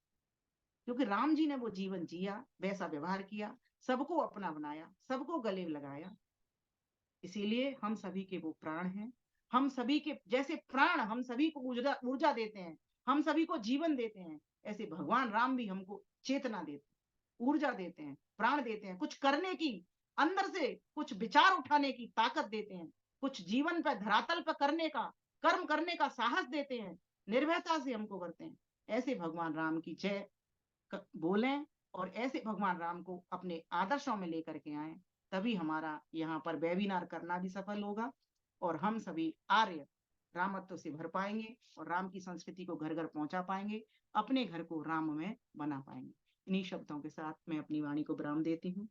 क्योंकि राम जी ने वो जीवन जिया, वैसा व्यवहार किया, सबको अपना बनाया, सबको गले लगाया। इसीलिए हम सभी के वो प्राण हैं, हम सभी के जैसे प्राण हम सभी को ऊर्जा देते हैं, हम सभी को जीवन देते हैं, ऐसे भगवान राम भी हमको चेतना देते हैं। ऊर्जा देते हैं, प्राण देते हैं, कुछ करने की, अंदर से कुछ विचार उठाने की ताकत देते हैं, कुछ जीवन पर धरातल पर करने का, कर्म करने का साहस देते हैं, निर्भयता से हमको करते हैं। ऐसे भगवान राम की जय बोलें और ऐसे भगवान राम को अपने आदर्शों में लेकर के आए, तभी हमारा यहाँ पर वेबिनार करना भी सफल होगा और हम सभी आर्य रामत्व से भर पाएंगे और राम की संस्कृति को घर घर पहुंचा पाएंगे, अपने घर को राम में बना पाएंगे। इन्हीं शब्दों के साथ मैं अपनी वाणी को विराम देती हूँ।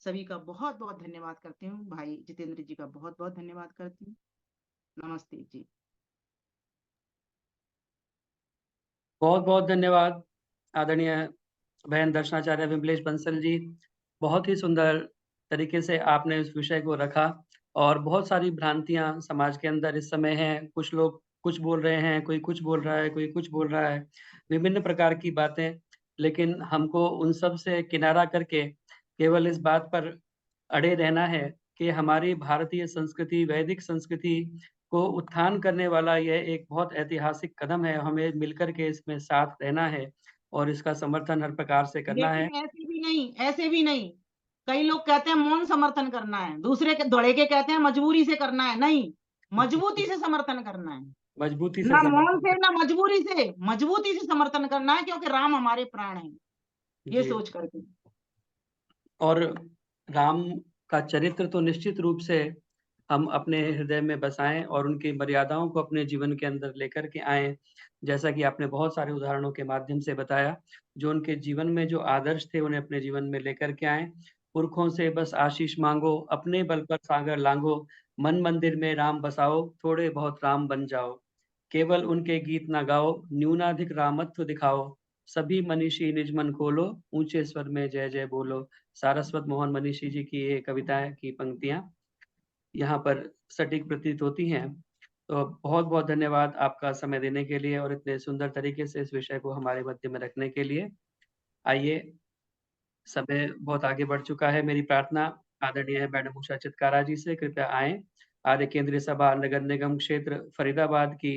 सभी का बहुत बहुत धन्यवाद करती हूँ। भाई जितेंद्र जी का बहुत बहुत धन्यवाद करती हूँ। नमस्ते जी। बहुत बहुत धन्यवाद आदरणीय बहन दर्शनाचार्य विमलेश बंसल जी। बहुत ही सुंदर तरीके से आपने इस विषय को रखा और बहुत सारी भ्रांतियां समाज के अंदर इस समय हैं। कुछ लोग कुछ बोल रहे हैं, कोई कुछ बोल रहा है, कोई कुछ बोल रहा है, विभिन्न प्रकार की बातें, लेकिन हमको उन सब से किनारा करके केवल इस बात पर अड़े रहना है कि हमारी भारतीय संस्कृति, वैदिक संस्कृति को उत्थान करने वाला यह एक बहुत ऐतिहासिक कदम है। हमें मिलकर के इसमें साथ रहना है और इसका समर्थन हर प्रकार से करना है। लेकिन ऐसे भी नहीं, कई लोग कहते हैं मौन समर्थन करना है, दूसरे के दौड़े के कहते हैं मजबूरी से करना है। नहीं, मजबूती से समर्थन करना है, मजबूती से ना मौन समर्थन से ना मजबूरी से, मजबूती से समर्थन करना है, क्योंकि राम हमारे प्राण हैं, ये जी। सोच करके। और राम का चरित्र तो निश्चित रूप से हम अपने हृदय में बसाएं और उनकी मर्यादाओं को अपने जीवन के अंदर लेकर के आएं। जैसा कि आपने बहुत सारे उदाहरणों के माध्यम से बताया, जो उनके जीवन में जो आदर्श थे उन्हें अपने जीवन में लेकर के आएं। पुरखों से बस आशीष मांगो, अपने बल पर सागर लांघो, मन मंदिर में राम बसाओ, थोड़े बहुत राम बन जाओ। केवल उनके गीत ना गाओ, न्यूनाधिक रामत्व दिखाओ, सभी मनीषी निज मन खोलो, ऊंचे स्वर में जय जय बोलो। सारस्वत मोहन मनीषी जी की ये कविताएं की पंक्तियां यहाँ पर सटीक प्रतीत होती हैं। तो बहुत बहुत धन्यवाद आपका समय देने के लिए और इतने सुंदर तरीके से इस विषय को हमारे मध्य में रखने के लिए। आइए, समय बहुत आगे बढ़ चुका है। मेरी प्रार्थना आदरणीय मैडम उषा चित्कारा जी से, कृपया आए। आर्य केंद्रीय सभा नगर निगम क्षेत्र फरीदाबाद की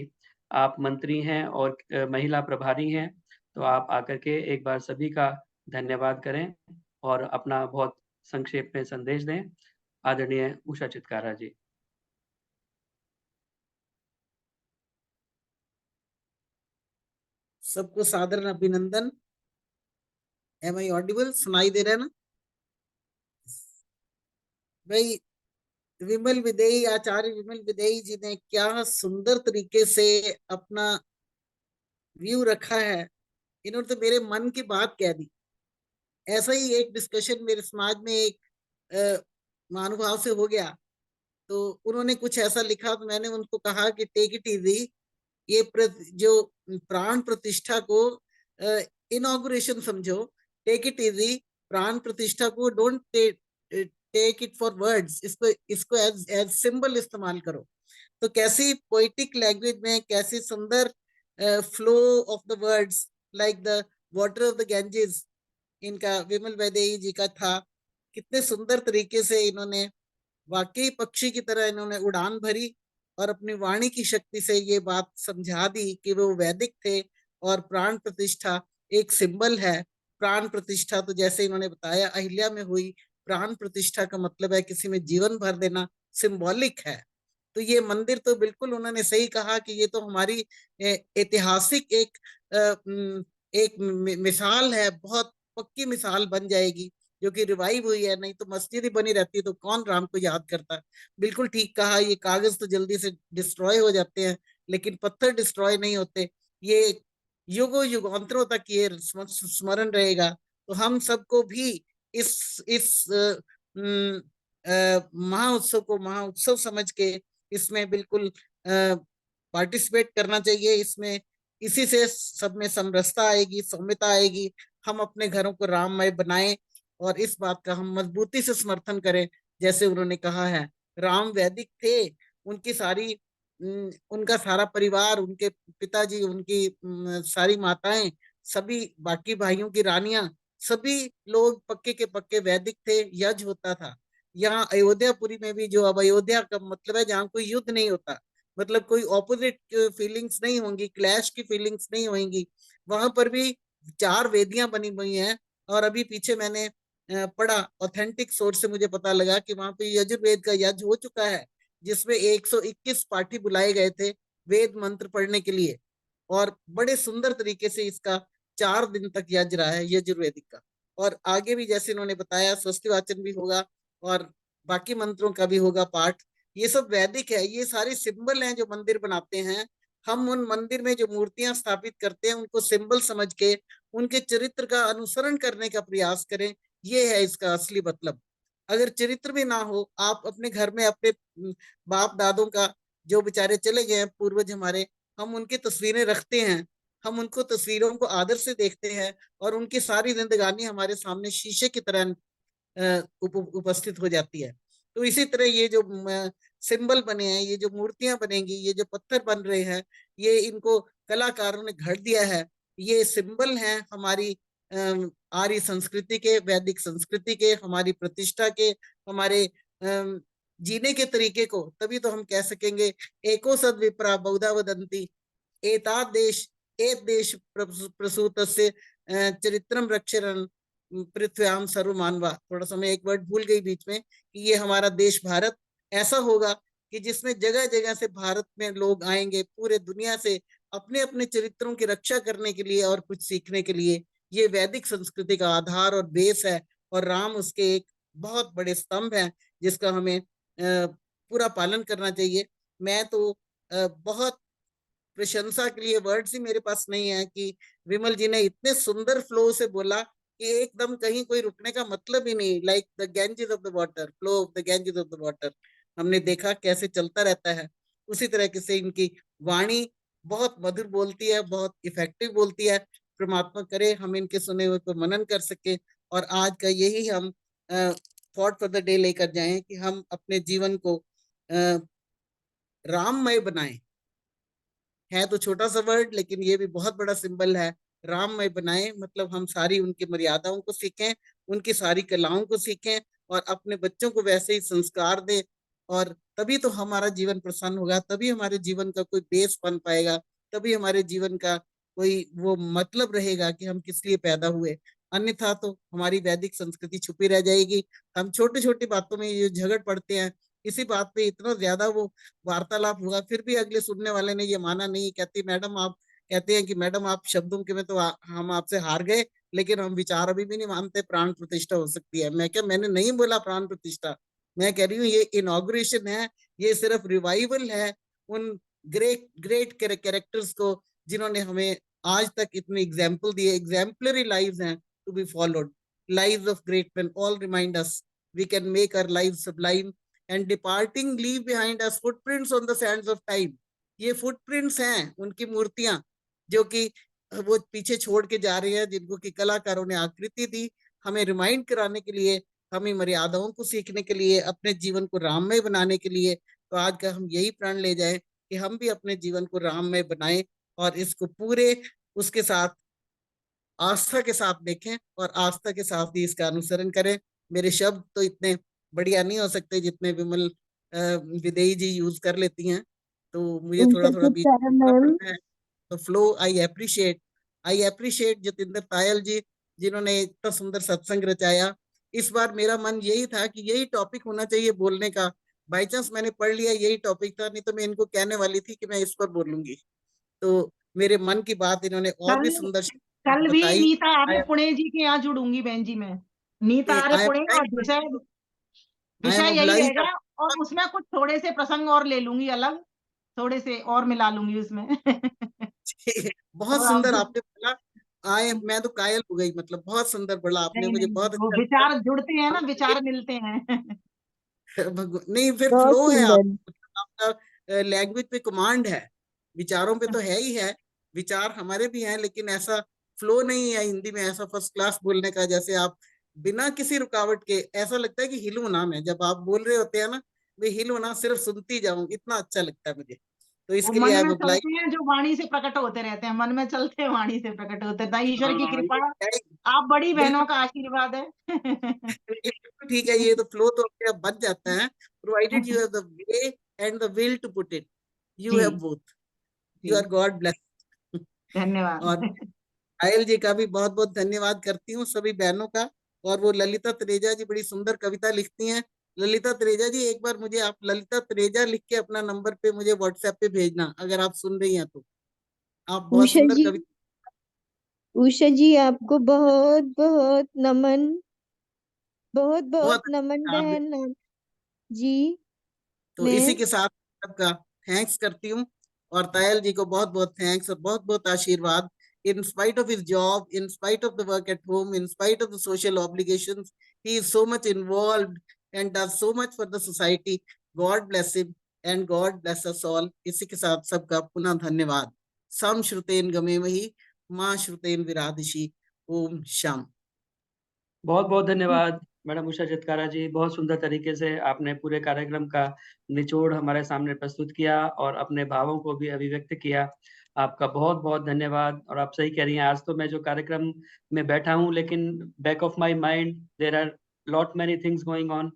आप मंत्री हैं और महिला प्रभारी हैं, तो आप आकर के एक बार सभी का धन्यवाद करें और अपना बहुत संक्षेप में संदेश दें। आदरणीय उषा चित्कारा जी। सबको सादर अभिनंदन। Am I audible? सुनाई दे रहा है ना भाई? विमल विदेही, आचार्य विमल विदेही जी ने क्या सुंदर तरीके से अपना व्यू रखा है। इन्होंने तो मेरे मन की बात कह दी। ऐसा ही एक डिस्कशन मेरे समाज में एक महानुभाव से हो गया, तो उन्होंने कुछ ऐसा लिखा, तो मैंने उनको कहा कि टेक इट इजी, ये जो प्राण प्रतिष्ठा को इनॉग्रेशन समझो, टेक इट इजी, प्राण प्रतिष्ठा को don't take it for words, इसको एज सिंबल इस्तेमाल करो। तो कैसी पोइटिक लैंग्वेज में, कैसी सुंदर flow of the words, like the water of the Ganges, इनका विमल वैदेही जी का था। कितने सुंदर तरीके से इन्होंने, वाकई पक्षी की तरह इन्होंने उड़ान भरी और अपनी वाणी की शक्ति से ये बात समझा दी कि वो वैदिक थे और प्राण प्रतिष्ठा एक सिंबल है। प्राण प्रतिष्ठा तो जैसे इन्होंने बताया अहिल्या में हुई, प्राण प्रतिष्ठा का मतलब है किसी में जीवन भर देना, सिंबॉलिक है। तो ये मंदिर तो बिल्कुल उन्होंने सही कहा कि ये तो हमारी ऐतिहासिक एक मिसाल है, बहुत पक्की मिसाल बन जाएगी, जो कि रिवाइव हुई है। नहीं तो मस्जिद ही बनी रहती तो कौन राम को याद करता। बिल्कुल ठीक कहा, ये कागज तो जल्दी से डिस्ट्रॉय हो जाते हैं, लेकिन पत्थर डिस्ट्रॉय नहीं होते। ये युगों युगांतरों तक ये स्मरण रहेगा। तो हम सबको भी इस महाउत्सव को महाउत्सव समझ के इसमें बिल्कुल पार्टिसिपेट करना चाहिए। इसमें इसी से सब में समरसता आएगी, सौम्यता आएगी। हम अपने घरों को राममय बनाएं और इस बात का हम मजबूती से समर्थन करें। जैसे उन्होंने कहा है, राम वैदिक थे, उनकी सारी उनका सारा परिवार, उनके पिताजी, उनकी सारी माताएं, सभी बाकी भाइयों की रानियां, सभी लोग पक्के के पक्के वैदिक थे। यज्ञ होता था। यहाँ अयोध्यापुरी में भी, जो अब अयोध्या का मतलब है जहाँ कोई युद्ध नहीं होता, मतलब कोई ऑपोजिट फीलिंग्स नहीं होंगी, क्लैश की फीलिंग्स नहीं होंगी, वहां पर भी 4 वेदियां बनी हुई हैं और अभी पीछे मैंने पढ़ा, ऑथेंटिक सोर्स से मुझे पता लगा कि वहां पे यजुर्वेद का यज्ञ हो चुका है, जिसमें 121 पाठी बुलाए गए थे वेद मंत्र पढ़ने के लिए, और बड़े सुंदर तरीके से इसका 4 दिन तक यज्ञ रहा है यजुर्वेदिक का। और आगे भी जैसे इन्होंने बताया स्वस्ति वाचन भी होगा और बाकी मंत्रों का भी होगा पाठ। ये सब वैदिक है, ये सारे सिंबल हैं जो मंदिर बनाते हैं। हम उन मंदिर में जो मूर्तियां स्थापित करते हैं उनको सिंबल समझ के उनके चरित्र का अनुसरण करने का प्रयास करें, ये है इसका असली मतलब। अगर चरित्र भी ना हो, आप अपने घर में अपने बाप दादों का, जो बेचारे चले गए हैं पूर्वज हमारे, हम उनकी तस्वीरें रखते हैं, हम उनको तस्वीरों को आदर से देखते हैं और उनकी सारी जिंदगानी हमारे सामने शीशे की तरह उपस्थित हो जाती है। तो इसी तरह ये जो सिंबल बने हैं, ये जो मूर्तियां बनेंगी, ये जो पत्थर बन रहे हैं, ये इनको कलाकारों ने घड़ दिया है। ये सिंबल हैं हमारी आर्य संस्कृति के, वैदिक संस्कृति के, हमारी प्रतिष्ठा के, हमारे जीने के तरीके को। तभी तो हम कह सकेंगे एको सद विप्रा बहुधा वदंती एताद देश एक देश प्रसूतस्य चरित्रम रक्षरन पृथ्व्याम सर्वमानवा। थोड़ा सा मैं एक वर्ड भूल गई बीच में, कि ये हमारा देश भारत ऐसा होगा कि जिसमें जगह जगह से भारत में लोग आएंगे, पूरे दुनिया से अपने अपने चरित्रों की रक्षा करने के लिए और कुछ सीखने के लिए। ये वैदिक संस्कृति का आधार और बेस है, और राम उसके एक बहुत बड़े स्तंभ हैं जिसका हमें पूरा पालन करना चाहिए। मैं तो बहुत प्रशंसा के लिए वर्ड्स ही मेरे पास नहीं है कि विमल जी ने इतने सुंदर फ्लो से बोला कि एकदम कहीं कोई रुकने का मतलब ही नहीं। Like the Ganges of the water, flow of the Ganges of the water, हमने देखा कैसे चलता रहता है। उसी तरह से इनकी वाणी बहुत मधुर बोलती है, बहुत इफेक्टिव बोलती है। परमात्मा करे हम इनके सुने हुए को मनन कर सके, और आज का यही हम थॉट फॉर द डे लेकर जाएं कि हम अपने जीवन को राममय बनाएं। है तो छोटा सा वर्ड, लेकिन ये भी बहुत बड़ा सिंबल है। राममय बनाएं मतलब हम सारी उनकी मर्यादाओं को सीखें, उनकी सारी कलाओं को सीखें और अपने बच्चों को वैसे ही संस्कार दें, और तभी तो हमारा जीवन प्रसन्न होगा, तभी हमारे जीवन का कोई बेस बन पाएगा, तभी हमारे जीवन का कोई वो मतलब रहेगा कि हम किस लिए पैदा हुए। अन्यथा तो हमारी वैदिक संस्कृति छुपी रह जाएगी। हम छोटी छोटी बातों में ये झगड़ पड़ते हैं, इसी बात पे इतना ज्यादा वो वार्तालाप हुआ, फिर भी अगले सुनने वाले ने ये माना नहीं। कहती मैडम आप, कहते हैं कि मैडम आप शब्दों के में तो हम आपसे हार गए, लेकिन हम विचार अभी भी नहीं मानते, प्राण प्रतिष्ठा हो सकती है। मैं क्या, मैंने नहीं बोला प्राण प्रतिष्ठा, मैं कह रही हूँ ये इनॉग्रेशन है, ये सिर्फ रिवाइवल है उन ग्रेट ग्रेट कैरेक्टर्स को जिन्होंने हमें आज तक इतने एग्जाम्पल दिए। एग्जाम्पलरी लाइव्स हैं to be followed, lives of great men all remind us we can make our lives sublime and departing leave behind us footprints on the sands of time। ये footprints हैं उनकी मूर्तियां जो कि वो पीछे छोड़ के जा रही है, जिनको कि कलाकारों ने आकृति दी हमें रिमाइंड कराने के लिए, हमें मर्यादाओं को सीखने के लिए, अपने जीवन को राममय बनाने के लिए। तो आज का हम यही प्रण ले जाएं कि हम भी अपने जीवन को राममय बनाएं और इसको पूरे उसके साथ आस्था के साथ देखें और आस्था के साथ ही इसका अनुसरण करें। मेरे शब्द तो इतने बढ़िया नहीं हो सकते जितने विमल विदेही जी यूज कर लेती हैं, तो मुझे थोड़ा थोड़ा बीच पड़ता है। तो flow I appreciate Jatinder Tayal ji, जिन्होंने इतना सुंदर सत्संग रचाया। इस बार मेरा मन यही था कि यही टॉपिक होना चाहिए बोलने का, बाई चांस मैंने पढ़ लिया यही टॉपिक था, नहीं तो मैं इनको कहने वाली थी कि मैं इस पर बोलूंगी। तो मेरे मन की बात इन्होंने और भी सुंदर कल भी बताई। नीता आर्य पुणे जी के यहाँ जुड़ूंगी बहन जी मैं, नीता आर्य पुणे, और विषय यही रहेगा, और उसमें कुछ थोड़े से प्रसंग और ले लूंगी अलग, थोड़े से और मिला लूंगी उसमें। बहुत सुंदर आपने बोला, मैं तो कायल हो गई, मतलब बहुत सुंदर बोला आपने, मुझे बहुत अच्छा विचार जुड़ते हैं ना, विचार मिलते हैं। नहीं फिर फ्लो है आपका, लैंग्वेज पे कमांड है, विचारों पे तो है ही है, विचार हमारे भी हैं, लेकिन ऐसा फ्लो नहीं है हिंदी में ऐसा फर्स्ट क्लास बोलने का, जैसे आप बिना किसी रुकावट के, ऐसा लगता है कि हिलू ना मैं, जब आप बोल रहे होते हैं ना, मैं हिलू ना, सिर्फ सुनती जाऊं, इतना अच्छा लगता है मुझे। तो इसके लिए मन आई में वुड लाइक, चलते हैं जो वाणी से प्रकट होते रहते हैं, मन में चलते हैं वाणी से प्रकट होते हैं। ईश्वर की कृपा, आप बड़ी बहनों का आशीर्वाद है। ठीक है, ये तो फ्लो तो अपने आप बन जाता है, provided you have the way and the will to put it, you have both, you are God bless. धन्यवाद। पायल जी का भी बहुत बहुत धन्यवाद करती हूँ, सभी बहनों का। और वो ललिता तनेजा जी बड़ी सुंदर कविता लिखती हैं। ललिता तनेजा जी, एक बार मुझे आप ललिता तनेजा लिख के अपना नंबर पे मुझे व्हाट्सएप पे भेजना, अगर आप सुन रही हैं तो। आप बहुत उषा सुंदर जी, कविता। उषा जी आपको बहुत बहुत नमन, बहुत बहुत बहुत नमन हाँ, बहन जी। तो इसी मैं के साथ सबका थैंक्स करती हूँ। और तायल जी को बहुत बहुत थैंक्स और बहुत बहुत आशीर्वाद। In spite of his job, in spite of the work at home, in spite of the social obligations, he is so much involved and does so much for the society. God bless him and God bless us all. इसी के साथ सबका पुनः धन्यवाद। सम श्रुतेन गमेमहि, मां श्रुतेन विरादिशि। ओम शाम। बहुत बहुत धन्यवाद मैडम उषा चितकारा जी। बहुत सुंदर तरीके से आपने पूरे कार्यक्रम का निचोड़ हमारे सामने प्रस्तुत किया और अपने भावों को भी अभिव्यक्त किया। आपका बहुत बहुत धन्यवाद। और आप सही कह रही हैं, आज तो मैं जो कार्यक्रम में बैठा हूँ, लेकिन back of my mind there are lot many things going on.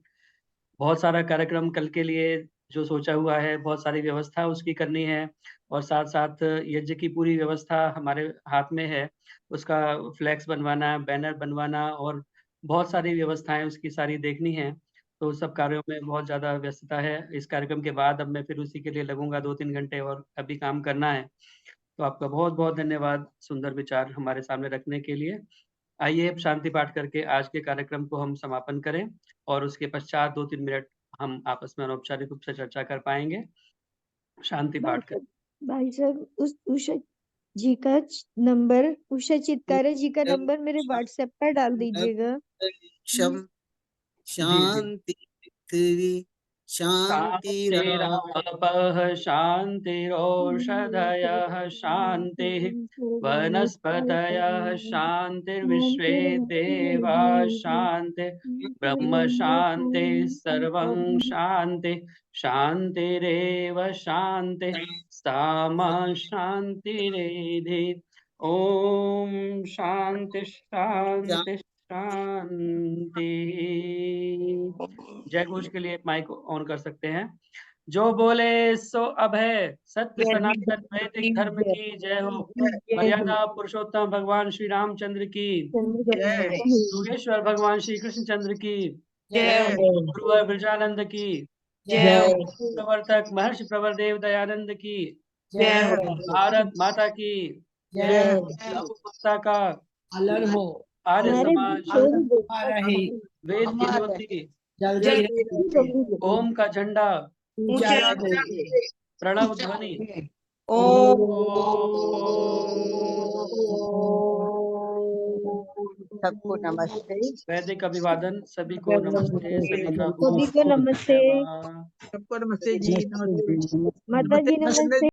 बहुत सारा कार्यक्रम कल के लिए जो सोचा हुआ है, बहुत सारी व्यवस्था उसकी करनी है, और साथ साथ यज्ञ की पूरी व्यवस्था हमारे हाथ में है। उसका फ्लैक्स बनवाना, बैनर बनवाना और बहुत सारी व्यवस्थाएं उसकी सारी देखनी है। तो उस सब कार्यों में बहुत ज़्यादा व्यस्तता है। इस कार्यक्रम के बाद अब मैं फिर उसी के लिए लगूंगा 2-3 घंटे, और अभी काम करना है। तो आपका बहुत बहुत धन्यवाद सुंदर विचार हमारे सामने रखने के लिए। आइए अब शांति पाठ करके आज के कार्यक्रम को हम समापन करें, और उसके पश्चात 2-3 मिनट हम आपस में अनौपचारिक रूप से चर्चा कर पाएंगे। शांति पाठ करें। भाई साहब, उस उषा जी का नंबर, उषा चितकारा जी का नंबर मेरे व्हाट्सएप पर डाल दीजिएगा। शम जी जी। शांति पृथ्वी शांति शान्तिरापः शान्तिरोषधयः शान्तिः वनस्पतयः शान्तिर्विश्वे देवाः शान्तिः ब्रह्म शान्तिः सर्वं शान्तिः शान्तिरेव शान्तिः सामा शान्तिरेधि। ओम शांति शांति शांति। जय घोष के लिए माइक ऑन कर सकते हैं। जो बोले सो अभय, सत्य सनातन वैदिक धर्म की जय हो। मर्यादा पुरुषोत्तम भगवान श्री रामचंद्र की जय। योगेश्वर भगवान श्री कृष्णचंद्र की जय। गुरुवर ब्रजानंद की जय। प्रवर्तक महर्षि प्रवरदेव दयानंद की जय हो। भारत माता की जय हो। लघु माता का अलग हो। आर्य समाज रही वेद की ज्योति जल्दी ओम का झंडा ऊंचा प्रणव ध्वनि सबको नमस्ते। वैदिक अभिवादन। सभी को नमस्ते। सभी का सभी को नमस्ते। सबको नमस्ते जी। नमस्ते माता जी नमस्ते।